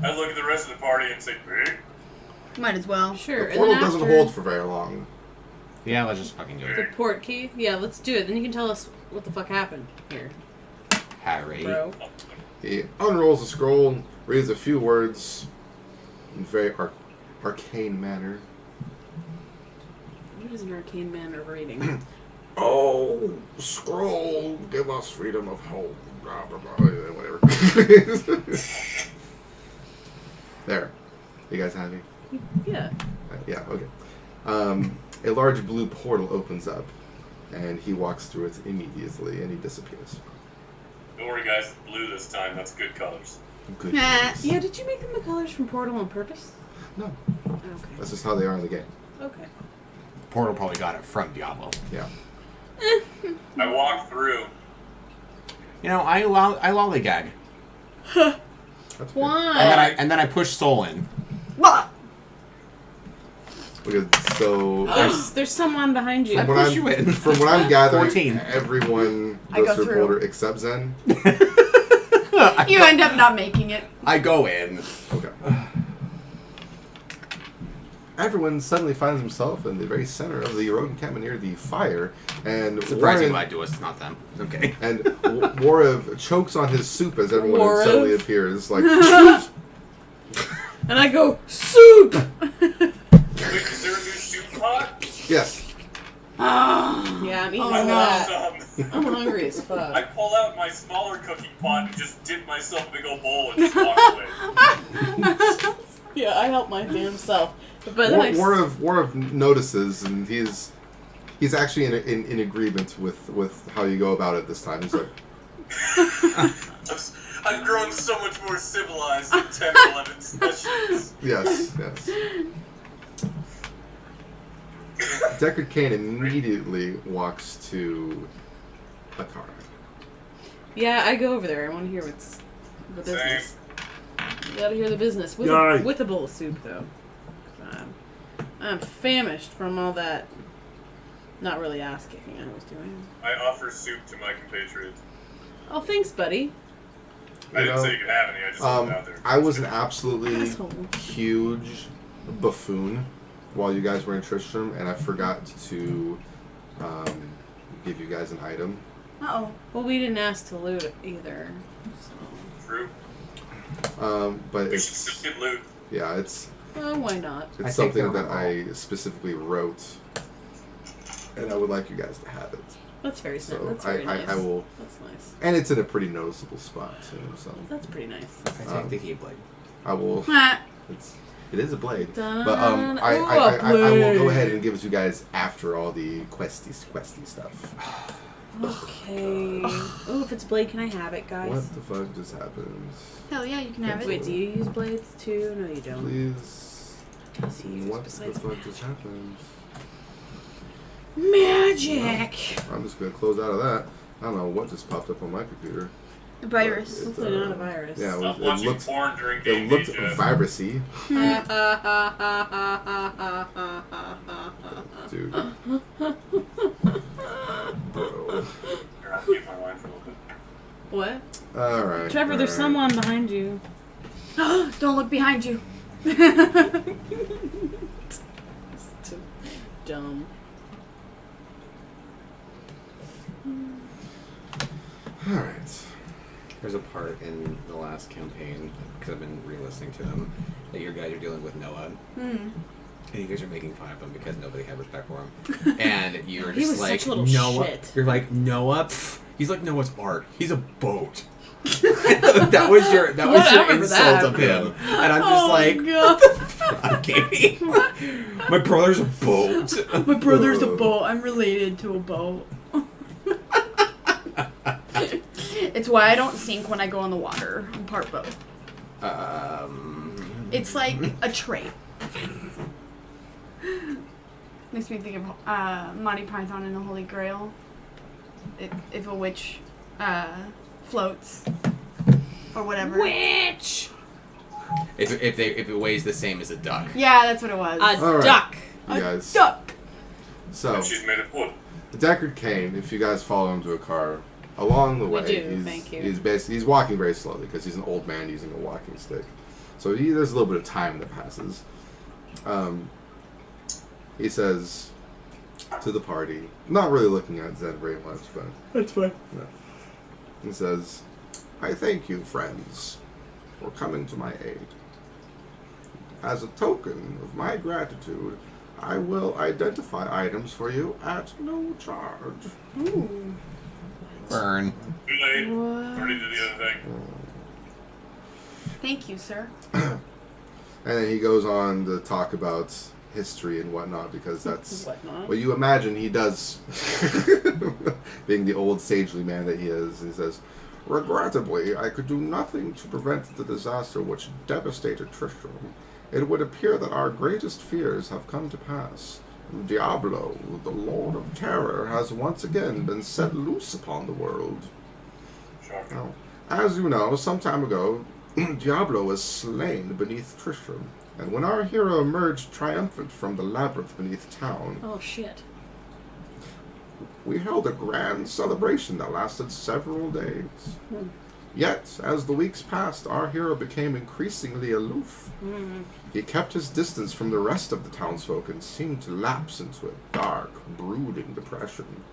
I look at the rest of the party and say, "Hey." Might as well. Sure. The And portal then doesn't after hold for very long. Yeah, let's just fucking do the it. port key. Yeah, let's do it. Then you can tell us what the fuck happened here, Harry. bro. He unrolls the scroll, reads a few words in a very arcane manner. What is an arcane manner of reading? Oh, scroll, give us freedom of home. Blah, blah, blah. Whatever. There. You guys happy? Yeah. Yeah, okay. A large blue portal opens up, and he walks through it immediately, and he disappears. Don't worry, guys. It's blue this time. That's good colors. Good Nah. news. Yeah, did you make them the colors from Portal on purpose? No, Okay. that's just how they are in the game. Okay. Portal probably got it from Diablo. Yeah. I walk through. You know, I lollygag. That's good. Why? And then I push Soul in. Because, so, There's someone behind you. I push you in. from what I'm gathering, 14. everyone I go goes through through. Boulder except Zen. You end up not making it. I go in. Okay. Everyone suddenly finds himself in the very center of the road encampment near the fire, and Surprisingly, Warren, I do it. Not them. Okay. and Warrev chokes on his soup as everyone Warrev? suddenly appears. Like, And I go, soup! Wait, is there a new soup pot? yes. Yeah, I'm eating Oh, some no. of that. I'm hungry as I fuck. pull out my smaller cooking pot and just dip myself in a big old bowl and just walk away. Yeah, I help my damn self. But then Warrev notices, and he's actually in agreement with how you go about it this time. He's like, I've grown so much more civilized in 10 or 11 sessions. yes. Deckard Cain immediately walks to a car. Yeah, I go over there. I want to hear what's the business. You gotta hear the business. With Yay. with a bowl of soup, though. I'm famished from all that not really ass kicking I was doing. I offer soup to my compatriots. Oh, thanks, buddy. I You didn't know, say you could have any, I just threw it out there. I was an absolutely Asshole. huge buffoon while you guys were in Tristram, and I forgot to give you guys an item. Uh-oh. Well, we didn't ask to loot it either. So. True. But We should it's still get loot. yeah, it's Why not? I take something the that I specifically wrote, and I would like you guys to have it. That's very So That's very nice. I will, That's nice. and it's in a pretty noticeable spot too. So That's pretty nice. I take the J-Pfleg. I will. Ah. It is a blade. Dun, But I ooh, I will go blade. ahead and give it to you guys after all the questy stuff. Okay. Oh, if it's blade, can I have it, guys? What the fuck just happened? Hell yeah, you can have Wait, it. do you use blades too? No, you don't. Please. Does he use What the besides fuck just happened? magic? I'm just gonna close out of that. I don't know what just popped up on my computer. The virus. But Hopefully not a virus. Yeah, Stop it watching looked porn during it game looked day, Jeff. virusy, dude. Bro. Here, I'll keep my line for a little bit. What? All right. Trevor, there's all right. someone behind you. Don't look behind you. Too dumb. All right. before in the last campaign, because I've been re-listening to them, that your guys are dealing with Noah. And you guys are making fun of him because nobody had respect for him. And you were He just was like, such a little Noah. shit. You're like, Noah? Pff, he's like Noah's Ark. He's a boat. that was your Whatever insult that. of him. And I'm just like, God. I'm kidding. My brother's a boat. My brother's a boat. I'm related to a boat. It's why I don't sink when I go in the water. I'm part boat. It's like a trait. Makes me think of Monty Python and the Holy Grail. If a witch floats or whatever. Witch. If it weighs the same as a duck. Yeah, that's what it was. A All right. duck. You guys. Duck. So, And she's made of wood. Deckard Cain, if you guys follow him to a car, along the way, do, thank you. he's walking very slowly because he's an old man using a walking stick. So there's a little bit of time that passes. He says to the party, not really looking at Zed very much, but That's fine. he says, "I thank you, friends, for coming to my aid. As a token of my gratitude, I will identify items for you at no charge." Ooh. Burn. Too late. What? Already did the other thing. Thank you, sir. And then he goes on to talk about history and whatnot, because that's Whatnot. what you imagine he does, being the old sagely man that he is. He says, "Regrettably, I could do nothing to prevent the disaster which devastated Tristram. It would appear that our greatest fears have come to pass. Diablo, the Lord of Terror, has once again been set loose upon the world. Shocking. Now, as you know, some time ago, Diablo was slain beneath Tristram, and when our hero emerged triumphant from the labyrinth beneath town, Oh shit. we held a grand celebration that lasted several days. Yet, as the weeks passed, our hero became increasingly aloof. He kept his distance from the rest of the townsfolk and seemed to lapse into a dark, brooding depression.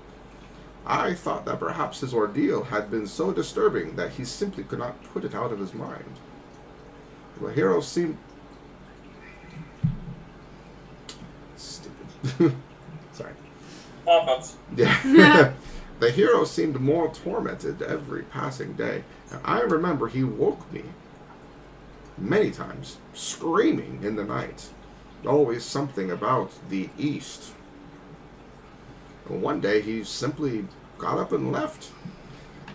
I thought that perhaps his ordeal had been so disturbing that he simply could not put it out of his mind. The hero seemed... Stupid. Sorry. Pop-ups. Yeah. The hero seemed more tormented every passing day, and I remember he woke me many times, screaming in the night. Always something about the East. And one day he simply got up and left.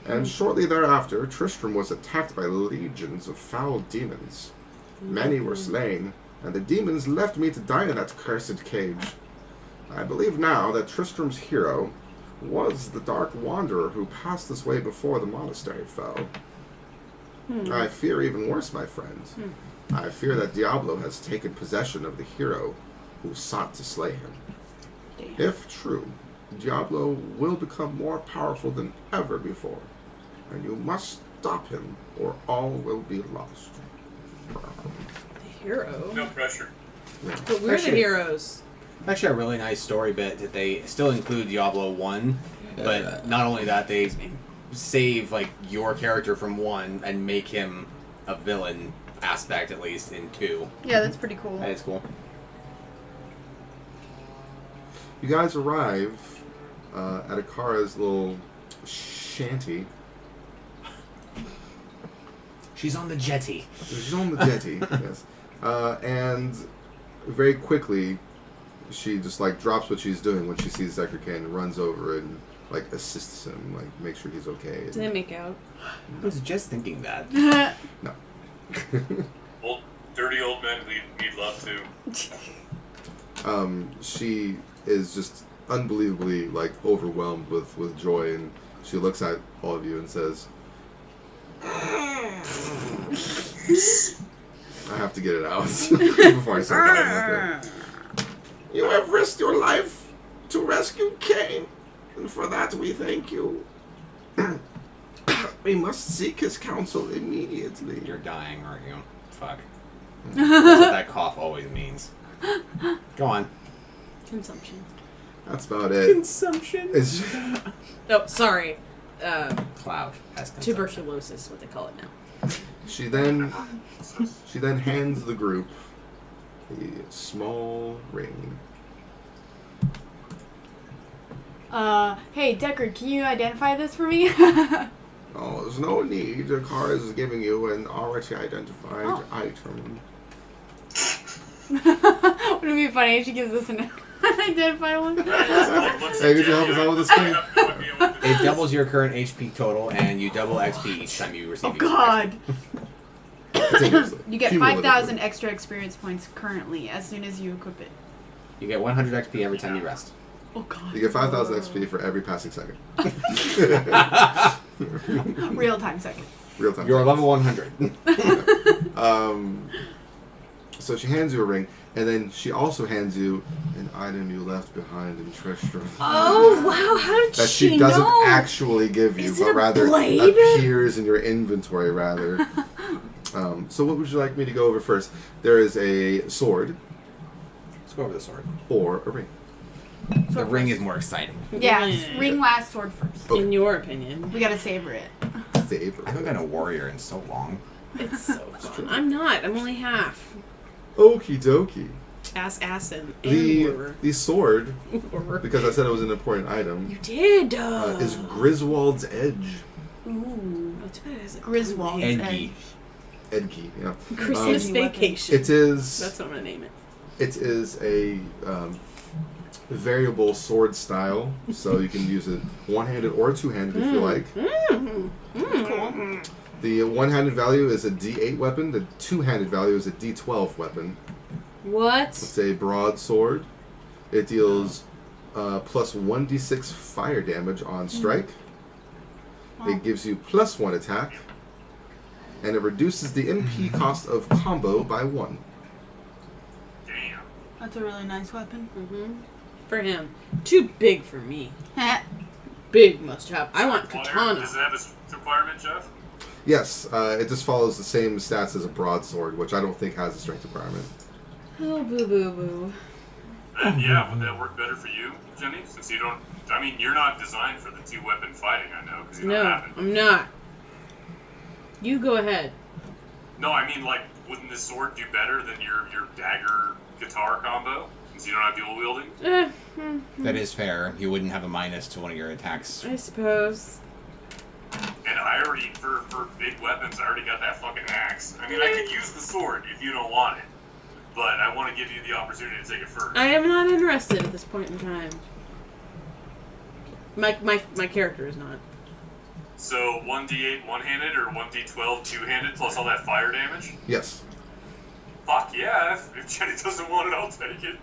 And shortly thereafter, Tristram was attacked by legions of foul demons. Many were slain, and the demons left me to die in that cursed cage. I believe now that Tristram's hero was the Dark Wanderer who passed this way before the monastery fell. I fear even worse, my friend. I fear that Diablo has taken possession of the hero who sought to slay him. Damn. If true, Diablo will become more powerful than ever before, and you must stop him or all will be lost. The hero. No pressure. But we're the Actually- heroes. Actually, a really nice story bit that they still include Diablo 1, but not only that, they save like your character from 1 and make him a villain aspect, at least, in 2. Yeah, that's pretty cool. That is cool. You guys arrive at Akara's little shanty. She's on the jetty. She's on the jetty, yes. And very quickly, she just like drops what she's doing when she sees Deckard Cain and runs over and like assists him, like make sure he's okay. Do they make out? I was just thinking that. No. Old, dirty old men, we'd love to. She is just unbelievably like overwhelmed with joy, and she looks at all of you and says, I have to get it out before I start dying with it. You have risked your life to rescue Cain, and for that we thank you. We must seek his counsel immediately. You're dying, aren't you? Fuck. That's what that cough always means. Go on. Consumption. That's about it. Consumption. It's Oh, sorry. Cloud has consumption. tuberculosis, what they call it now. She then hands the group a small ring. Hey, Deckard, can you identify this for me? Oh, there's no need. The car is giving you an already identified item. Wouldn't it be funny if she gives us an unidentified one? Hey, could you help us out with this thing? It doubles your current HP total, and you double XP each time you receive. Oh God! Continuously. You get Cumulatively. 5,000 extra experience points currently as soon as you equip it. You get 100 XP every time you rest. Oh God! You get 5,000 XP for every passing second. Real time second. Real time. You're level 100. So she hands you a ring, and then she also hands you an item you left behind in Tristram. Oh, wow, how did That she doesn't actually give you, Is it but a rather blade? appears in your inventory, rather. So what would you like me to go over first? There is a sword Let's go over the sword. or a ring. The ring is more exciting. Yeah, ring last, sword first. Okay. In your opinion. We gotta savor it. Savor. I haven't been a warrior in so long. It's so fun. I'm not. I'm only half. Okie dokie. Ass and warrior. The sword, Warrior. because I said it was an important item, You did. is Griswold's Edge. Ooh, that's bad. It's a Griswold. Edgy. Edgy, yeah. Christmas Um, vacation. It is. That's what I'm gonna name it. It is a variable sword style, so you can use it one-handed or two-handed if you like. Cool. The one-handed value is a D8 weapon. The two-handed value is a D12 weapon. What? It's a broadsword. It deals plus 1d6 fire damage on strike. It gives you plus 1 attack. And it reduces the MP cost of combo by 1. Damn. That's a really nice weapon. Mm-hmm. For him. Too big for me. Big must have. I want katana. Does it have a requirement, Jeff? Yes, it just follows the same stats as a broadsword, which I don't think has a strength requirement. Oh, boo boo boo. And yeah, would that work better for you, Jenny? Since you don't, I mean, you're not designed for the two-weapon fighting, I know, because you don't No, have it. I'm not. You go ahead. No, I mean, like, wouldn't this sword do better than your dagger guitar combo? Since you don't have dual wielding? That is fair. You wouldn't have a minus to one of your attacks. I suppose. And I already, for big weapons, I already got that fucking axe. I mean, I could use the sword if you don't want it. But I want to give you the opportunity to take it first. I am not interested at this point in time. My character is not. So 1d8 one-handed or 1d12 two-handed plus all that fire damage? Yes. Fuck yeah, if Jenny doesn't want it, I'll take it.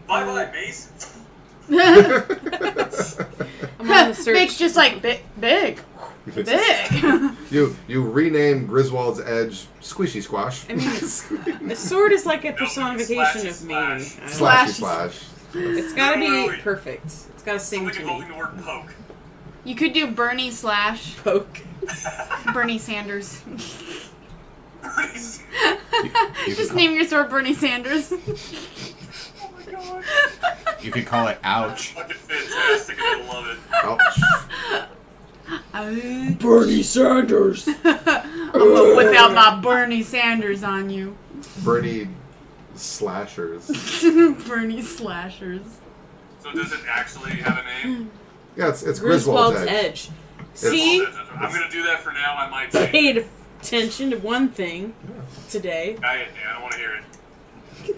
Bye-bye, Mace. I'm on the search. Big's just like big. Big. You rename Griswold's Edge Squishy Squash. I mean, the sword is like a personification of me. I don't know. Slashy Slash. It's gotta be Wait. perfect. It's gotta sing Something to me. involving the word poke. You could do Bernie slash Poke. Bernie Sanders. You Just could, name your sword Bernie Sanders. Oh my god. you could call it ouch. Fucking fantastic, and I love it. Ouch. Bernie Sanders. I'm gonna whip out my Bernie Sanders on you. Bernie Slashers. Bernie slashers. So does it actually have a name? Yeah, it's Griswold's Griswold's Edge. See? I'm gonna do that for now. I might change it. Paid attention to one thing today. I don't want to hear it.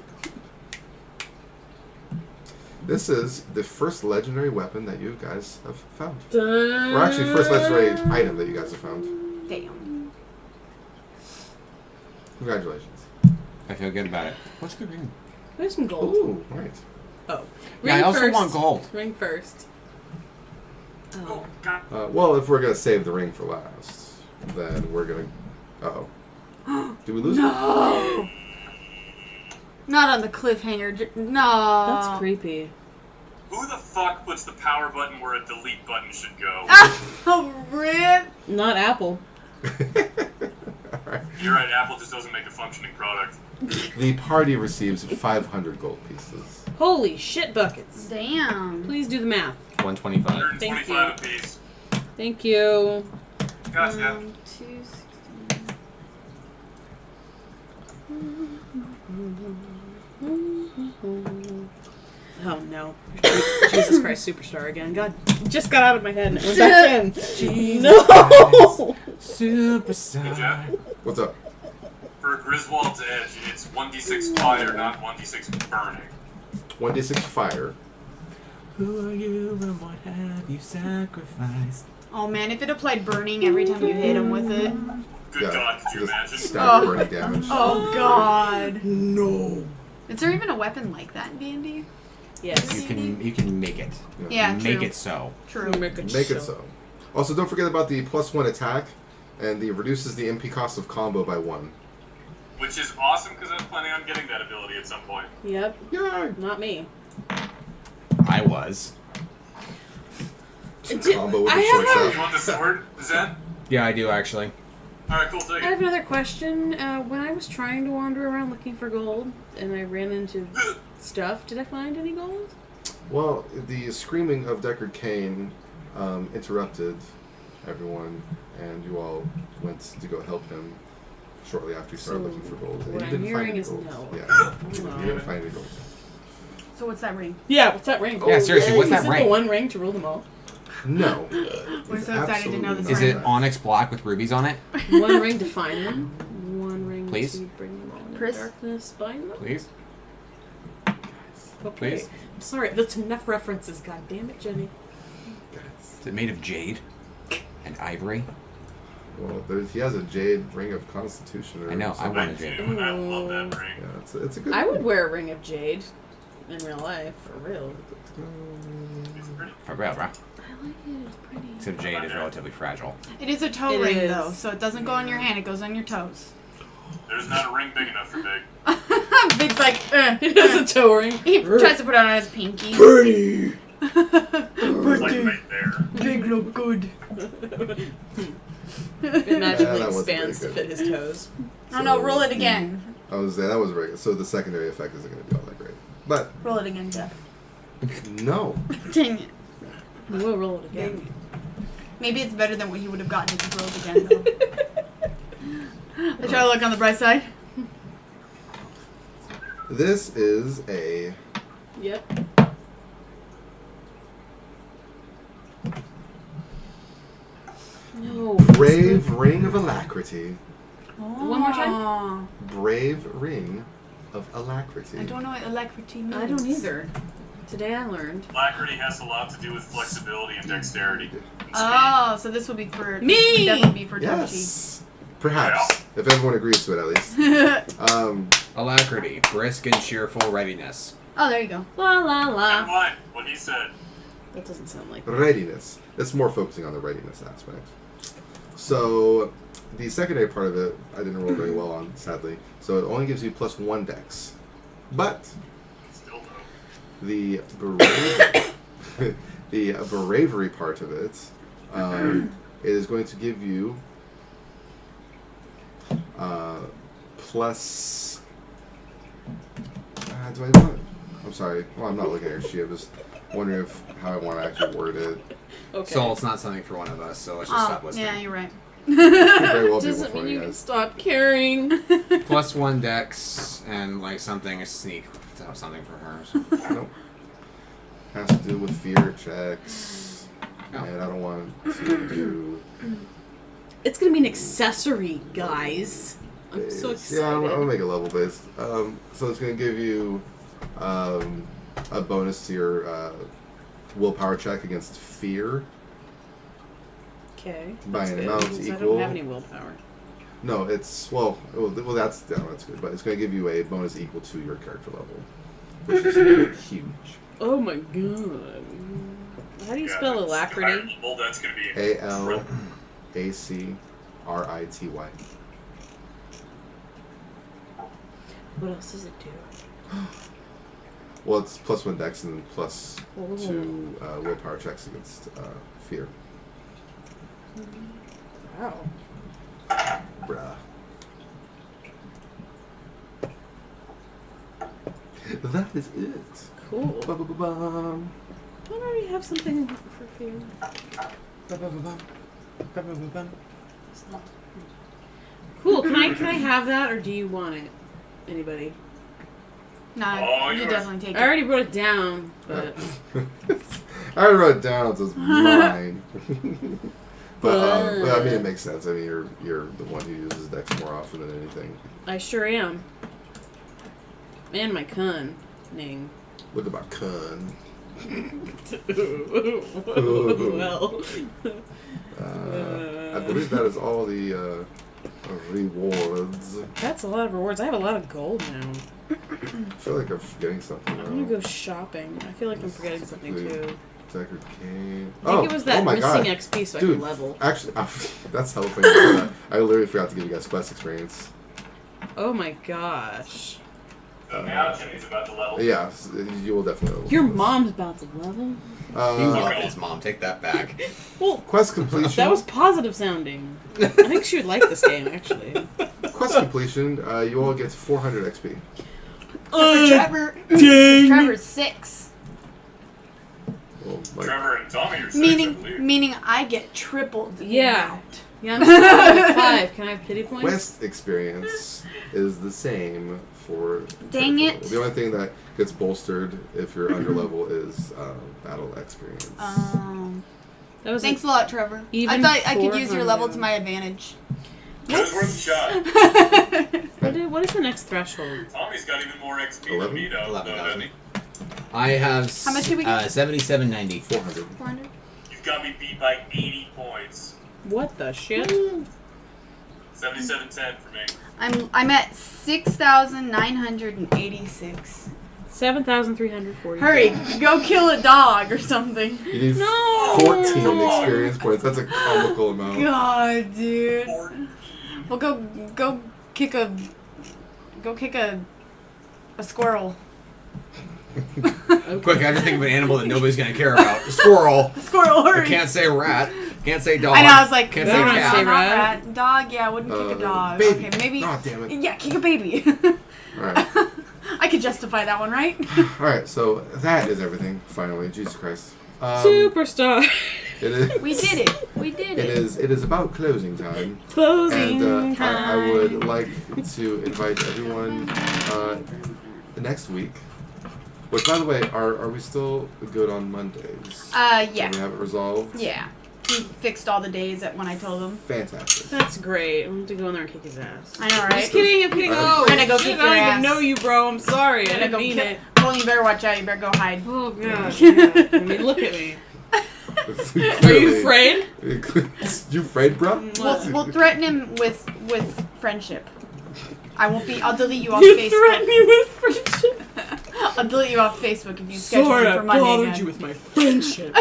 This is the first legendary weapon that you guys have found. Dun. Or actually, first legendary item that you guys have found. Damn. Congratulations. I feel good about it. What's the ring? There's some gold. Ooh, right. Oh. Yeah, I also first. want gold. Ring first. Oh, Oh. God. Well, if we're going to save the ring for last, then we're going to... Uh-oh. Did we lose it? No. Not on the cliffhanger. No. That's creepy. Who the fuck puts the power button where a delete button should go? Oh, rip. Not Apple. Alright. You're right, Apple just doesn't make a functioning product. The party receives 500 gold pieces. Holy shit buckets. Damn. Please do the math. 125. 125 apiece. Thank you. Gotcha. 216. Oh no. Jesus Christ Superstar again. God, it just got out of my head and it went back in. No! Superstar. Jeff, What's up? for Griswold's Edge, it's 1d6 fire, not 1d6 burning. 1d6 fire. Who are you and what have you sacrificed? Oh man, if it applied burning every time you hit him with it. Good God, could you just imagine? Standard burning damage. Oh god. No. Is there even a weapon like that in D&D? Yes. You can make it. Yeah, Make true. it so. True. Make it so. Also, don't forget about the +1 attack, and the reduces the MP cost of combo by 1. Which is awesome because I was planning on getting that ability at some point. Yep. Yay! Not me. I was. Combo with I the short have You staff. want the sword, Zen? Yeah, I do actually. Alright, cool, take I have it. another question. When I was trying to wander around looking for gold and I ran into stuff, did I find any gold? Well, the screaming of Deckard Cain interrupted everyone, and you all went to go help him shortly after you started So, looking for gold. And what you I'm didn't find hearing any is gold. no. Yeah, you No. didn't find any gold. So what's that ring? Yeah, what's that ring? Yeah, seriously, what's Is that it ring? the one ring to rule them all? No. We're It's so excited to know absolutely this Is not it that. onyx block with rubies on it? One ring to find them. One ring Please? to bring them all into Chris? darkness. Bind them. Please? Okay. Please? I'm sorry, that's enough references. God damn it, Jenny. Is it made of jade? And ivory? Well, he has a jade ring of constitution. Or I know, I something. want I a jade. do, and I love that ring. Yeah, it's a good. I would wear a ring of jade in real life, for real. It's pretty. For real, bro. I like it. It's pretty. Except jade is relatively fragile. It is a toe It ring is. though, so it doesn't go on your hand, it goes on your toes. There's not a ring big enough for Big. Big's like, It has a toe ring. he tries to put it on his pinky. Pretty. It's like right there. Big look good. It magically that wasn't expands to very fit his toes. Oh no, roll it again. I was that was right. So the secondary effect isn't going to be all that great. But Roll it again, Jeff. no. Dang it. We'll roll it Dang again. it. Maybe it's better than what he would have gotten if he rolled again though. I try to look on the bright side. This is a Yep. No. brave ring of alacrity. One more time? Brave ring of alacrity. I don't know what alacrity means. I don't either. Today I learned. Alacrity has a lot to do with flexibility and dexterity. And speed. Oh, so this would be for Me! That would be for Yes. Perhaps, if everyone agrees to it at least. Tochi. Alacrity, brisk and cheerful readiness. Oh, there you go. La la Never la. mind what he said. That doesn't sound like Readiness. It's more focusing on the readiness aspect. So, the secondary part of it, I didn't roll very well on, sadly. So it only gives you +1 dex. But Still though. the bravery, the bravery part of it is going to give you plus. Do I want? I'm sorry. Well, I'm not looking at your sheet. I'm just wondering how I want to actually word it. okay. So it's not something for one of us, so let's just stop Oh, listening. yeah, you're right. Could very well be Doesn't before mean you you can guys. stop caring. +1 dex and like something a sneak, something for her. So. Nope. Has to do with fear checks, No. and I don't want to do. It's gonna be an accessory, guys. I'm so excited. Yeah, I'm gonna make it level based. So it's gonna give you a bonus to your willpower check against fear. Okay. By that's an good, amount because I equal- don't have any willpower. No, it's well that's good, but it's gonna give you a bonus equal to your character level, which is huge. Oh my god. How do you Yeah, spell that's alacrity? higher level, that's gonna be ALACRITY. What else does it do? Well, it's +1 dex and then +2 Oh. willpower checks against fear. Wow. Bruh. That is it. Cool. Ba-ba-ba-bum. Don't I already have something for fear? Cool. Can I have that, or do you want it? Anybody? Nah, Oh, you yours. definitely take I it. already wrote it down, but I already wrote it down, so it's mine. But I mean, it makes sense. I mean, you're the one who uses Dex more often than anything. I sure am. And my cunning. Look at my cun. Well. I believe that is all the rewards. That's a lot of rewards. I have a lot of gold now. I feel like I'm forgetting something. I'm gonna go shopping. I feel like I'm forgetting something too. Deckard Kane. I think it was that missing XP so I Dude, can level. Actually, that's helpful. I literally forgot to give you guys quest experience. Oh my gosh. So now Jenny's about to level. Yeah, you will definitely level. Your this. mom's about to level? You love his mom. Take that back. Well, Quest completion. that was positive sounding. I think she would like this game, actually. Quest completion. You all get 400 XP. For Trevor. Dang. Trevor's 6. Well, like, Trevor and Tommy are 6, I believe. Meaning I get tripled. the Yeah. amount. Yeah, I'm still level 5. Can I have pity points? quest experience is the same for. Dang critical. it. The only thing that gets bolstered if you're under level is battle experience. That was Thanks a lot, Trevor. I Even thought I could use your 400. level to my advantage. It was worth a shot. What is the next threshold? Tommy's got even more XP 11? than me, though, 11,000. doesn't he? I have How much did we get? 77.90. 400. 400? You've got me beat by 80 points. What the shit? 77.10 for me. I'm at 6,986. 7,340. Hurry, go kill a dog or something. You need No. 14 experience points. That's a comical amount. God, dude. 14. Well, go kick a squirrel. Quick, I have to think of an animal that nobody's gonna care about. Squirrel. Squirrel, I hurry. can't say rat. Can't say dog. I know. I was like, can't no, say not cat. say not rat. rat. Dog, yeah, I wouldn't kick a dog. Baby. Okay, maybe. Oh, damn it. Yeah, kick a baby. Alright. I could justify that one, right? Alright, so that is everything, finally. Jesus Christ. Superstar. It is. We did it. We did It it. is about closing time. Closing And time. I would like to invite everyone next week. Which, by the way, are we still good on Mondays? Yeah. Do we have it resolved? Yeah. He fixed all the days when I told him. Fantastic. That's great. I'm going to go in there and kick his ass. I know, I'm right? just kidding. I'm kidding. Oh, I'm gonna go shit, kick I don't your even ass. know you, bro. I'm sorry. I I'm gonna didn't go mean kill. it. Colin, you better watch out. You better go hide. Oh, God. Yeah. I mean, look at me. Are you afraid? You afraid, bro? We'll threaten him with friendship. I won't be. I'll delete you off You Facebook. threaten me with friendship. I'll delete you off Facebook if you schedule Sorry, me I for Monday bothered again. you with my friendship.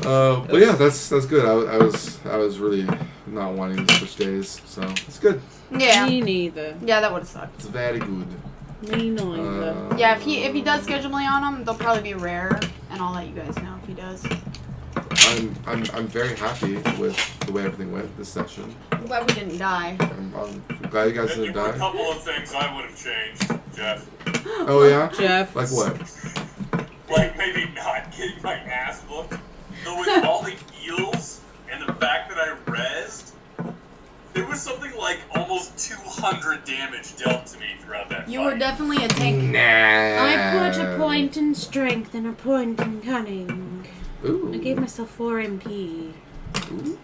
But yeah, that's good. I was really not wanting to switch days, so it's good. Yeah. Me neither. Yeah, that would have sucked. It's very good. Me neither. Yeah, if he does schedule me on them, they'll probably be rare, and I'll let you guys know if he does. I'm very happy with the way everything went this session. I'm glad we didn't die. I'm glad you guys There didn't were a die. couple of things I would have changed, Jeff. Oh yeah? Jeff. Like what? Like maybe not getting my ass whooped. Though with all the heals and the fact that I rezzed, there was something like almost 200 damage dealt to me throughout that You fight. were definitely a tank. Nah. I put a point in strength and a point in cunning. Ooh. I gave myself 4 MP. Ooh.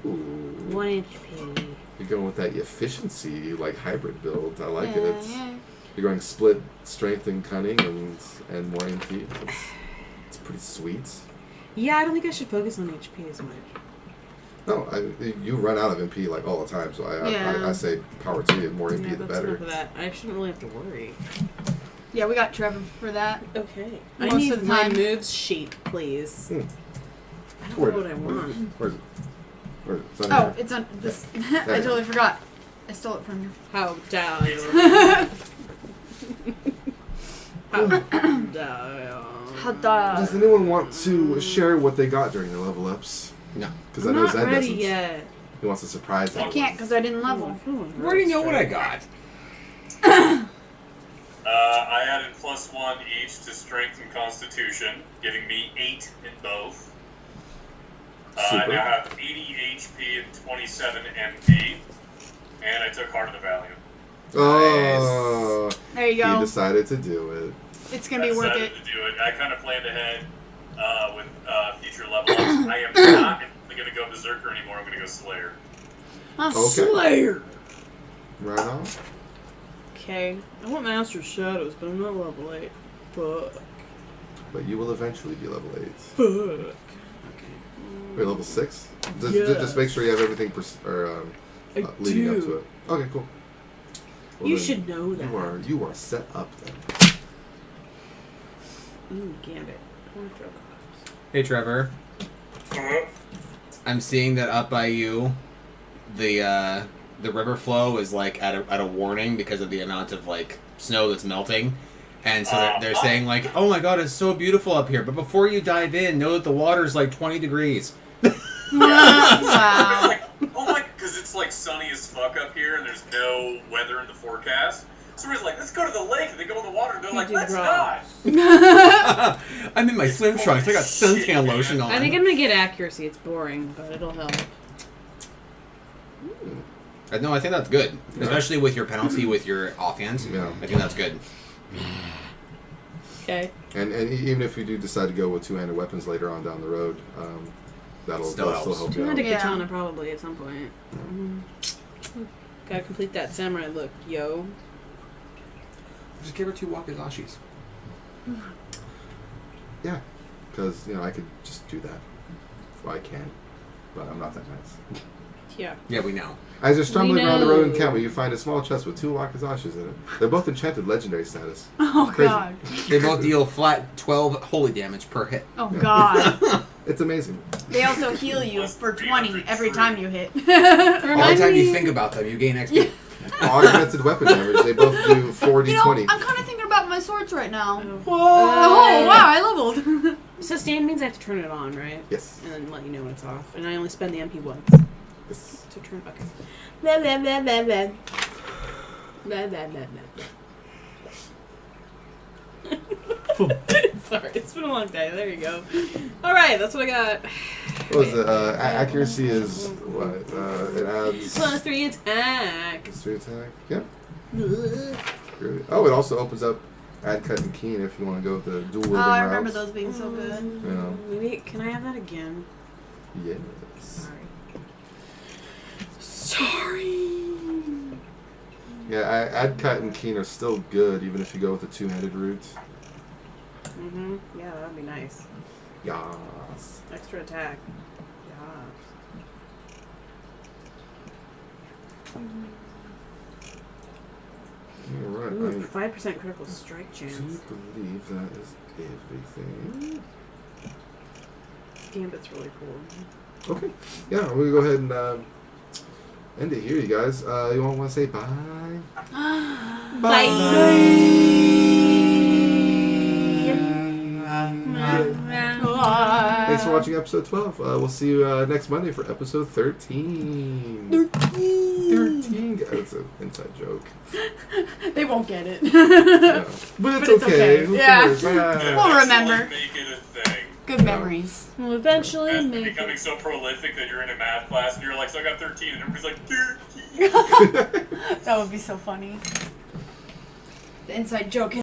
1 HP. You're going with that efficiency, like hybrid build. I like Yeah, it. yeah. You're going split strength and cunning and more MP. It's pretty sweet. Yeah, I don't think I should focus on HP as much. No, you run out of MP like all the time, so Yeah. I say power to you. The more MP, Yeah, the that's better. enough of that. I shouldn't really have to worry. Yeah, we got Trevor for that. Okay. Most I need of the my time. moves sheet, please. Hmm. I don't Where know is what I it? want. Where is it? Where is it? It's under Oh, here. it's on this. I totally forgot. I stole it from you. How dare you? How dare you? Does anyone want to share what they got during their level ups? No. Because I I'm know not Zen ready doesn't. yet. He wants to surprise I everyone. can't because I didn't level. Where do you know what I got? I added +1 each to strength and constitution, giving me 8 in both. Super. I now have 80 HP and 27 MP, and I took Heart of the Valiant. Oh, There you he go. decided to do it. It's gonna be worth it. To do it. I kind of planned ahead with future level ups. I am not going to go Berserker anymore. I'm going to go Slayer. Oh, Okay. Slayer. Right on. Okay. I want Master Shadows, but I'm not level 8. Fuck. But you will eventually be level 8. Fuck. Okay. Wait, level 6? Yes. Just make sure you have everything I leading up do. to it. Okay, cool. Well, You then should know that. You are set up then. Ooh, Gambit. Hey, Trevor. I'm seeing that up by you, the river flow is like at a warning because of the amount of like snow that's melting, and so they're saying like, oh my god, it's so beautiful up here, but before you dive in, know that the water's like 20 degrees. Wow. Oh my, because it's like sunny as fuck up here, and there's no weather in the forecast. So we're like, let's go to the lake, and they go in the water, and they're like, let's not. I'm in my swim trunks. I got suntan lotion on. I think I'm gonna get accuracy. It's boring, but it'll help. No, I think that's good, especially with your penalty with your offhand. Yeah. I think that's good. Okay. And even if you do decide to go with two-handed weapons later on down the road, that'll still help you out. Two-handed Yeah. katana probably at some point. Gotta complete that samurai look, yo. Just give her 2 wakizashis. Yeah, because I could just do that. Well, I can, but I'm not that nice. Yeah. Yeah, we know. As you're stumbling around the road in know. Kama, you find a small chest with 2 wakizashis in it. They're both enchanted legendary status. Oh Crazy. god. They both deal flat 12 holy damage per hit. Oh god. It's amazing. They also heal you for 20 every time you hit. All the Remind time you me- think about them, you gain XP. Augmented weapon damage. They both do 4d20. I'm kind of thinking about my swords right now. Whoa! Oh wow, I leveled. Sustain means I have to turn it on, right? Yes. And then let you know when it's off. And I only spend the MP once Yes. to turn. Okay. Blah blah blah blah blah. Blah blah blah blah. Sorry, it's been a long day. There you go. All right, that's what I got. What was it? Accuracy is what? It adds +3 attack. +3 attack. Yep. Oh, it also opens up add cut and keen if you want to go with the dual wielding Oh, I routes. remember those being so good. Yeah. Maybe can I have that again? Yes. Sorry. Yeah, add cut and keen are still good even if you go with the two-handed route. Mhm. Yeah, that'd be nice. Yes. Extra attack. Alright, Ooh, 5% critical strike I chance. do believe that is everything. Gambit's really cool. Okay. Yeah, I'm gonna go ahead and end it here, you guys. You want to say bye? Thanks for watching episode 12. We'll see you next Monday for episode 13. 13. That's an inside joke. They won't get it. Yeah. But it's okay. Who Yeah. cares? Ah. We'll remember. Make it a thing. Good memories. We'll eventually And make becoming it. so prolific that you're in a math class and you're like, so I got 13, and everybody's like, 13. That would be so funny. The inside joke.